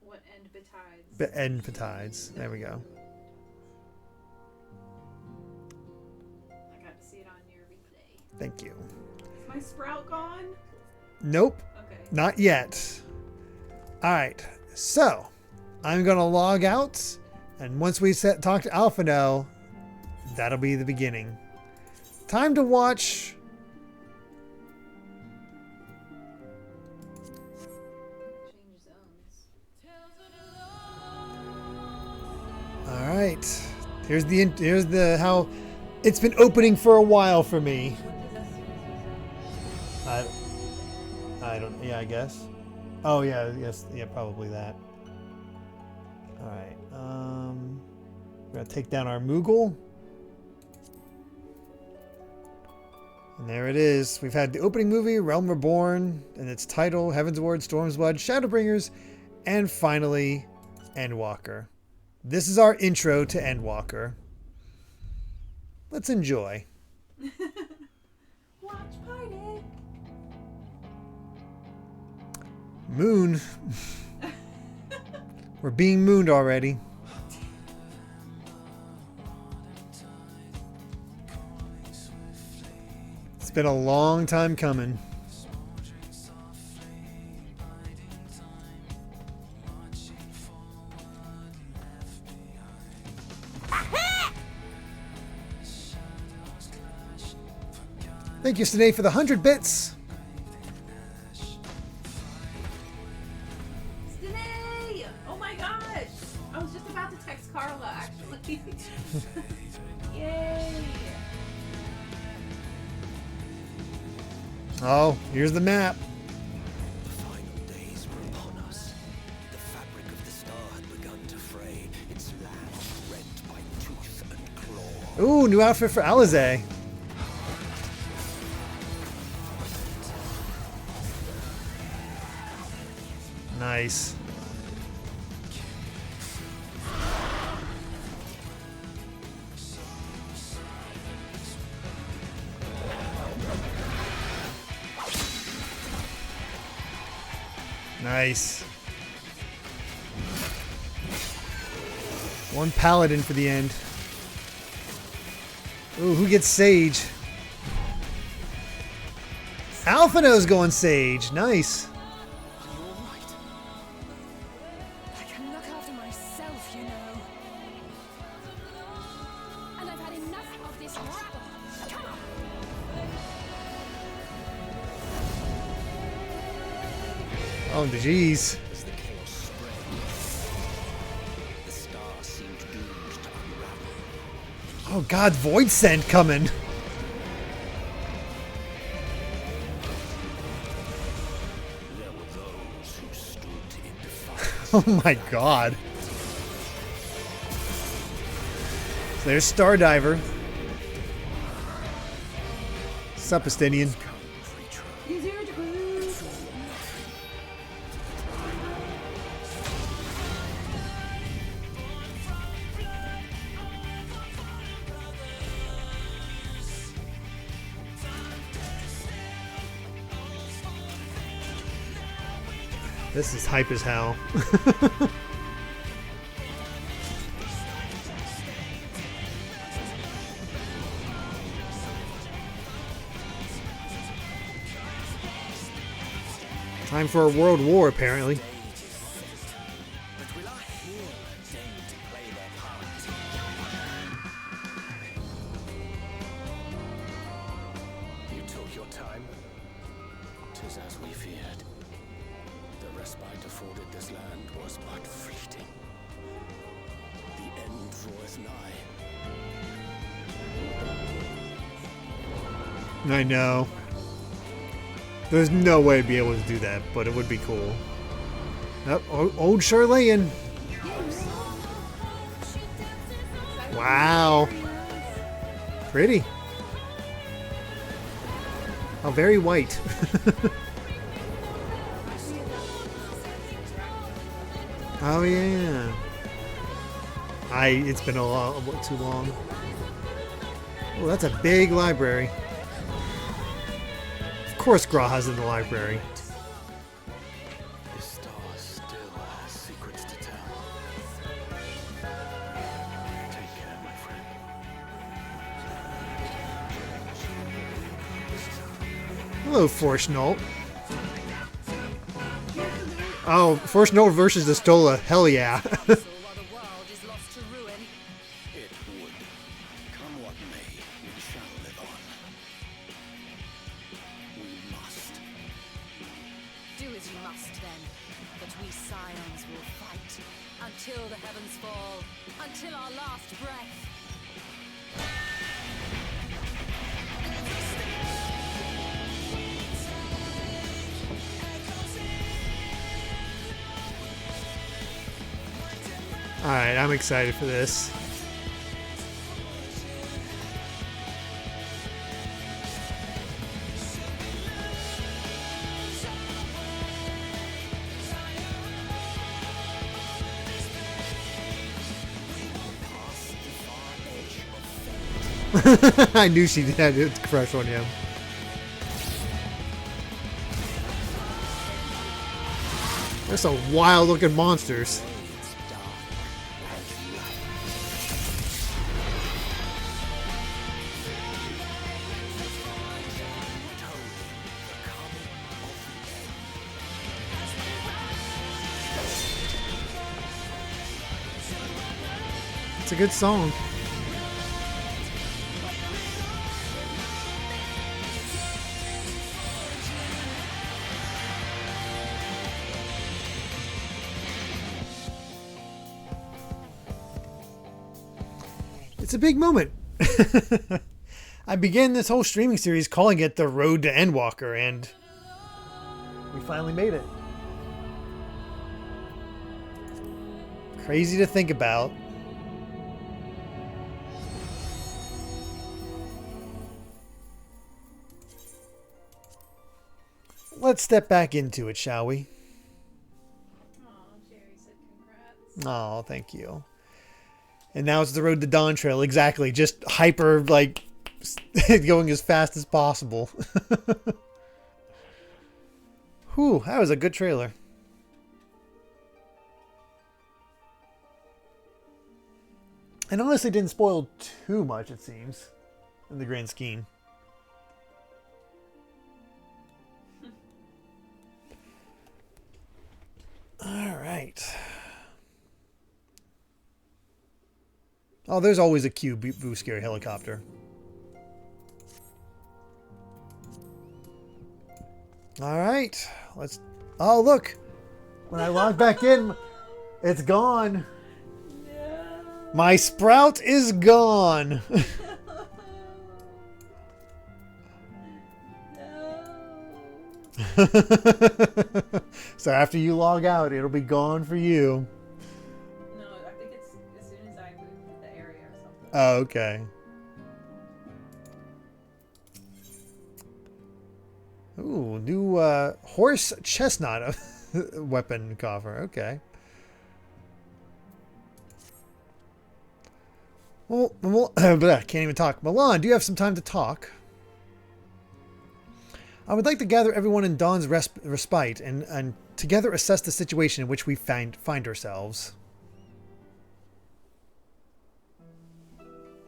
What end betides?
End betides. There we go.
I got to see it on your replay.
Thank you.
Is my sprout gone?
Nope.
Okay.
Not yet. Alright, so I'm going to log out, and once we talk to Alphino, that'll be the beginning. Time to watch... right. Here's the how it's been opening for a while for me. I don't. Yeah, I guess. Oh yeah, yes, yeah, probably that. All right. We're gonna take down our Moogle. And there it is. We've had the opening movie, Realm Reborn, and its title, Heaven's Ward, Storm's Blood, Shadowbringers, and finally, Endwalker. This is our intro to Endwalker. Let's enjoy.
Watch party.
Moon. We're being mooned already. It's been a long time coming. Thank you, Sinead, for the 100 bits.
Stay! Oh my gosh! I was just about to text Carla, actually. Yay!
Oh, here's the map.
The final days were upon us. The fabric of the star had begun to fray, its land rent by tooth and claw.
Ooh, new outfit for Alizé. Nice. Nice. One paladin for the end. Ooh, who gets Sage? Alphino's going Sage. Nice.
I can look after myself, you know. And I've had enough of this rabble. Come on.
Oh, jeez.
As the chaos spread, the star seemed doomed to unravel.
Oh God, Void Send coming.
There were those who stood in defiance.
Oh my God. So there's Stardiver. Sup, Estinian?
He's here to cruise.
This is hype as hell. Time for a world war, apparently.
But will our heroes deign to play their part? You took your time. 'Tis as we feared. The respite afforded this land was but fleeting. The end draweth nigh.
I know. There's no way to be able to do that, but it would be cool. Oh, old Sharlayan. Wow. Pretty. Oh, very white. Oh yeah. It's been too long. Oh, that's a big library. Of course Graha's in the library.
This star still has secrets to tell. Take care, my friend.
Hello, Force Nolt. Oh, Force Nolt versus the Stola. Hell yeah.
It would. Come what may, we shall live on. We must.
Do as you must, then. The
But we scions will fight until the heavens fall, until our last breath.
Alright, I'm excited for this. I knew she had a crush on him. There's some wild looking monsters. It's a good song. It's a big moment. I began this whole streaming series calling it The Road to Endwalker, and we finally made it. Crazy to think about. Let's step back into it, shall we? Oh, thank you. And now it's the Road to Dawn Trail. Exactly. Just hyper, like, going as fast as possible. Whew, that was a good trailer. And honestly didn't spoil too much, it seems, in the grand scheme. All right. Oh, there's always a cue, Boo Scary Helicopter. All right. Let's... Oh, look. When I log back in, it's gone. No. My sprout is gone. So after you log out, it'll be gone for you.
No, I think it's as soon as I move the area or something.
Oh, okay. Ooh, new horse chestnut weapon coffer. Okay. Well, but I can't even talk. Milan, do you have some time to talk? I would like to gather everyone in Dawn's respite and together assess the situation in which we find ourselves.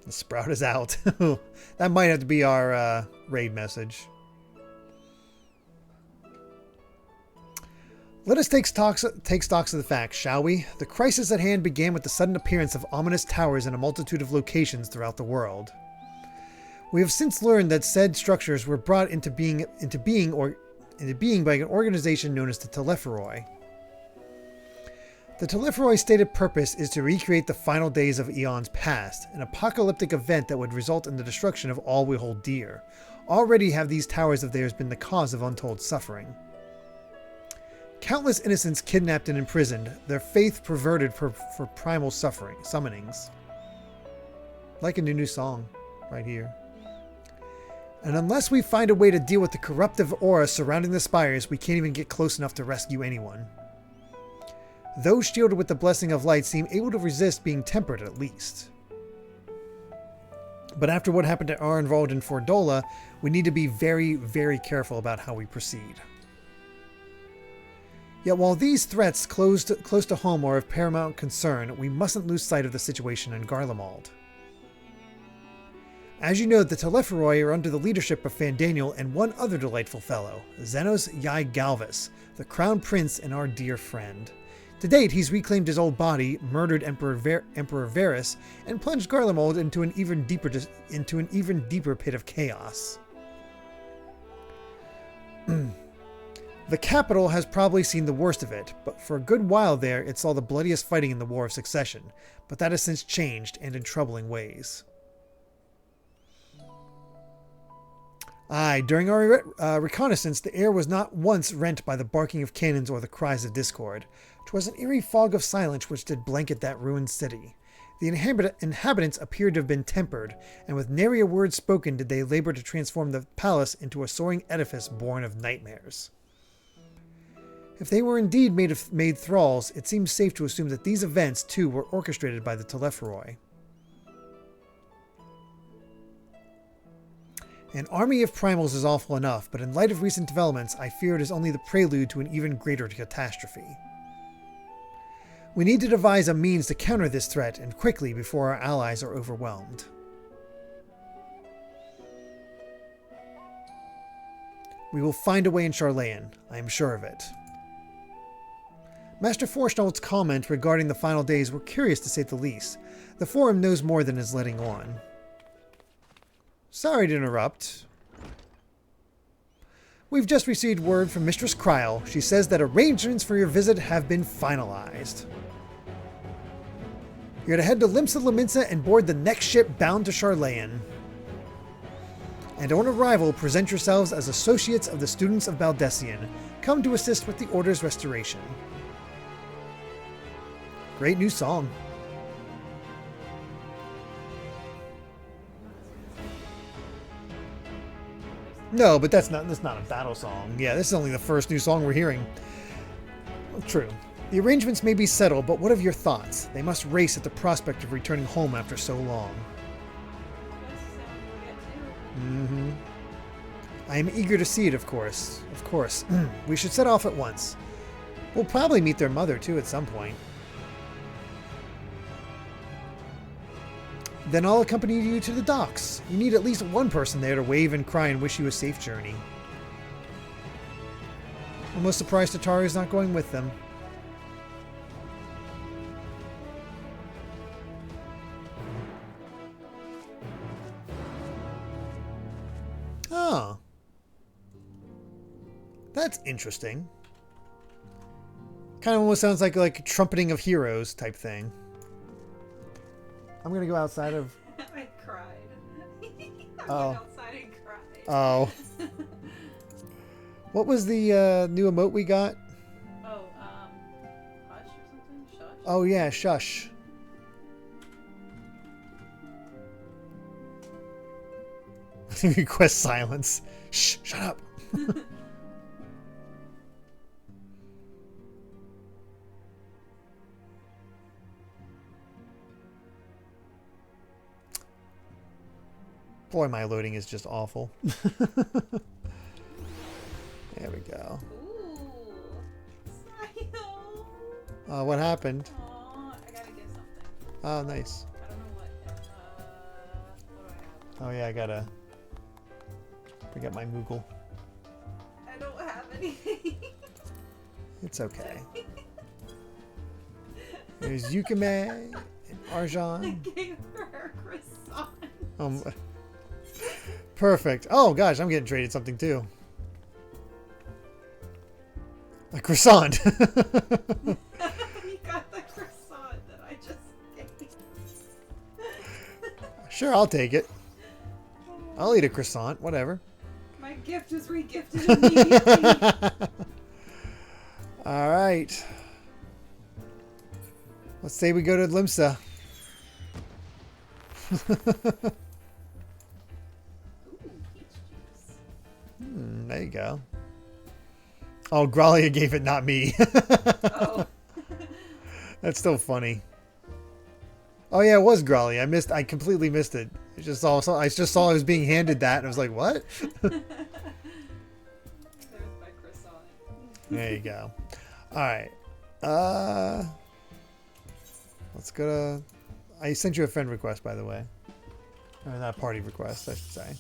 The sprout is out. That might have to be our raid message. Let us take stocks of the facts, shall we? The crisis at hand began with the sudden appearance of ominous towers in a multitude of locations throughout the world. We have since learned that said structures were brought into being by an organization known as the Telepheroi. The Telepheroi's stated purpose is to recreate the final days of eons past, an apocalyptic event that would result in the destruction of all we hold dear. Already have these towers of theirs been the cause of untold suffering. Countless innocents kidnapped and imprisoned, their faith perverted for primal summonings. Like in the new song, right here. And unless we find a way to deal with the corruptive aura surrounding the spires, we can't even get close enough to rescue anyone. Those shielded with the blessing of light seem able to resist being tempered at least. But after what happened to Arenvald and Fordola, we need to be very, very careful about how we proceed. Yet while these threats close to home are of paramount concern, we mustn't lose sight of the situation in Garlemald. As you know, the Telepheroi are under the leadership of Fandaniel and one other delightful fellow, Xenos Yai Galvis, the Crown Prince and our dear friend. To date, he's reclaimed his old body, murdered Emperor Varus, and plunged Garlemald into an even deeper pit of chaos. The capital has probably seen the worst of it, but for a good while there it saw the bloodiest fighting in the War of Succession, but that has since changed, and in troubling ways. Aye, during our reconnaissance, the air was not once rent by the barking of cannons or the cries of discord. 'Twas an eerie fog of silence which did blanket that ruined city. The inhabitants appeared to have been tempered, and with nary a word spoken did they labor to transform the palace into a soaring edifice born of nightmares. If they were indeed made thralls, it seems safe to assume that these events, too, were orchestrated by the Telepheroi. An army of primals is awful enough, but in light of recent developments, I fear it is only the prelude to an even greater catastrophe. We need to devise a means to counter this threat, and quickly, before our allies are overwhelmed. We will find a way in Sharlayan, I am sure of it. Master Forstall's comments regarding the final days were curious to say the least. The Forum knows more than is letting on. Sorry to interrupt. We've just received word from Mistress Kryl. She says that arrangements for your visit have been finalized. You're to head to Limsa Lominsa and board the next ship bound to Sharlayan. And on arrival, present yourselves as associates of the students of Baldessian, come to assist with the Order's restoration. Great new song. No, but that's not a battle song. Yeah, this is only the first new song we're hearing. Well, true. The arrangements may be settled, but what of your thoughts? They must race at the prospect of returning home after so long. Mm-hmm. I am eager to see it, of course. Of course. We should set off at once. We'll probably meet their mother, too, at some point. Then I'll accompany you to the docks. You need at least one person there to wave and cry and wish you a safe journey. Almost surprised Tataru's not going with them. Oh. That's interesting. Kind of almost sounds like a trumpeting of heroes type thing. I'm gonna go outside of...
I cried.
Oh.
Went outside and cried.
Oh. What was the new emote we got?
Oh, hush or something? Shush?
Oh yeah, shush. Request silence. Shh, shut up. Boy, my loading is just awful. There we go. Oh, what happened?
Aw, I gotta get something.
Oh, nice.
I don't know what do I have?
Oh yeah, I gotta forget my Moogle.
I don't have anything.
It's okay. There's Yukime and Arjan.
I gave her a croissant.
Perfect. Oh gosh, I'm getting traded something too. A croissant.
You got the croissant that I just gave.
Sure, I'll take it. I'll eat a croissant, whatever.
My gift is re-gifted immediately.
All right. Let's say we go to Limsa. There you go. Oh, Grahlia gave it, not me.
Oh.
That's still funny. Oh yeah, it was Grahlia. I completely missed it. I just saw I was being handed that and I was like, what?
There's my croissant.
There you go. Alright. Let's go to... I sent you a friend request, by the way. Or not a party request, I should say.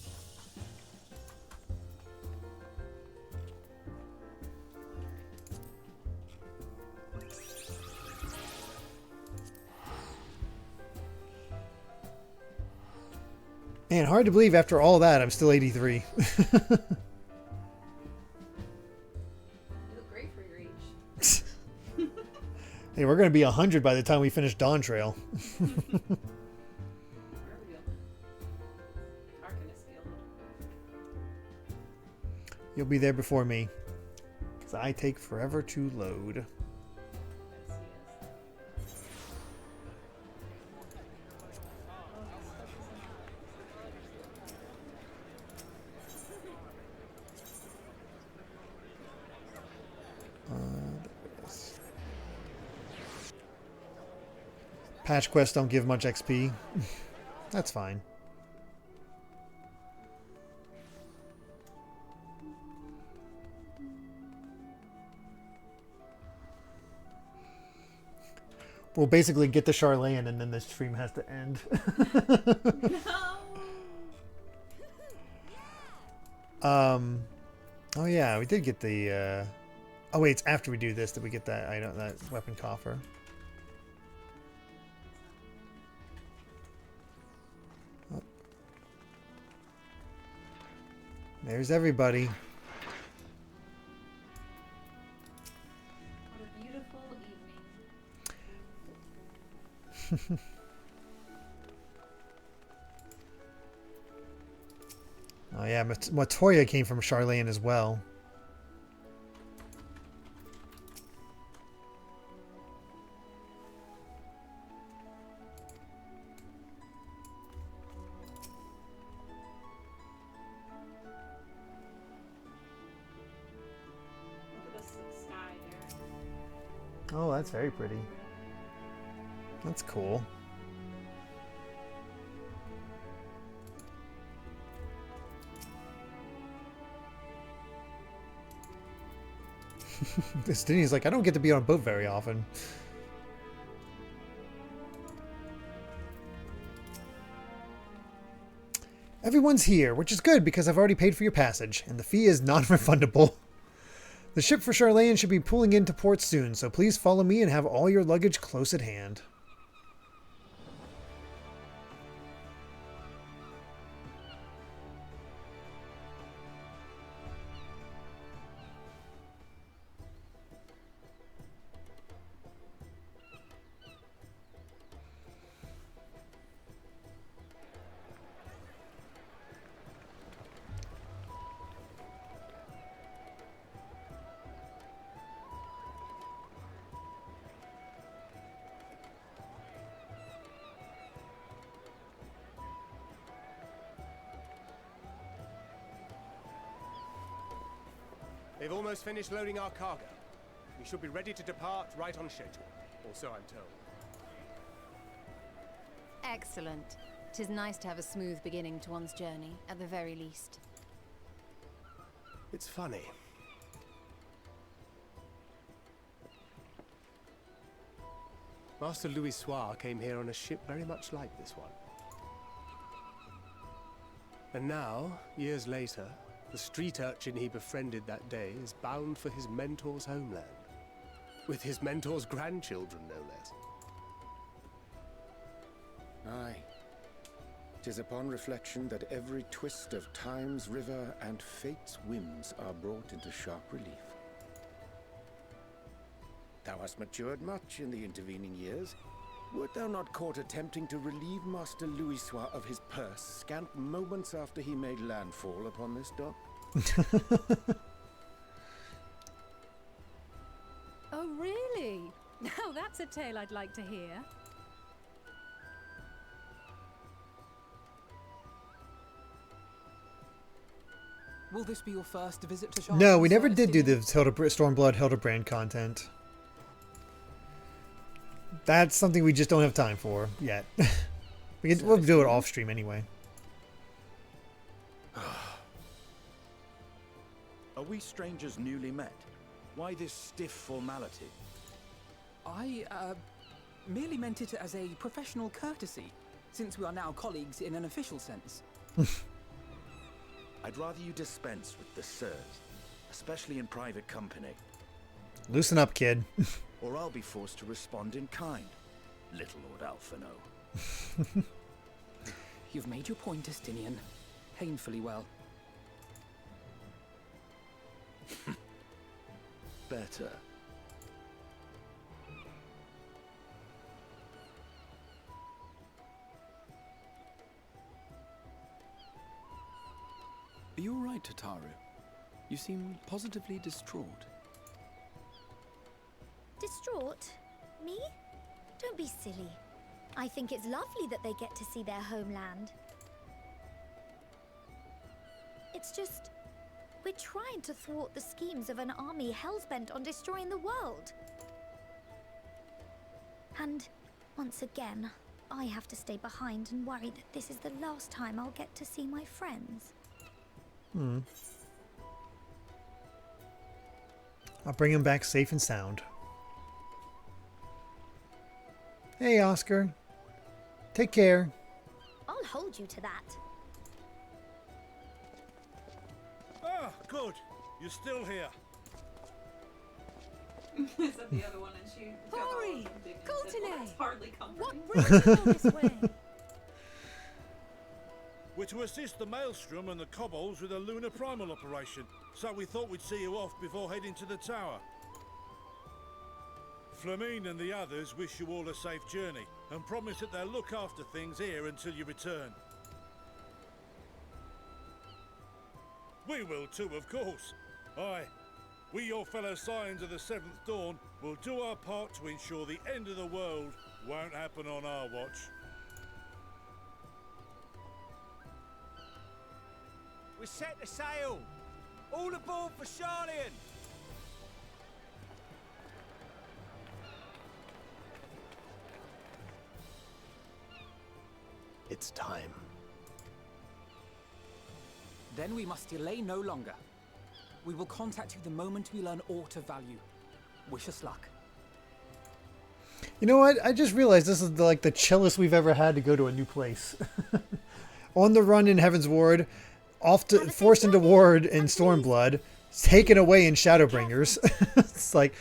Man, hard to believe after all that I'm still 83. Hey, we're going to be 100 by the time we finish Dawn Trail. You'll be there before me. Because I take forever to load. Patch quests don't give much XP. That's fine. We'll basically get the Sharlayan and then the stream has to end. Oh yeah, we did get the oh wait, it's after we do this that we get that item, that weapon coffer. Oh. There's everybody.
What a beautiful evening.
Oh yeah, Matoya came from Sharlayan as well.
Look at this sky there.
Oh, that's very pretty. That's cool. Destini's like, I don't get to be on a boat very often. Everyone's here, which is good because I've already paid for your passage, and the fee is non-refundable. The ship for Sharlayan should be pulling into port soon, so please follow me and have all your luggage close at hand.
They've almost finished loading our cargo. We should be ready to depart right on schedule, or so I'm told.
Excellent. 'Tis nice to have a smooth beginning to one's journey, at the very least.
It's funny. Master Louis Soir came here on a ship very much like this one. And now, years later, the street urchin he befriended that day is bound for his mentor's homeland. With his mentor's grandchildren, no less.
Aye. 'Tis upon reflection that every twist of time's river and fate's whims are brought into sharp relief. Thou hast matured much in the intervening years. Wert thou not caught attempting to relieve Master Louis Soir of his purse scant moments after he made landfall upon this dock?
Oh, really? Now that's a tale I'd like to hear.
Will this be your first visit to Sharlayans?
No, we never did do the Stormblood Hildebrand content. That's something we just don't have time for yet. We'll do it off stream anyway.
Are we strangers newly met? Why this stiff formality?
I merely meant it as a professional courtesy, since we are now colleagues in an official sense.
I'd rather you dispense with the sirs, especially in private company.
Loosen up, kid.
Or I'll be forced to respond in kind, little Lord Alphino.
You've made your point, Estinian. Painfully well.
Better.
Are you alright, Tataru? You seem positively distraught.
Distraught? Me? Don't be silly. I think it's lovely that they get to see their homeland. It's just, we're trying to thwart the schemes of an army hellbent on destroying the world. And, once again, I have to stay behind and worry that this is the last time I'll get to see my friends.
I'll bring him back safe and sound. Hey, Oscar. Take care.
I'll hold you to that.
Ah, good. You're still here.
Is that the other one? And she got all
Hurry!
indignant.
Coulternay!
Well, that's hardly comforting.
What brings you all this way?
We're to assist the Maelstrom and the Kobolds with a lunar primal operation, so we thought we'd see you off before heading to the tower. Flamine and the others wish you all a safe journey, and promise that they'll look after things here until you return. We will too, of course. Aye. We, your fellow Scions of the Seventh Dawn, will do our part to ensure the end of the world won't happen on our watch.
We set the sail! All aboard for Sharlayan!
It's time.
Then we must delay no longer. We will contact you the moment we learn aught of value. Wish us luck.
You know what? I just realized this is like the chillest we've ever had to go to a new place. On the run in Heaven's Ward, forced into Ward in Stormblood, taken away in Shadowbringers. It's like,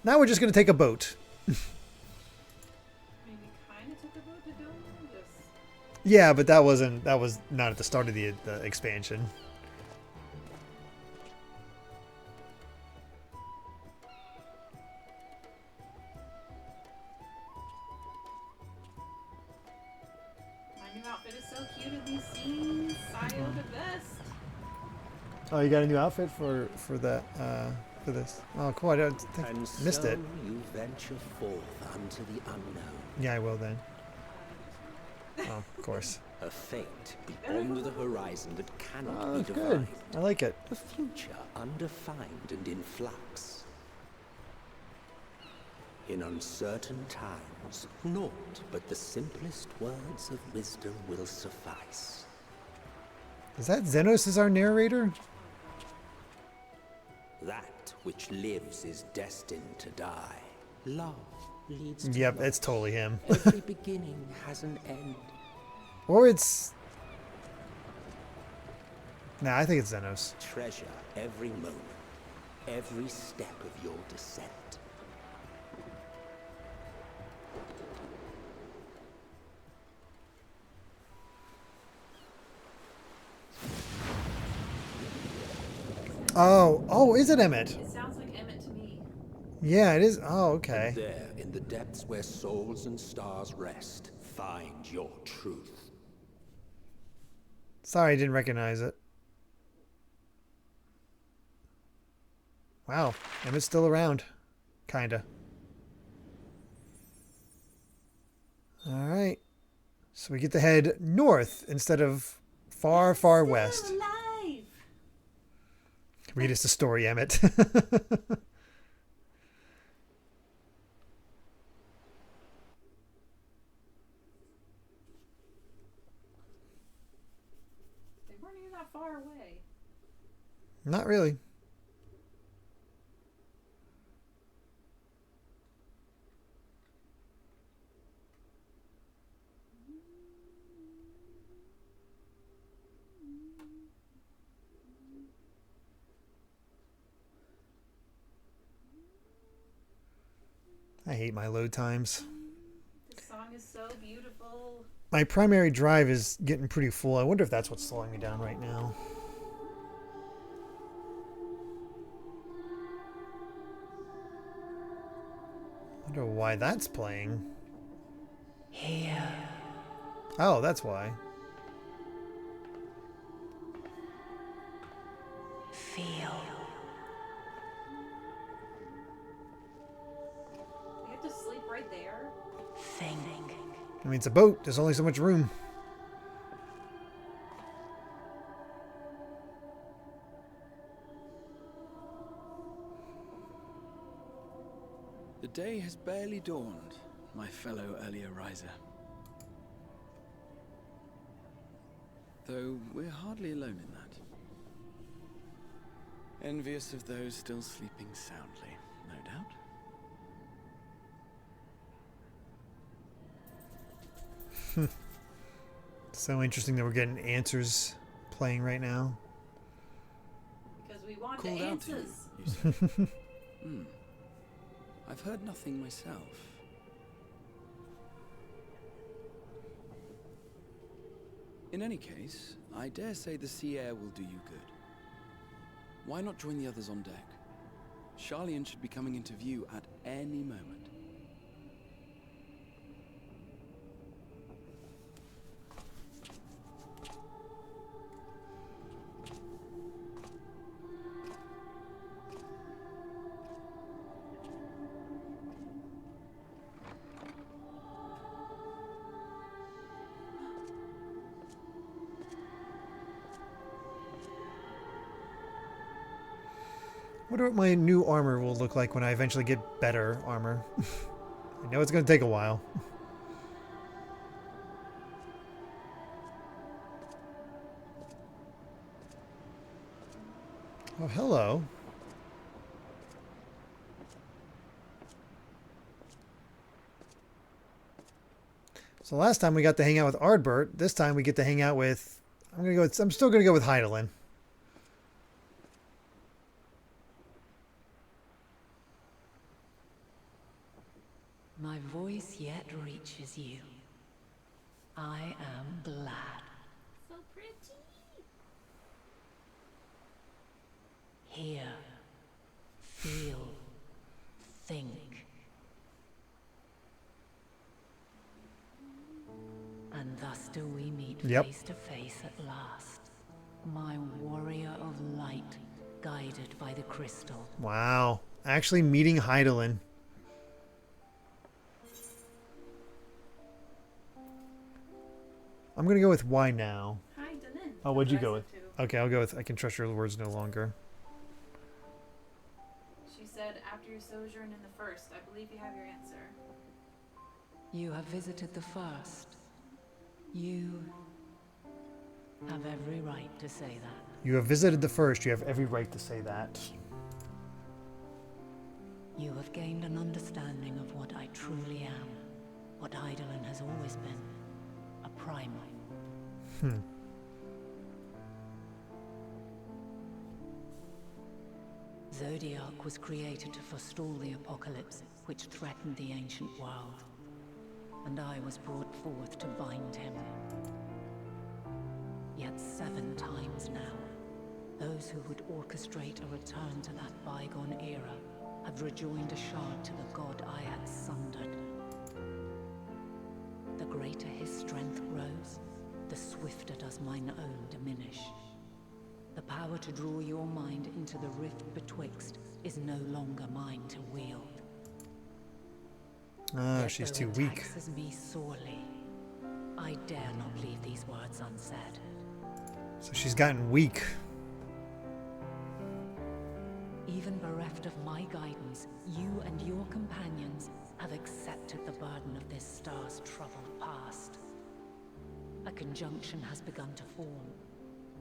now we're just going to take a boat. Yeah, but that was not at the start of the expansion.
My new outfit is so cute in these scenes. Sayo the best.
Oh, you got a new outfit for that for this. Oh, cool! I don't think
And
missed
so
it.
you venture forth unto the unknown.
Yeah, I will then. Oh, of course.
A fate beyond the horizon that cannot
Oh,
be
that's good.
defined.
I like it.
A future undefined and in flux. In uncertain times, naught but the simplest words of wisdom will suffice.
Is that Xenos as our narrator?
That which lives is destined to die. Love leads to
Yep,
love.
it's totally him.
Every beginning has an end.
Or it's... Nah, I think it's Xenos.
Treasure every moment, every step of your descent.
Oh, is it Emmett?
It sounds like Emmett to me.
Yeah, it is. Oh, okay.
And there, in the depths where souls and stars rest, find your truth.
Sorry, I didn't recognize it. Wow, Emmett's still around. Kinda. Alright. So we get to head north instead of far, far west.
Alive.
Read us the story, Emmett.
They weren't even that far away.
Not really. I hate my load times.
This song is so beautiful.
My primary drive is getting pretty full. I wonder if that's what's slowing me down right now. I wonder why that's playing.
Here.
Oh, that's why.
Feel.
We have to sleep right there?
Think.
I mean, it's a boat. There's only so much room.
The day has barely dawned, my fellow earlier riser. Though we're hardly alone in that. Envious of those still sleeping soundly, no doubt.
So interesting that we're getting answers playing right now.
Because we want
Called
the
out to you,
answers.
you say? I've heard nothing myself. In any case, I dare say the sea air will do you good. Why not join the others on deck? Sharlayan should be coming into view at any moment.
I wonder what my new armor will look like when I eventually get better armor. I know it's going to take a while. Oh, hello. So last time we got to hang out with Ardbert. This time we get to hang out with... I'm still going to go with Hydaelyn.
My voice yet reaches you. I am glad.
So pretty.
Hear, feel, think. And thus do we meet face to face at last. My warrior of light, guided by the crystal.
Wow. Actually meeting Hydaelyn. I'm going to go with why now. Oh, what'd you go with? Okay, I'll go with I can trust your words no longer.
She said, after your sojourn in the first, I believe you have your answer.
You have visited the first. You have every right to say that.
You have visited the first. You have every right to say that.
You have gained an understanding of what I truly am. What Hydaelyn has always been. A primal. Zodiac was created to forestall the apocalypse which threatened the ancient world. And I was brought forth to bind him. Yet 7 times now, those who would orchestrate a return to that bygone era have rejoined a shard to the god I had sundered. The greater his strength grows, the swifter does mine own diminish. The power to draw your mind into the rift betwixt is no longer mine to wield.
Ah, she's too weak.
Taxes me sorely. I dare not leave these words unsaid.
So she's gotten weak.
Even bereft of my guidance, you and your companions have accepted the burden of this star's troubled past. A conjunction has begun to form,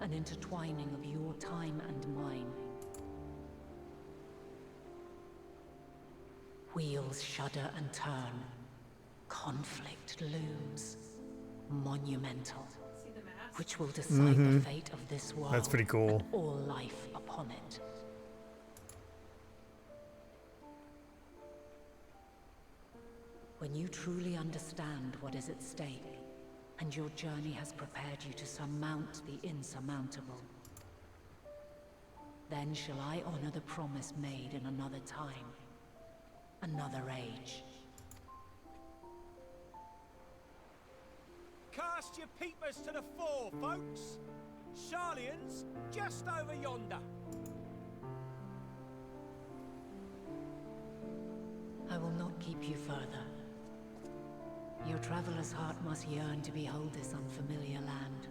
an intertwining of your time and mine. Wheels shudder and turn. Conflict looms. Monumental. Which will decide the fate of this world.
That's pretty cool.
And all life upon it. When you truly understand what is at stake, and your journey has prepared you to surmount the insurmountable, then shall I honor the promise made in another time, another age.
Cast your peepers to the fore, folks. Sharlayans just over yonder.
not keep you further. Your traveler's heart must yearn to behold this unfamiliar land.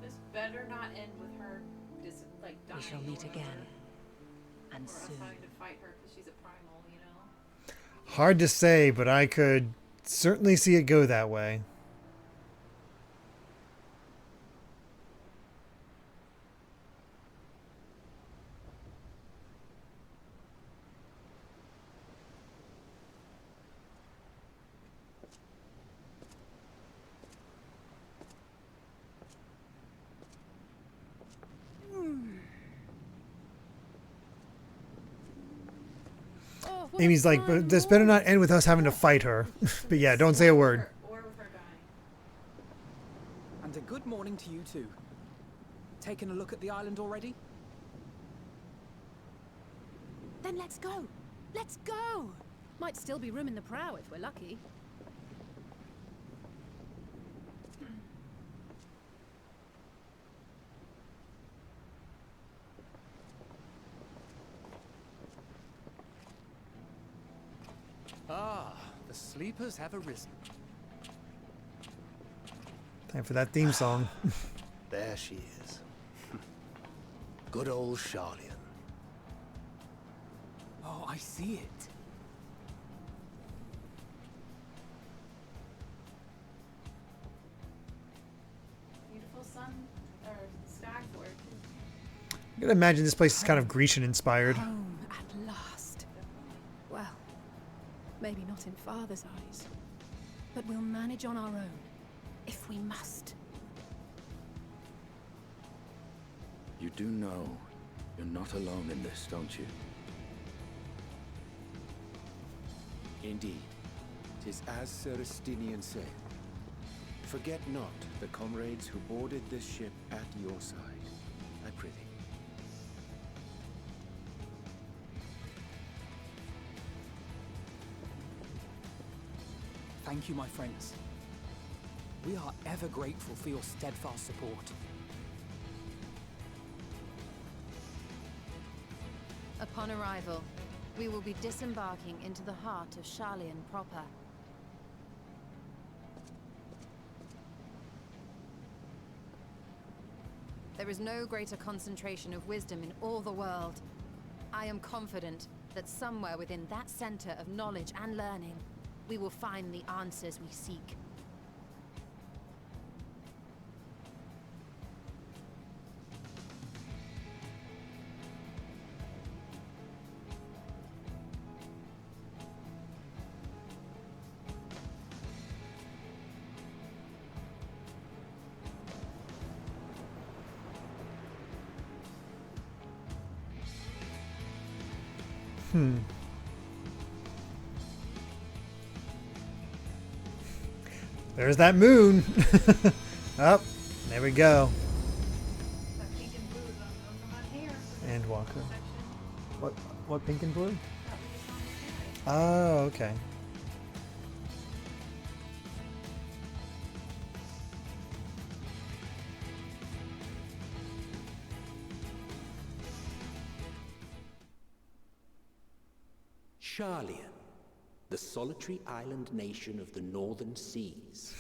This better not end with her just like dying.
We shall meet again. And soon.
Having to fight her because she's a primal, you know?
Hard to say, but I could certainly see it go that way. Amy's like, but this better not end with us having to fight her. But yeah, don't say a word.
And a good morning to you too. Taking a look at the island already?
Then let's go. Let's go. Might still be room in the prow if we're lucky.
Ah, the sleepers have arisen.
Time for that theme song.
There she is. Good old Sharlayan.
Oh, I see it.
Beautiful sun or sky for it.
I'm gonna imagine this place is kind of Grecian inspired.
Home at last. Well, maybe not in Father's eyes, but we'll manage on our own, if we must.
You do know you're not alone in this, don't you? Indeed. 'Tis as Sir Estinian said. Forget not the comrades who boarded this ship at your side, I prithee.
Thank you, my friends. We are ever grateful for your steadfast support.
Upon arrival, we will be disembarking into the heart of Sharlayan proper. There is no greater concentration of wisdom in all the world. I am confident that somewhere within that center of knowledge and learning, we will find the answers we seek.
There's that moon. Up, there we go. Endwalker. What pink and blue? Oh, okay.
Sharlayan, the solitary island nation of the northern seas.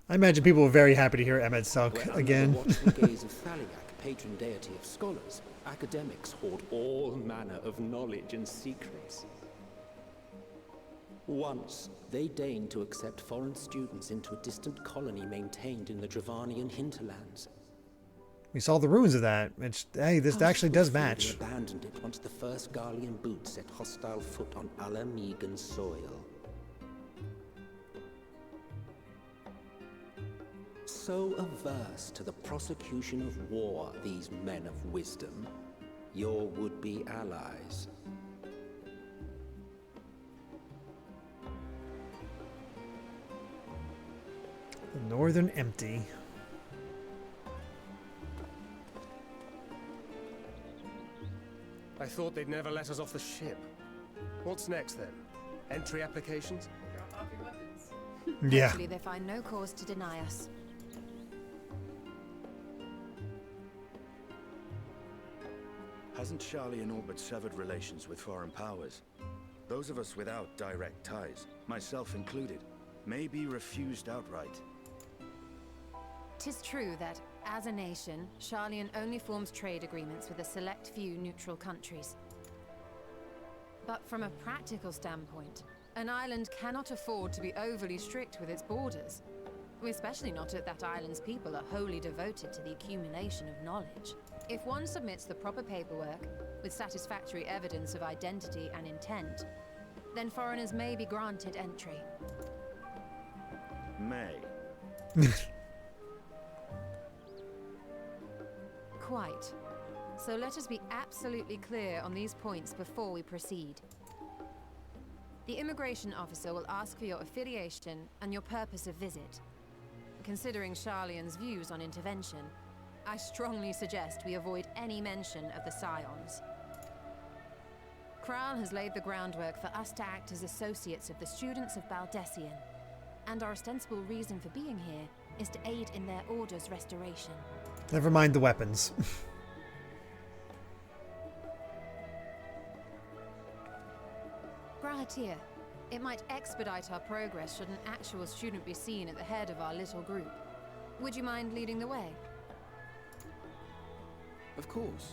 I imagine people were very happy to hear Emmett Selk again.
Under the watchful gaze of Thaliak, patron deity of scholars, academics hoard all manner of knowledge and secrets. Once, they deigned to accept foreign students into a distant colony maintained in the Dravanian hinterlands.
We saw the ruins of that. Which, hey, this actually does match.
They abandoned it once the first Garlean boot set hostile foot on Alamegan soil. So averse to the prosecution of war, these men of wisdom, your would-be allies.
The Northern Empty.
I thought they'd never let us off the ship. What's next then? Entry applications?
Drop off your weapons.
Yeah.
Actually, they find no cause to deny us.
Hasn't Sharlayan all but severed relations with foreign powers?
those of us without direct ties, myself included, may be refused outright.
'Tis true that, as a nation, Sharlayan only forms trade agreements with a select few neutral countries. But from a practical standpoint, an island cannot afford to be overly strict with its borders. Especially not if that island's people are wholly devoted to the accumulation of knowledge. If one submits the proper paperwork, with satisfactory evidence of identity and intent, then foreigners may be granted entry.
May.
Quite. So let us be absolutely clear on these points before we proceed. The immigration officer will ask for your affiliation and your purpose of visit. Considering Sharlayan's views on intervention, I strongly suggest we avoid any mention of the Scions. Kral has laid the groundwork for us to act as associates of the students of Baldessian, and our ostensible reason for being here is to aid in their order's restoration.
Never mind the weapons.
Grahatir, it might expedite our progress should an actual student be seen at the head of our little group. Would you mind leading the way?
Of course.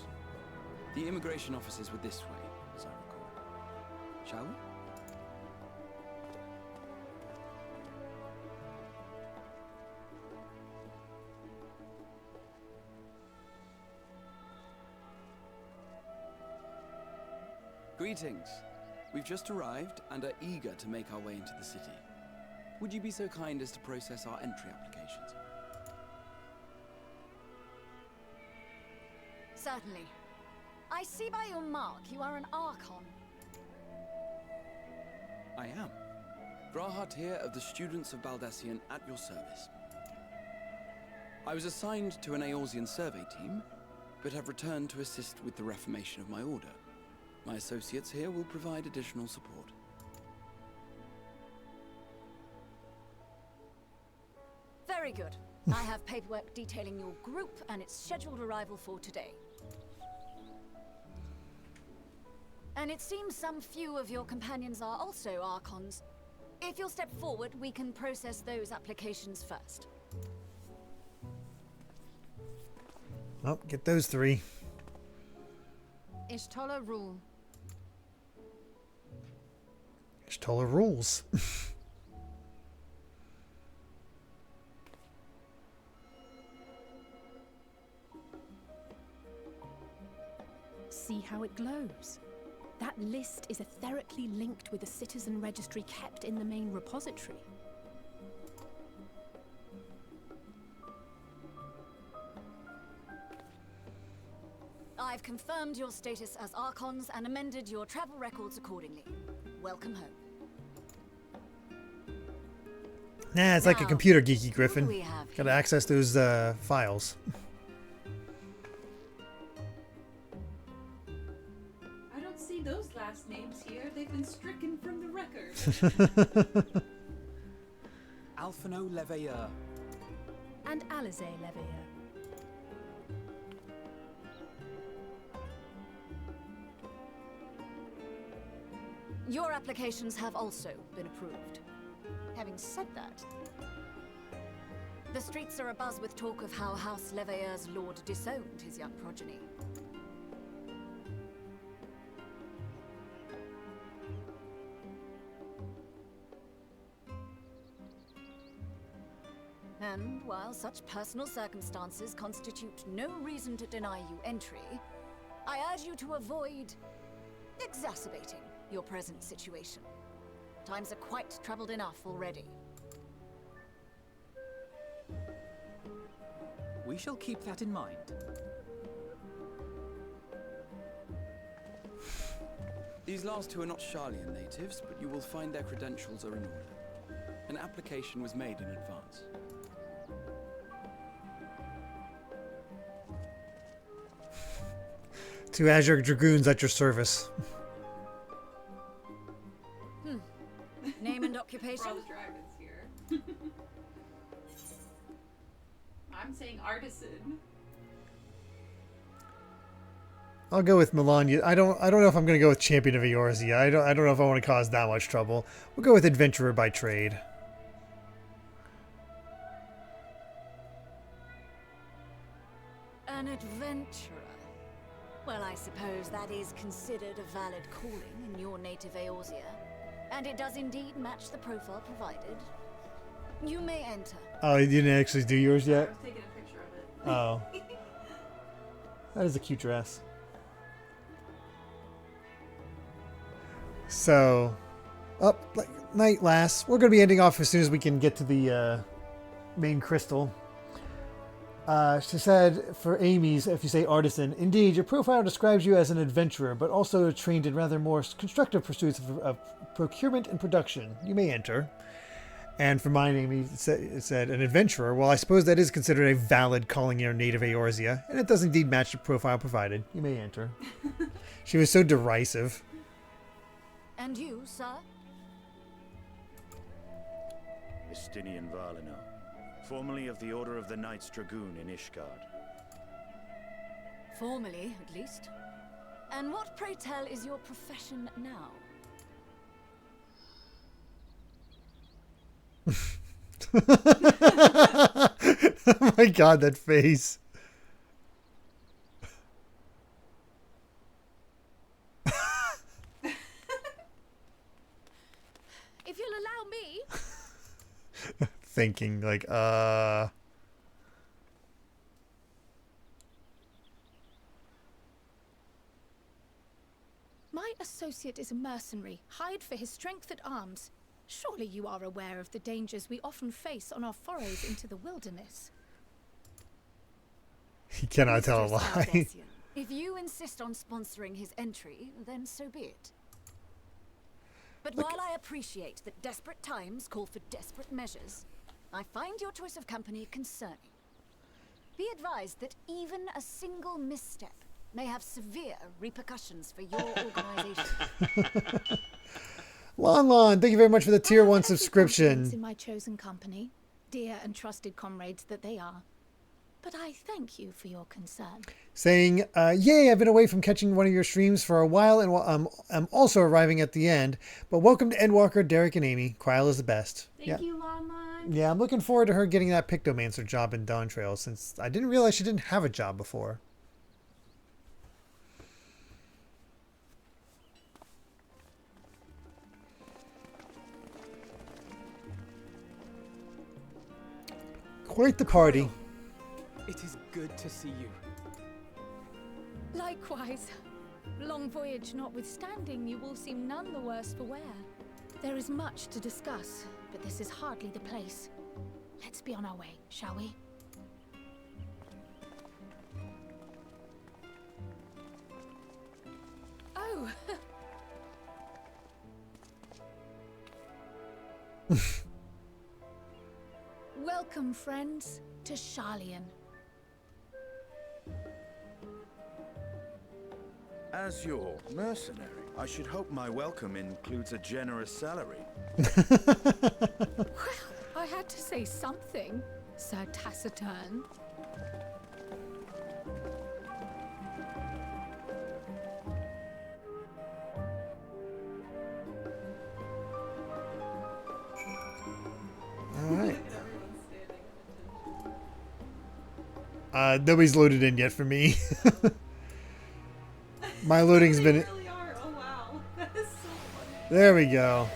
The immigration officers were this way, as I recall. Shall we? Greetings. We've just arrived and are eager to make our way into the city. Would you be so kind as to process our entry applications?
Certainly. I see by your mark you are an Archon.
I am. Grahatir of the Students of Baldessian at your service. I was assigned to an Eorzean survey team, but have returned to assist with the reformation of my order. My associates here will provide additional support.
Very good. I have paperwork detailing your group and its scheduled arrival for today. And it seems some few of your companions are also Archons. If you'll step forward, we can process those applications first.
Oh, get those three.
Ishtola rule.
Ishtola rules.
See how it glows? That list is etherically linked with the citizen registry kept in the main repository.
I've confirmed your status as Archons and amended your travel records accordingly. Welcome home.
Nah, it's like a
Now,
computer geeky,
who
Griffin.
do we have
Gotta access those files.
I don't see those last names here. They've been stricken from the record.
Alphino Leveilleur.
And Alize Leveilleur.
Your applications have also been approved. Having said that, the streets are abuzz with talk of how House Leveilleur's lord disowned his young progeny. And while such personal circumstances constitute no reason to deny you entry, I urge you to avoid exacerbating your present situation. Times are quite troubled enough already.
We shall keep that in mind.
These last two are not Sharlayan natives, but you will find their credentials are in order. An application was made in advance.
Two Azure Dragoons at your service.
Name and occupation?
We're all the dragons here. I'm saying artisan.
I'll go with Melania. I don't know if I'm going to go with Champion of Eorzea. I don't know if I want to cause that much trouble. We'll go with Adventurer by trade.
An adventurer. Well, I suppose that is considered a valid calling in your native Eorzea. And it does indeed match the profile provided. You may enter.
Oh, you didn't actually do yours yet?
I was taking a picture of it.
Oh. That is a cute dress. So, night lass. We're going to be ending off as soon as we can get to the main crystal. She said, for Amy's, if you say artisan, indeed, your profile describes you as an adventurer, but also trained in rather more constructive pursuits of procurement and production. You may enter. And for mine, Amy, it said an adventurer. Well, I suppose that is considered a valid calling in your native Eorzea, and it does indeed match the profile provided. You may enter. She was so derisive.
And you, sir?
Estinian Valino, formerly of the Order of the Knights Dragoon in Ishgard.
Formally, at least. And what, pray tell, is your profession now?
Oh my god, that face.
If you'll allow me.
Thinking like,
My associate is a mercenary, hired for his strength at arms. Surely you are aware of the dangers we often face on our forays into the wilderness.
he cannot tell a
Mistress
lie.
Fandaniel, if you insist on sponsoring his entry, then so be it. But while I appreciate that desperate times call for desperate measures, I find your choice of company concerning. Be advised that even a single misstep may have severe repercussions for your organization.
Lon, thank you very much for the tier 1 subscription.
In my chosen company, dear and trusted comrades that they are. But I thank you for your concern.
Saying, yay, I've been away from catching one of your streams for a while, and I'm also arriving at the end. But welcome to Endwalker, Derek, and Amy. Kryl is the best.
Thank you, Lon.
Yeah, I'm looking forward to her getting that Pictomancer job in Dawntrail, since I didn't realize she didn't have a job before. Quite the party.
It is good to see you.
Likewise. Long voyage notwithstanding, you all seem none the worse for wear. There is much to discuss, but this is hardly the place. Let's be on our way, shall we? Oh! Welcome, friends, to Sharlayan.
As your mercenary, I should hope my welcome includes a generous salary.
Well, I had to say something, Sir Taciturn.
Alright. Nobody's loaded in yet for me. My loading's been...
Really are. Oh, wow. That is so funny.
There we go.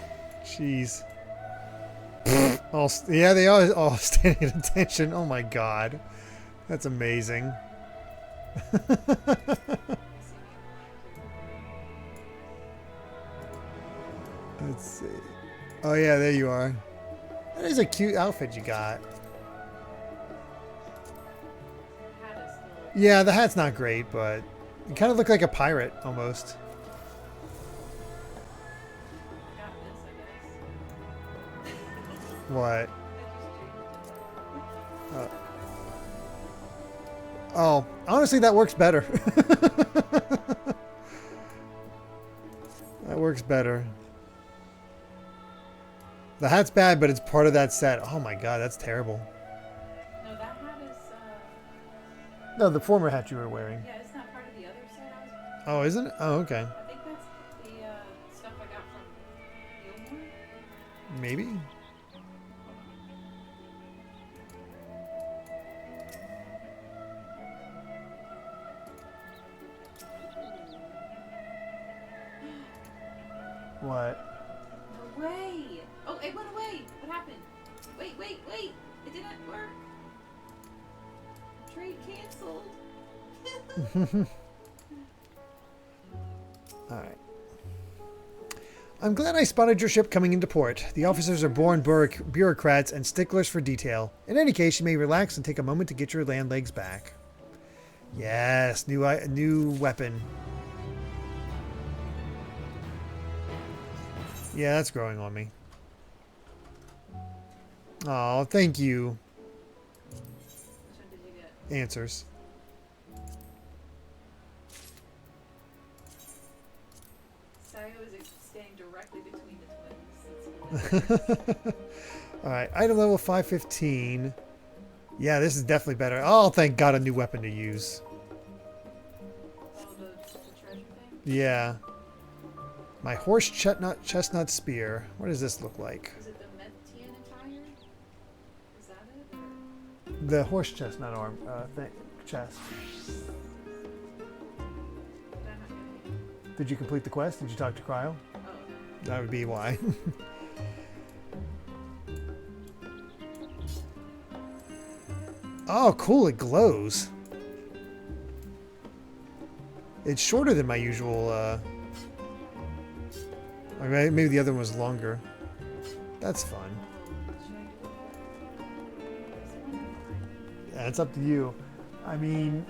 Jeez. Yeah, they are all standing at attention. Oh my god. That's amazing. Let's see. Oh yeah, there you are. That is a cute outfit you got. Yeah, the hat's not great, but you kind of look like a pirate almost. What? Oh, honestly, that works better. That works better. The hat's bad, but it's part of that set. Oh my god, that's terrible.
No, that hat is,
No, the former hat you were wearing.
yeah, it's not part of the other set I was
Oh, isn't it? Oh, okay.
I think that's the stuff I got from Gilmore.
Maybe. What?
Away! Oh, it went away! What happened? Wait! It didn't work! Trade canceled!
Alright. I'm glad I spotted your ship coming into port. The officers are born bureaucrats and sticklers for detail. In any case, you may relax and take a moment to get your land legs back. Yes, new weapon. Yeah, that's growing on me. Oh, thank you.
Which one did you get?
Answers.
Sayo is staying directly between the twins.
Alright, item level 515. Yeah, this is definitely better. Oh, thank God, a new weapon to use.
Oh, the treasure thing?
Yeah. My horse chestnut spear. What does this look like?
Is it the Metian attire? Is that it? Or?
The horse chestnut arm chest. Did you complete the quest? Did you talk to Cryo?
Oh, okay.
That would be why. Oh, cool. It glows. It's shorter than my usual. Or maybe the other one was longer. That's fun. Yeah, it's up to you. I mean,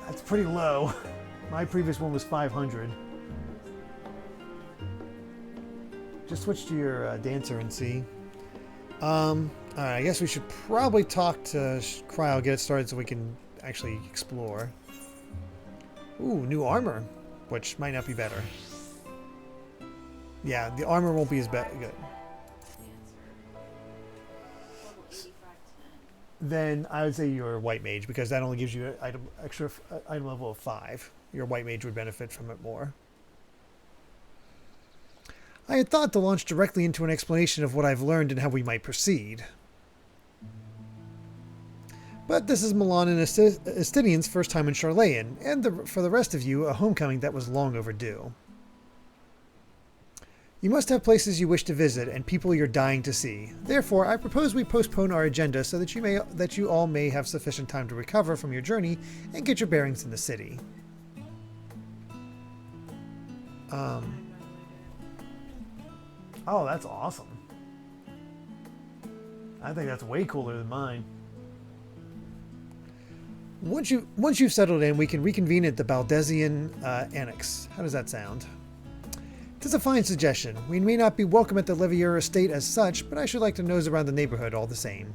that's pretty low. My previous one was 500. Just switch to your dancer and see. Alright, I guess we should probably talk to Cryo, get it started so we can actually explore. Ooh, new armor, which might not be better. Yeah, the armor won't be as good. Then I would say you're white mage, because that only gives you an extra item level of 5. Your white mage would benefit from it more. I had thought to launch directly into an explanation of what I've learned and how we might proceed. But this is Milan and Estinian's first time in Sharlayan, and for the rest of you, a homecoming that was long overdue. You must have places you wish to visit and people you're dying to see. Therefore, I propose we postpone our agenda so that you all may have sufficient time to recover from your journey and get your bearings in the city. Oh, that's awesome. I think that's way cooler than mine. Once you've settled in, we can reconvene at the Baldesian Annex. How does that sound? It is a fine suggestion. We may not be welcome at the Levier estate as such, but I should like to nose around the neighborhood all the same.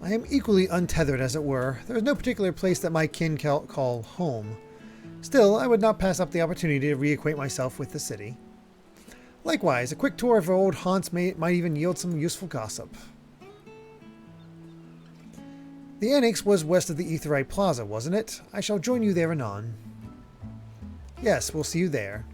I am equally untethered, as it were. There is no particular place that my kin call home. Still, I would not pass up the opportunity to reacquaint myself with the city. Likewise, a quick tour of our old haunts might even yield some useful gossip. The annex was west of the Aetheryte Plaza, wasn't it? I shall join you there anon. Yes, we'll see you there.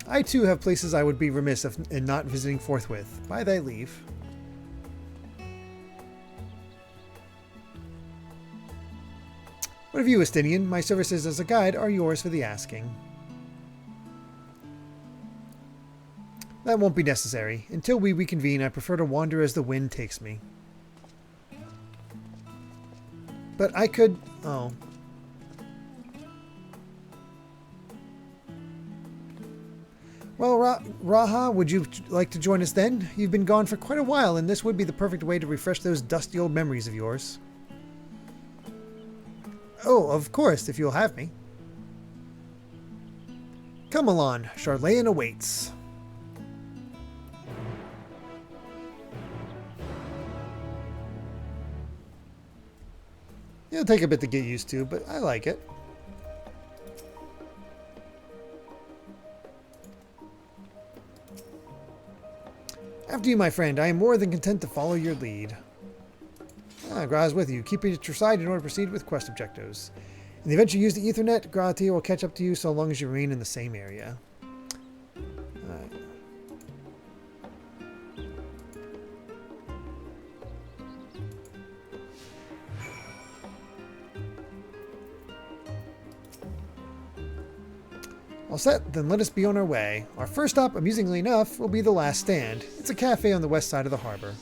I too have places I would be remiss in not visiting forthwith. By thy leave. What of you, Estinian? My services as a guide are yours for the asking. That won't be necessary. Until we reconvene, I prefer to wander as the wind takes me. But I could... Oh. Well, Raha, would you like to join us then? You've been gone for quite a while, and this would be the perfect way to refresh those dusty old memories of yours. Oh, of course, if you'll have me. Come along, Sharlayan awaits. It'll take a bit to get used to, but I like it. After you, my friend. I am more than content to follow your lead. Gra is with you. Keep it at your side in order to proceed with quest objectives. In the event you use the Ethernet, Gra will catch up to you so long as you remain in the same area. Alright. All set, then let us be on our way. Our first stop, amusingly enough, will be the Last Stand. It's a cafe on the west side of the harbor.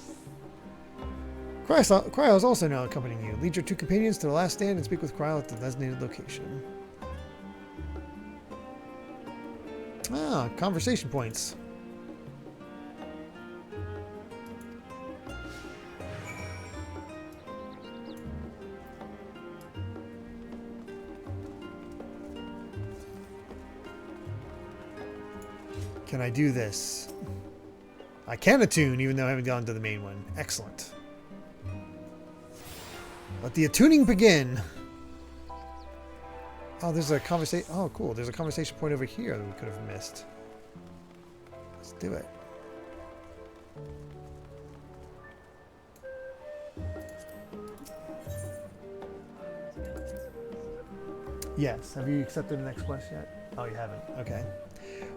Cryo is also now accompanying you. Lead your two companions to the Last Stand and speak with Cryo at the designated location. Ah, conversation points. Can I do this? I can attune, even though I haven't gone to the main one. Excellent. Let the attuning begin. Oh, there's a conversation. Oh, cool. There's a conversation point over here that we could have missed. Let's do it. Yes. Have you accepted the next quest yet? Oh, you haven't. Okay.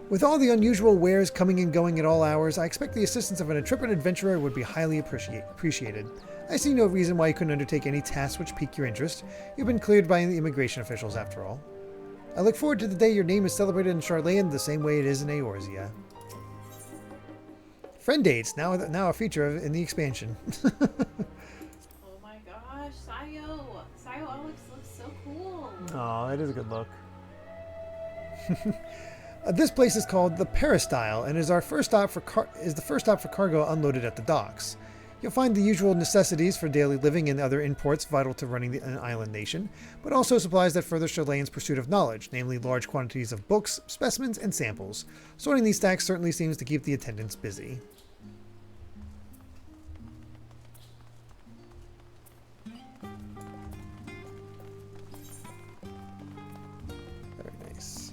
With all the unusual wares coming and going at all hours, I expect the assistance of an intrepid adventurer would be highly appreciated. I see no reason why you couldn't undertake any tasks which pique your interest. You've been cleared by the immigration officials, after all. I look forward to the day your name is celebrated in Sharlayan the same way it is in Eorzea. Friend dates, now a feature in the expansion.
Oh my gosh, Sayo! Sayo Alex looks so cool!
Oh, that is a good look. This place is called the Peristyle and is the first stop for cargo unloaded at the docks. You'll find the usual necessities for daily living and other imports vital to running an island nation, but also supplies that further Sharlayan's pursuit of knowledge, namely large quantities of books, specimens, and samples. Sorting these stacks certainly seems to keep the attendants busy. Very nice.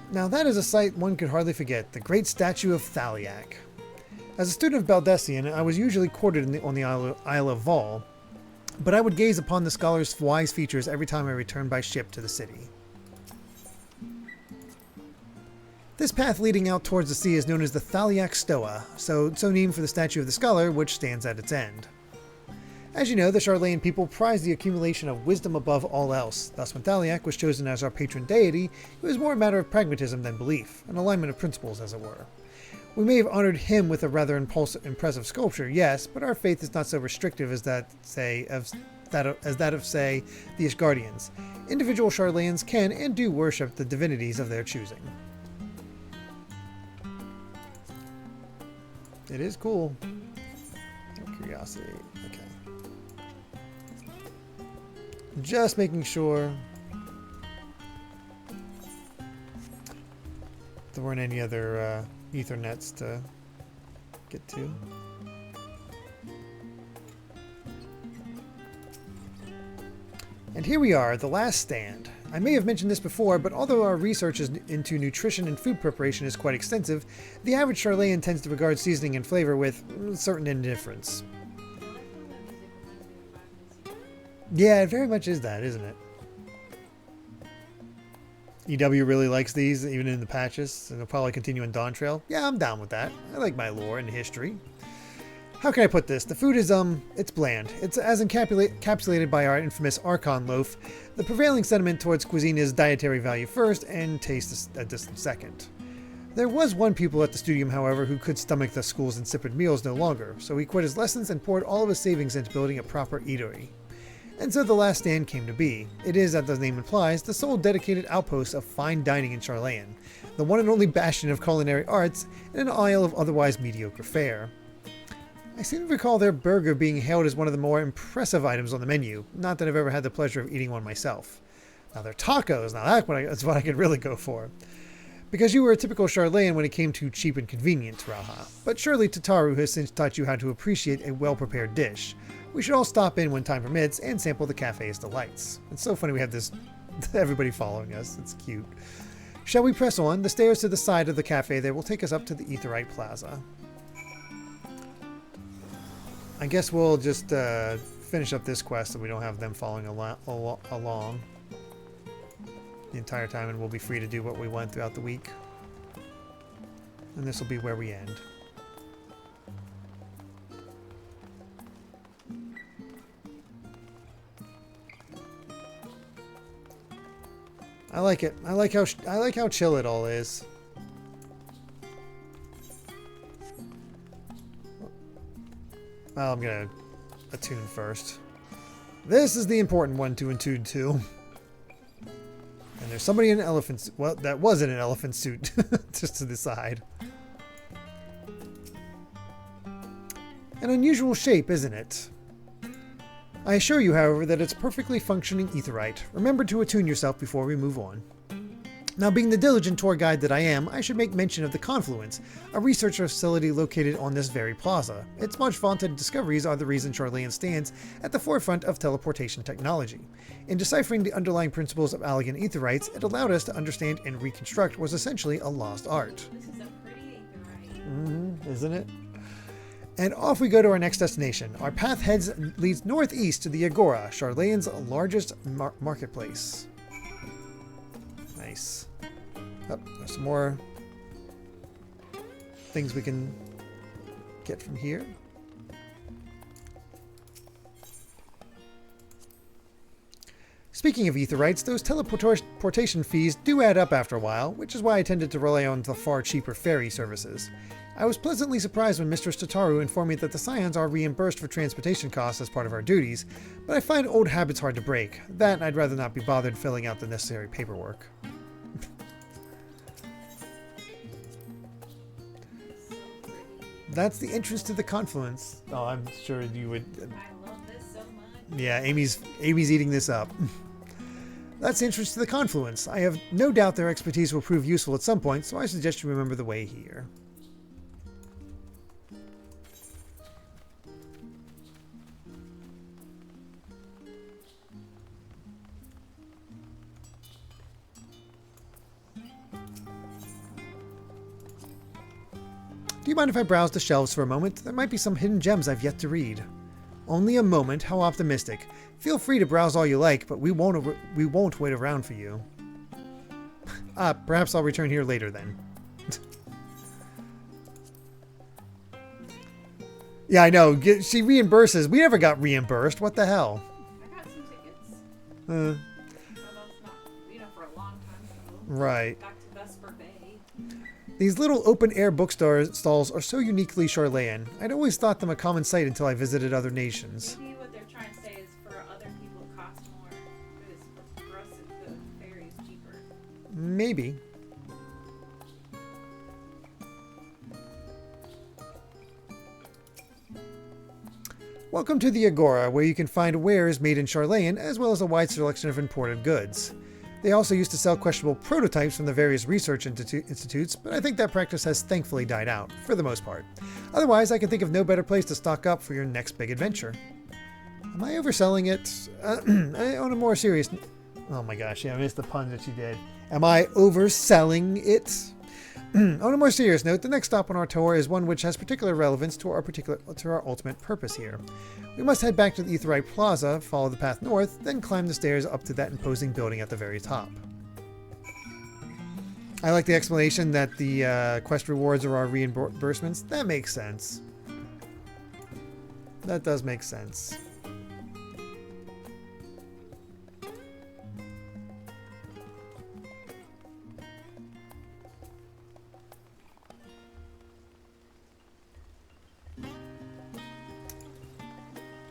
Now that is a sight one could hardly forget, the great statue of Thaliak. As a student of Baldesion, I was usually quartered on the Isle of Vol, but I would gaze upon the scholar's wise features every time I returned by ship to the city. This path leading out towards the sea is known as the Thaliak Stoa, so named for the statue of the scholar, which stands at its end. As you know, the Sharlayan people prize the accumulation of wisdom above all else. Thus, when Thaliak was chosen as our patron deity, it was more a matter of pragmatism than belief, an alignment of principles, as it were. We may have honored him with a rather impressive sculpture, yes, but our faith is not so restrictive as that of, say, the Ishgardians. Individual Sharlayans can and do worship the divinities of their choosing. It is cool. Curiosity. Okay. Just making sure there weren't any other Ethernets to get to. And here we are, the Last Stand. I may have mentioned this before, but although our research into nutrition and food preparation is quite extensive, the average Sharlayan tends to regard seasoning and flavor with certain indifference. Yeah, it very much is that, isn't it? EW really likes these, even in the patches, and they'll probably continue in Dawn Trail. Yeah, I'm down with that. I like my lore and history. How can I put this? The food is, it's bland. It's as encapsulated by our infamous Archon loaf. The prevailing sentiment towards cuisine is dietary value first and taste a distant second. There was one pupil at the studium, however, who could stomach the school's insipid meals no longer, so he quit his lessons and poured all of his savings into building a proper eatery. And so the Last Stand came to be. It is, as the name implies, the sole dedicated outpost of fine dining in Sharlayan, the one and only bastion of culinary arts in an isle of otherwise mediocre fare. I seem to recall their burger being hailed as one of the more impressive items on the menu, not that I've ever had the pleasure of eating one myself. Now their tacos, now that's what I could really go for. Because you were a typical Sharlayan when it came to cheap and convenient, Raha. But surely Tataru has since taught you how to appreciate a well-prepared dish. We should all stop in when time permits and sample the cafe's delights. It's so funny we have this everybody following us. It's cute. Shall we press on? The stairs to the side of the cafe there will take us up to the Aetheryte Plaza. I guess we'll just finish up this quest so we don't have them following along the entire time, and we'll be free to do what we want throughout the week. And this will be where we end. I like it. I like how chill it all is. Well, I'm gonna attune first. This is the important one to attune to. And there's somebody in an elephant suit. Well, that was in an elephant suit. Just to the side. An unusual shape, isn't it? I assure you, however, that it's perfectly functioning aetheryte. Remember to attune yourself before we move on. Now, being the diligent tour guide that I am, I should make mention of the Confluence, a research facility located on this very plaza. Its much vaunted discoveries are the reason Sharlayan stands at the forefront of teleportation technology. In deciphering the underlying principles of Allegan aetherites, it allowed us to understand and reconstruct what was essentially a lost art.
This is a pretty aetherite.
Isn't it? And off we go to our next destination. Our path leads northeast to the Agora, Sharlayan's largest marketplace. Nice. Oh, there's some more things we can get from here. Speaking of aetherites, those teleportation fees do add up after a while, which is why I tended to rely on the far cheaper ferry services. I was pleasantly surprised when Mistress Tataru informed me that the Scions are reimbursed for transportation costs as part of our duties, but I find old habits hard to break. That and I'd rather not be bothered filling out the necessary paperwork. That's the entrance to the Confluence. Oh, I'm sure you would.
I love this so much.
Yeah, Amy's eating this up. That's the entrance to the Confluence. I have no doubt their expertise will prove useful at some point, so I suggest you remember the way here. Do you mind if I browse the shelves for a moment? There might be some hidden gems I've yet to read. Only a moment? How optimistic. Feel free to browse all you like, but we won't wait around for you. Perhaps I'll return here later then. Yeah, I know. She reimburses. We never got reimbursed. What the hell?
I got some tickets. Although it's not, for a long time ago.
Right.
Back to Vesper Bay.
These little open-air bookstore stalls are so uniquely Sharlayan. I'd always thought them a common sight until I visited other nations.
Maybe what they're trying to say is for other people it costs more, but for us the ferry is cheaper.
Maybe. Welcome to the Agora, where you can find wares made in Sharlayan, as well as a wide selection of imported goods. They also used to sell questionable prototypes from the various research institutes, but I think that practice has thankfully died out, for the most part. Otherwise, I can think of no better place to stock up for your next big adventure. Am I overselling it? On a more serious... Oh my gosh, yeah, I missed the pun that she did. Am I overselling it? On a more serious note, the next stop on our tour is one which has particular relevance to our ultimate purpose here. We must head back to the Aetheryte Plaza, follow the path north, then climb the stairs up to that imposing building at the very top. I like the explanation that the quest rewards are our reimbursements. That makes sense. That does make sense.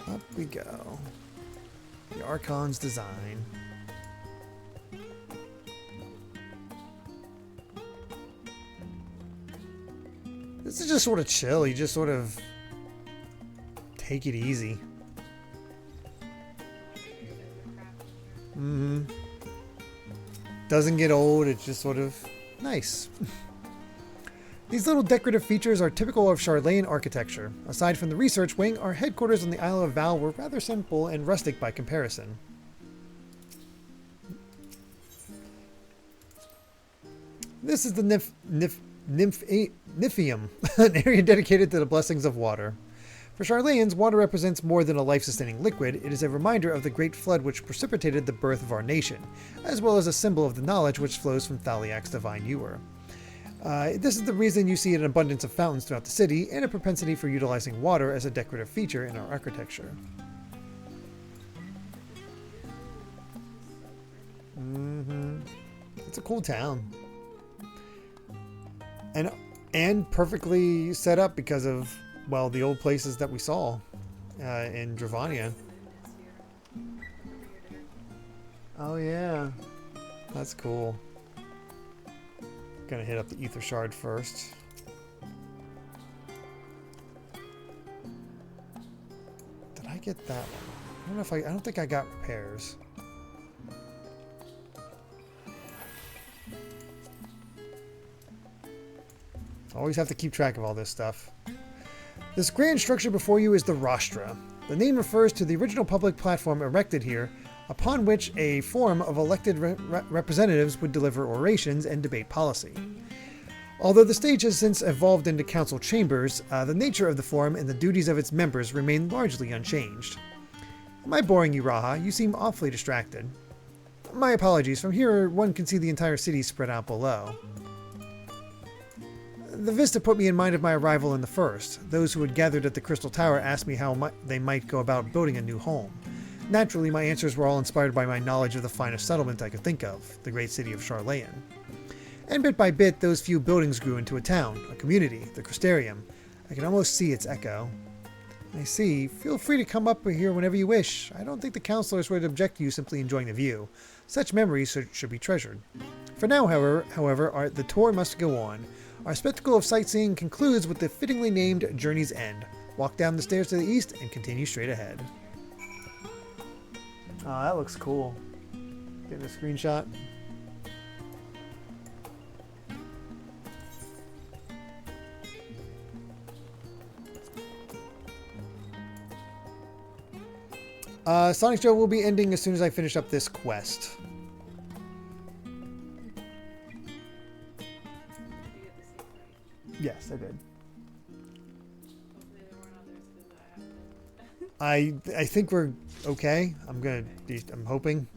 Up we go. The Archon's design. This is just sort of chill. You just sort of take it easy. Doesn't get old. It's just sort of Nice. These little decorative features are typical of Sharlayan architecture. Aside from the research wing, our headquarters on the Isle of Val were rather simple and rustic by comparison. This is the Nymphium, an area dedicated to the blessings of water. For Sharlayans, water represents more than a life-sustaining liquid. It is a reminder of the great flood which precipitated the birth of our nation, as well as a symbol of the knowledge which flows from Thaliak's divine ewer. This is the reason you see an abundance of fountains throughout the city, and a propensity for utilizing water as a decorative feature in our architecture. It's a cool town. And perfectly set up because of, well, the old places that we saw in Dravania. Oh yeah, that's cool. Gonna hit up the Ether Shard first. Did I get that one? I don't think I got repairs. Always have to keep track of all this stuff. This grand structure before you is the Rostra. The name refers to the original public platform erected here, upon which a forum of elected representatives would deliver orations and debate policy. Although the stage has since evolved into council chambers, the nature of the forum and the duties of its members remain largely unchanged. Am I boring you, Raha? You seem awfully distracted. My apologies. From here, one can see the entire city spread out below. The vista put me in mind of my arrival in the first. Those who had gathered at the Crystal Tower asked me how they might go about building a new home. Naturally, my answers were all inspired by my knowledge of the finest settlement I could think of, the great city of Sharlayan. And bit by bit, those few buildings grew into a town, a community, the Crystarium. I can almost see its echo. I see. Feel free to come up here whenever you wish. I don't think the counselors would object to you simply enjoying the view. Such memories should be treasured. For now, however, the tour must go on. Our spectacle of sightseeing concludes with the fittingly named Journey's End. Walk down the stairs to the east and continue straight ahead. Oh, that looks cool. Getting a screenshot. Sonic Joe will be ending as soon as I finish up this quest. Yes, I did. I think we're okay. I'm hoping.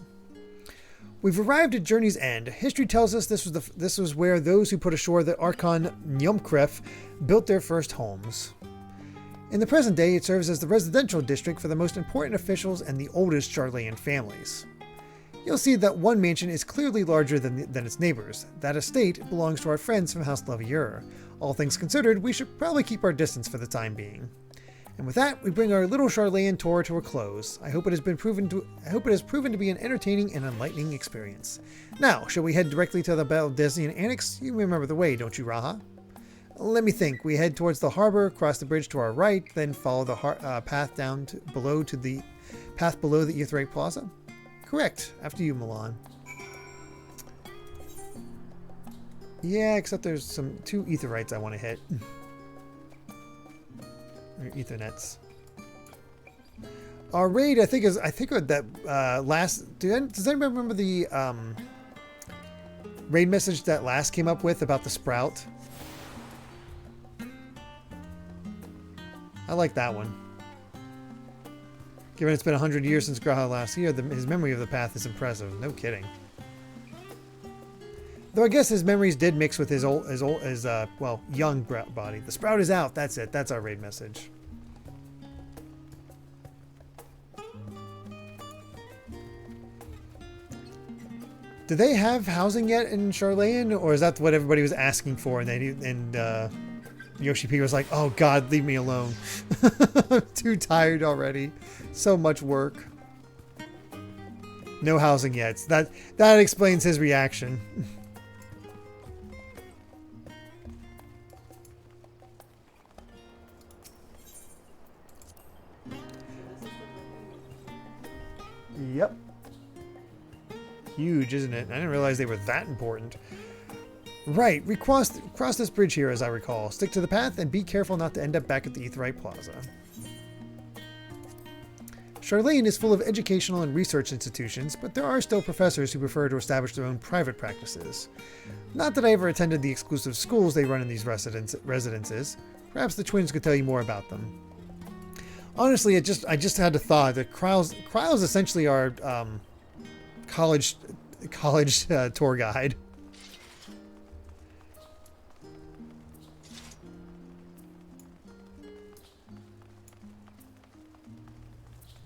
We've arrived at Journey's End. History tells us this was where those who put ashore the Archon Nyomkref built their first homes. In the present day, it serves as the residential district for the most important officials and the oldest Sharlayan families. You'll see that one mansion is clearly larger than its neighbors. That estate belongs to our friends from House Levier. All things considered, we should probably keep our distance for the time being. And with that, we bring our little Sharlayan tour to a close. I hope it has proven to be an entertaining and enlightening experience. Now, shall we head directly to the Baldesian Annex? You remember the way, don't you, Raha? Let me think. We head towards the harbor, cross the bridge to our right, then follow the path down below the Aetheryte Plaza. Correct. After you, Milan. Yeah, except there's two Aetherytes I want to hit. Or Ethernets. Our raid, I think that last. Does anybody remember the raid message that last came up with about the Sprout? I like that one. Given it's been 100 years since Graha last year, his memory of the path is impressive. No kidding. Though I guess his memories did mix with his young body. The Sprout is out. That's it. That's our raid message. Do they have housing yet in Sharlayan, or is that what everybody was asking for? And Yoshi P was like, "Oh God, leave me alone. I'm too tired already. So much work." No housing yet. That explains his reaction. Yep. Huge, isn't it? I didn't realize they were that important. Right, cross this bridge here as I recall. Stick to the path and be careful not to end up back at the Aetheryte Plaza. Sharlayan is full of educational and research institutions, but there are still professors who prefer to establish their own private practices. Not that I ever attended the exclusive schools they run in these residences. Perhaps the twins could tell you more about them. Honestly, I just had a thought that Kryle's essentially our college tour guide.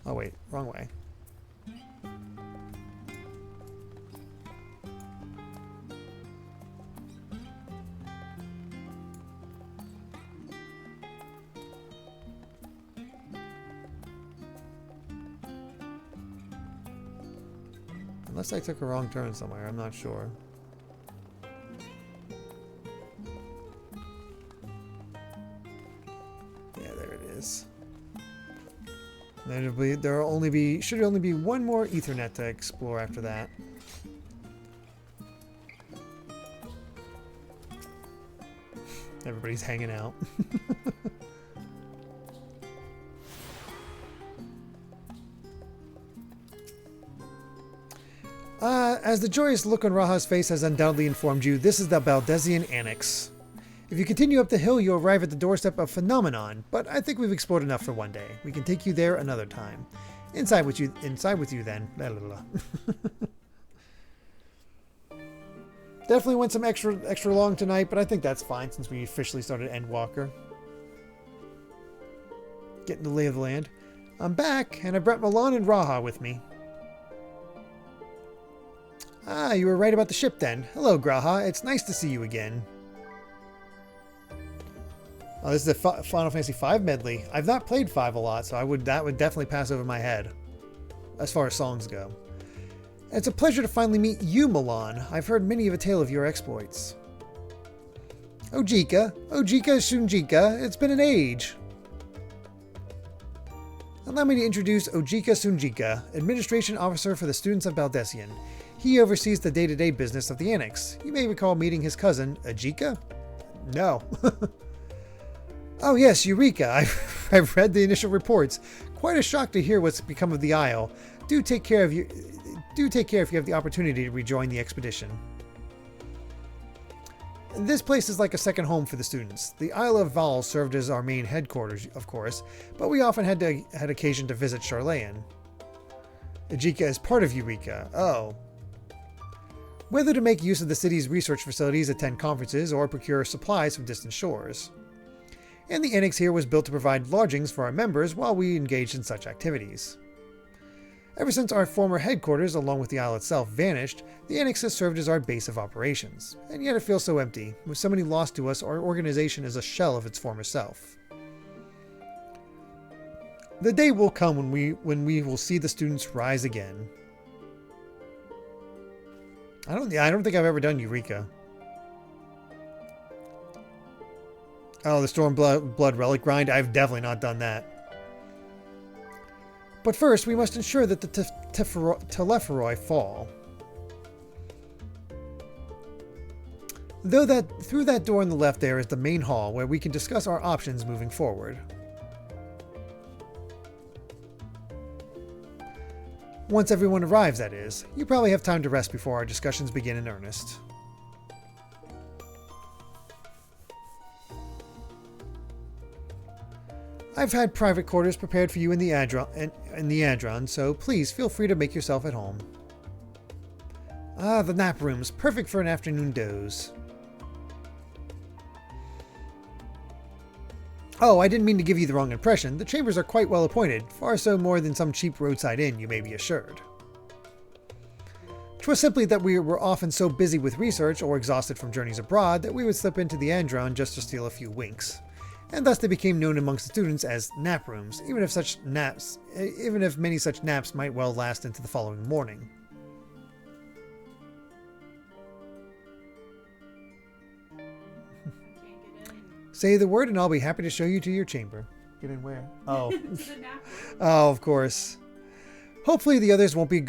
Oh wait, wrong way. Unless I took a wrong turn somewhere, I'm not sure. Yeah, there it is. Should only be one more Ethernet to explore after that. Everybody's hanging out. As the joyous look on Raha's face has undoubtedly informed you, this is the Baldesian Annex. If you continue up the hill, you'll arrive at the doorstep of Phenomenon, but I think we've explored enough for one day. We can take you there another time. Inside with you then. Blah, blah, blah. Definitely went some extra long tonight, but I think that's fine since we officially started Endwalker. Getting the lay of the land. I'm back, and I brought Milan and Raha with me. Ah, you were right about the ship then. Hello, Graha. It's nice to see you again. Oh, this is the Final Fantasy V medley. I've not played 5 a lot, so that would definitely pass over my head, as far as songs go. It's a pleasure to finally meet you, Milan. I've heard many of a tale of your exploits. Ojika Sunjika, it's been an age. Allow me to introduce Ojika Sunjika, Administration Officer for the students of Baldesian. He oversees the day-to-day business of the Annex. You may recall meeting his cousin, Ajika? No. Oh yes, Eureka. I've read the initial reports. Quite a shock to hear what's become of the Isle. Do take care if you have the opportunity to rejoin the expedition. This place is like a second home for the students. The Isle of Val served as our main headquarters, of course, but we often had occasion to visit Sharlayan. Ajika is part of Eureka. Oh. Whether to make use of the city's research facilities, attend conferences, or procure supplies from distant shores. And the Annex here was built to provide lodgings for our members while we engaged in such activities. Ever since our former headquarters, along with the Isle itself, vanished, the Annex has served as our base of operations. And yet it feels so empty. With so many lost to us, our organization is a shell of its former self. The day will come when we will see the students rise again. I don't think I've ever done Eureka. Oh, the Stormblood Relic grind? I've definitely not done that. But first, we must ensure that the Telepheroi fall. Through that door on the left there is the main hall, where we can discuss our options moving forward. Once everyone arrives, that is. You probably have time to rest before our discussions begin in earnest. I've had private quarters prepared for you in the Adron, so please feel free to make yourself at home. Ah, the nap rooms, perfect for an afternoon doze. Oh, I didn't mean to give you the wrong impression. The chambers are quite well appointed, far so more than some cheap roadside inn, you may be assured. 'Twas simply that we were often so busy with research or exhausted from journeys abroad that we would slip into the Adron just to steal a few winks. And thus they became known amongst the students as nap rooms, even if many such naps might well last into the following morning. Say the word and I'll be happy to show you to your chamber. Get in where? Oh. Oh, of course. Hopefully the others won't be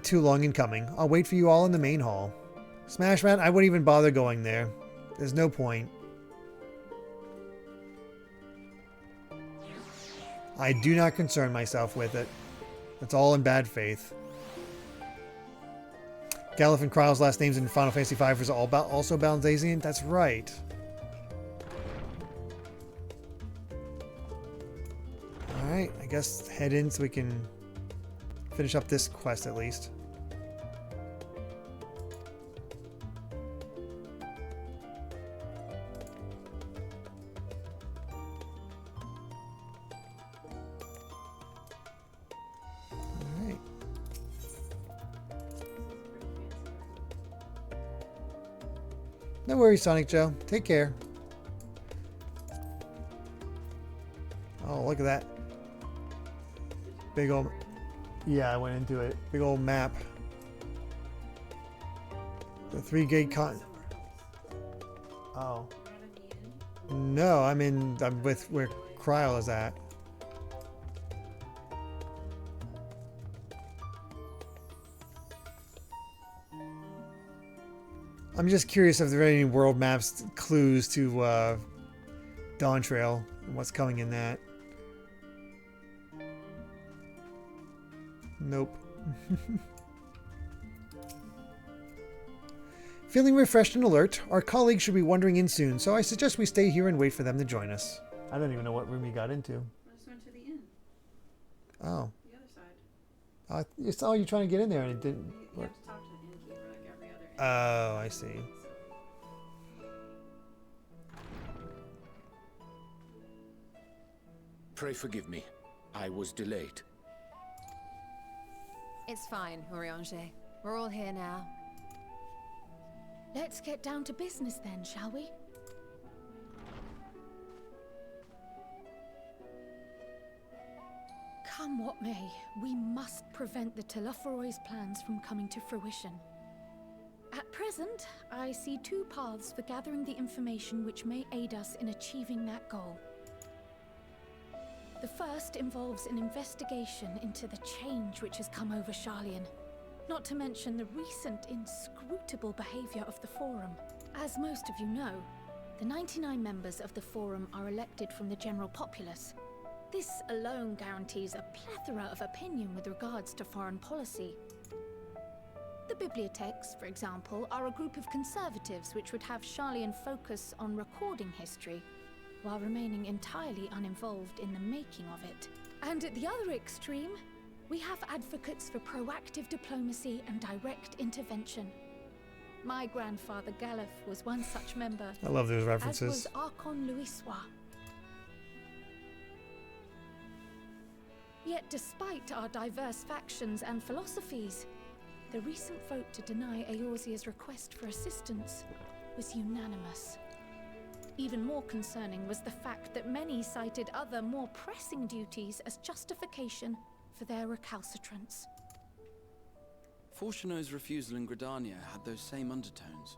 too long in coming. I'll wait for you all in the main hall. Smash Mountain, I wouldn't even bother going there. There's no point. I do not concern myself with it. It's all in bad faith. Galif and Kryle's last names in Final Fantasy V was also Baldasian? That's right. Alright, I guess head in so we can finish up this quest at least. Alright. No worries, Sonic Joe. Take care. Oh, look at that. Big old... Yeah, I went into it. Big old map. The 3-gate con... Oh. No, I'm with where Kryle is at. I'm just curious if there are any world maps clues to Dawn Trail and what's coming in that. Nope. Feeling refreshed and alert, our colleagues should be wandering in soon, so I suggest we stay here and wait for them to join us. I don't even know what room you got into.
I just went to the inn.
Oh.
The other side.
You saw you trying to get in there and it didn't
You
work.
have to talk to the innkeeper like every other inn.
Oh, I see.
Pray forgive me. I was delayed.
It's fine, Urianger. We're all here now.
Let's get down to business then, shall we? Come what may, we must prevent the Telophoroid's plans from coming to fruition. At present, I see two paths for gathering the information which may aid us in achieving that goal. The first involves an investigation into the change which has come over Sharlayan, not to mention the recent inscrutable behavior of the Forum. As most of you know, the 99 members of the Forum are elected from the general populace. This alone guarantees a plethora of opinion with regards to foreign policy. The bibliotheques, for example, are a group of conservatives which would have Sharlayan focus on recording history, while remaining entirely uninvolved in the making of it. And at the other extreme, we have advocates for proactive diplomacy and direct intervention. My grandfather Galif was one such member.
I love those references.
As was Archon Louisois. Yet despite our diverse factions and philosophies, the recent vote to deny Eorzea's request for assistance was unanimous. Even more concerning was the fact that many cited other, more pressing duties as justification for their recalcitrance.
Fortuno's refusal in Gridania had those same undertones.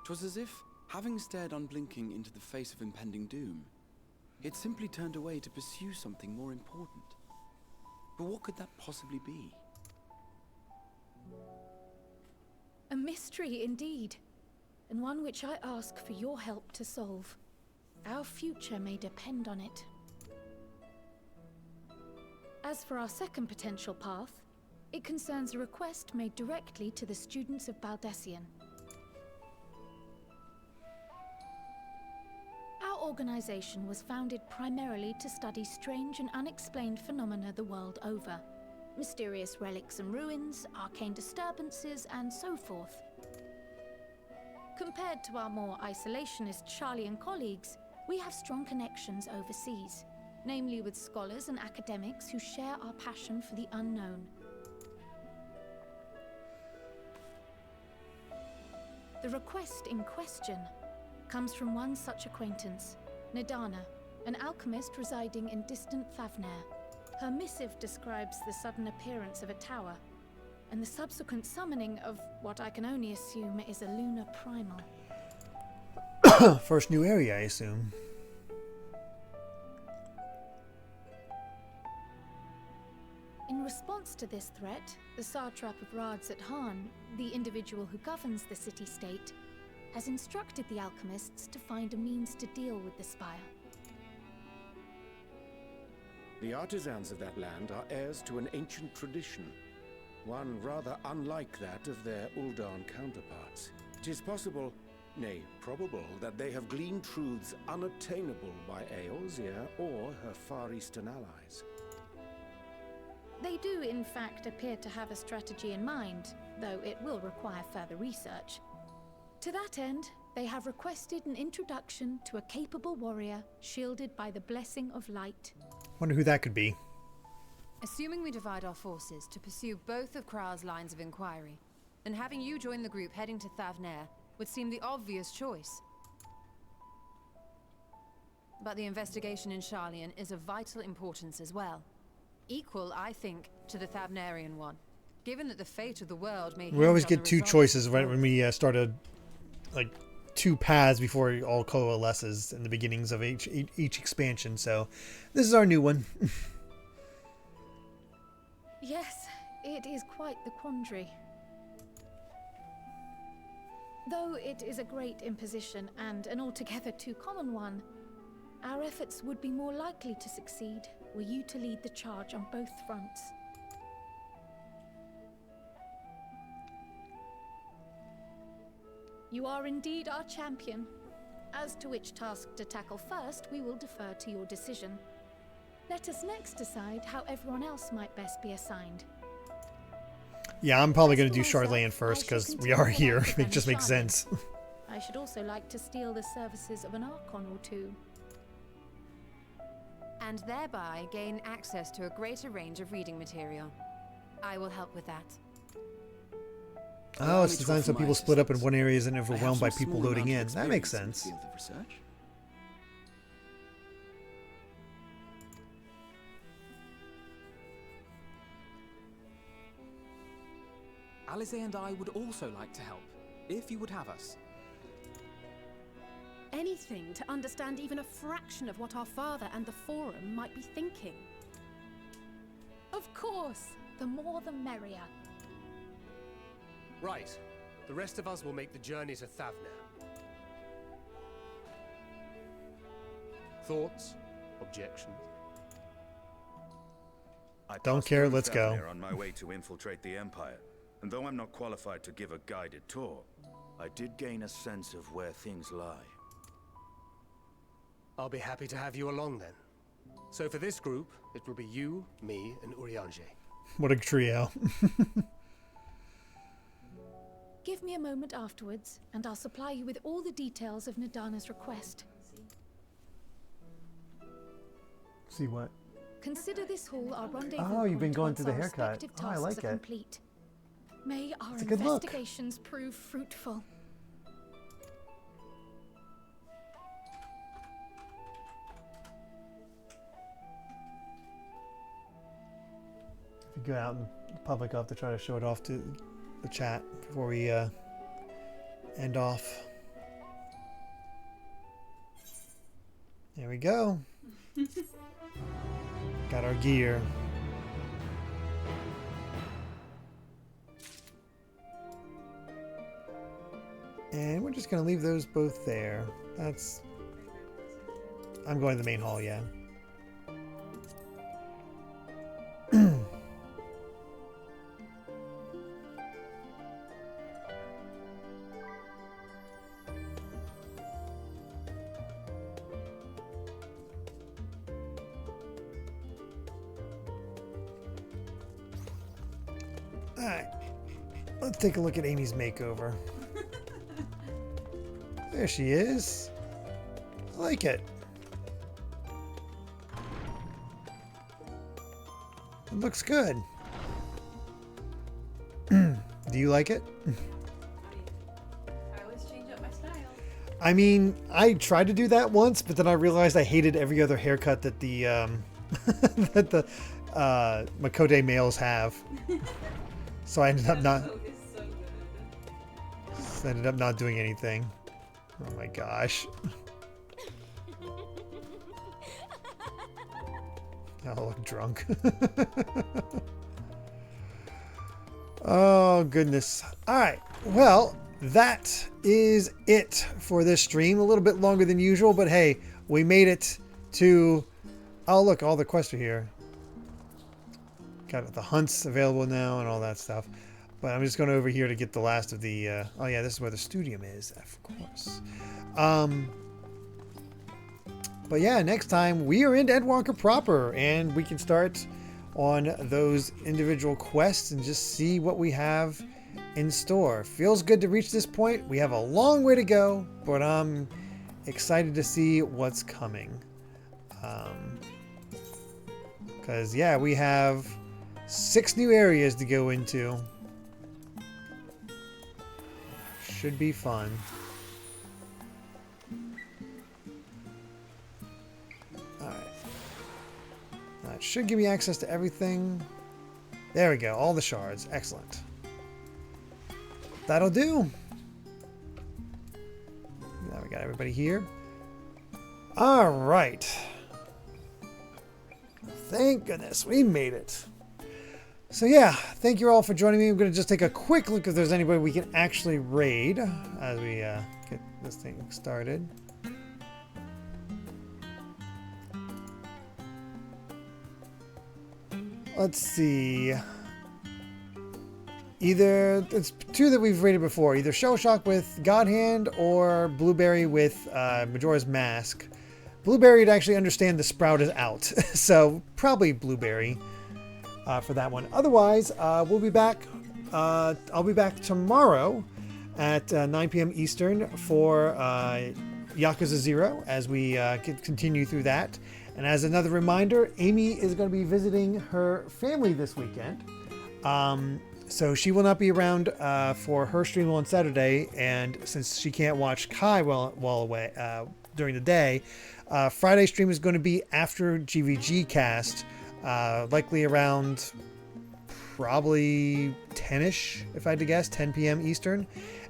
'Twas as if, having stared unblinking into the face of impending doom, it simply turned away to pursue something more important. But what could that possibly be?
A mystery indeed, and one which I ask for your help to solve. Our future may depend on it. As for our second potential path, it concerns a request made directly to the students of Baldessian. Our organization was founded primarily to study strange and unexplained phenomena the world over. Mysterious relics and ruins, arcane disturbances, and so forth. Compared to our more isolationist Sharlayan colleagues, we have strong connections overseas, namely with scholars and academics who share our passion for the unknown. The request in question comes from one such acquaintance, Nadana, an alchemist residing in distant Thavnair. Her missive describes the sudden appearance of a tower, and the subsequent summoning of what I can only assume is a lunar primal.
First new area, I assume.
In response to this threat, the satrap of Radzat-Han, the individual who governs the city-state, has instructed the alchemists to find a means to deal with the spire.
The artisans of that land are heirs to an ancient tradition, one rather unlike that of their Uldan counterparts. It is possible, nay, probable, that they have gleaned truths unattainable by Eorzea or her Far Eastern allies.
They do, in fact, appear to have a strategy in mind, though it will require further research. To that end, they have requested an introduction to a capable warrior shielded by the blessing of light.
Wonder who that could be.
Assuming we divide our forces to pursue both of Krar's lines of inquiry, then having you join the group heading to Thavnair would seem the obvious choice. But the investigation in Sharlayan is of vital importance as well. Equal, I think, to the Thavnairian one, given that the fate of the world may...
We always get two choices when we start like two paths before it all coalesces in the beginnings of each expansion. So this is our new one.
Yes, it is quite the quandary. Though it is a great imposition and an altogether too common one, our efforts would be more likely to succeed were you to lead the charge on both fronts. You are indeed our champion. As to which task to tackle first, we will defer to your decision. Let us next decide how everyone else might best be assigned.
Yeah, I'm probably going to do Sharlayan first because we are here. It just makes sense.
I should also like to steal the services of an Archon or two.
And thereby gain access to a greater range of reading material. I will help with that.
Oh, it's designed so people split up in one area isn't overwhelmed by people loading in. That makes sense.
Alize and I would also like to help, if you would have us.
Anything to understand even a fraction of what our father and the Forum might be thinking.
Of course, the more the merrier.
Right. The rest of us will make the journey to Thavnair. Thoughts? Objections?
Don't care, let's go.
On my way to infiltrate the Empire, and though I'm not qualified to give a guided tour, I did gain a sense of where things lie.
I'll be happy to have you along then. So for this group, it will be you, me, and Urianger.
What a trio.
Give me a moment afterwards, and I'll supply you with all the details of Nadana's request.
See what?
Consider this hall our rendezvous.
Oh, you've been
point
going
once
through the
our
haircut.
respective
Oh, I
tasks
like
are
it.
complete. May our
It's a good look.
investigations prove fruitful.
If you go out in public, I'll have to try to show it off to the chat before we end off. There we go. Got our gear. And we're just going to leave those both there. That's... I'm going to the main hall, yeah. Alright, let's take a look at Amy's makeover. There she is. I like it. It looks good. Do you like it?
I always change up my style.
I mean, I tried to do that once, but then I realized I hated every other haircut that the that the Makode males have. So I ended up not doing anything. Oh my gosh. I look drunk. Oh, goodness. All right. Well, that is it for this stream. A little bit longer than usual, but hey, we made it to... Oh, look, all the quests are here. Got the hunts available now and all that stuff. But I'm just going over here to get the last of the... oh, yeah, this is where the studium is, of course. But yeah, next time we are in Endwalker proper, and we can start on those individual quests and just see what we have in store. Feels good to reach this point. We have a long way to go, but I'm excited to see what's coming. Because, yeah, we have 6 new areas to go into. Should be fun. It should give me access to everything. There we go. All the shards. Excellent. That'll do. Now we got everybody here. All right. Thank goodness we made it. So yeah, thank you all for joining me. I'm going to just take a quick look if there's anybody we can actually raid as we get this thing started. Let's see. Either it's 2 that we've rated before. Either Shell Shock with God Hand or Blueberry with Majora's Mask. Blueberry would actually understand the sprout is out, so probably Blueberry for that one. Otherwise, we'll be back. I'll be back tomorrow at 9 p.m. Eastern for Yakuza 0 as we continue through that. And as another reminder, Amy is going to be visiting her family this weekend. So she will not be around for her stream on Saturday. And since she can't watch Kai while away during the day, Friday stream is going to be after GVG cast, likely around probably 10-ish, if I had to guess, 10 p.m. Eastern.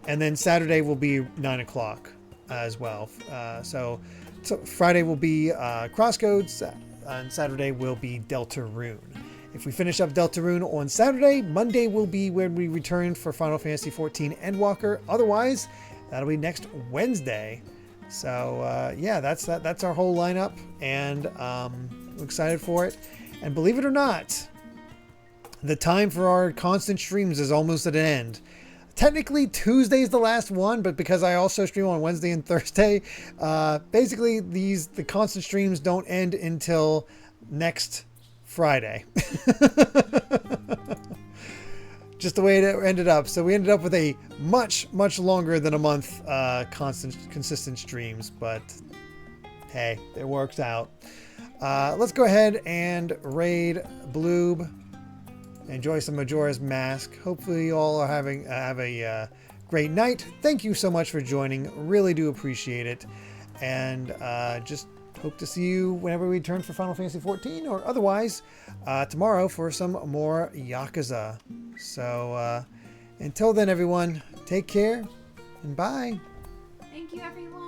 And then Saturday will be 9 o'clock as well. So Friday will be Crosscodes, and Saturday will be Deltarune. If we finish up Deltarune on Saturday, Monday will be when we return for Final Fantasy XIV Endwalker. Otherwise, that'll be next Wednesday. So yeah, that's our whole lineup, and I'm excited for it. And believe it or not, the time for our constant streams is almost at an end. Technically, Tuesday's the last one, but because I also stream on Wednesday and Thursday, basically the constant streams don't end until next Friday. Just the way it ended up. So we ended up with a much longer than a month consistent streams, but hey, it works out. Let's go ahead and raid Bloob. Enjoy some Majora's Mask. Hopefully you all are have a great night. Thank you so much for joining. Really do appreciate it. And just hope to see you whenever we return for Final Fantasy XIV, or otherwise tomorrow for some more Yakuza. So until then, everyone, take care and bye.
Thank you, everyone.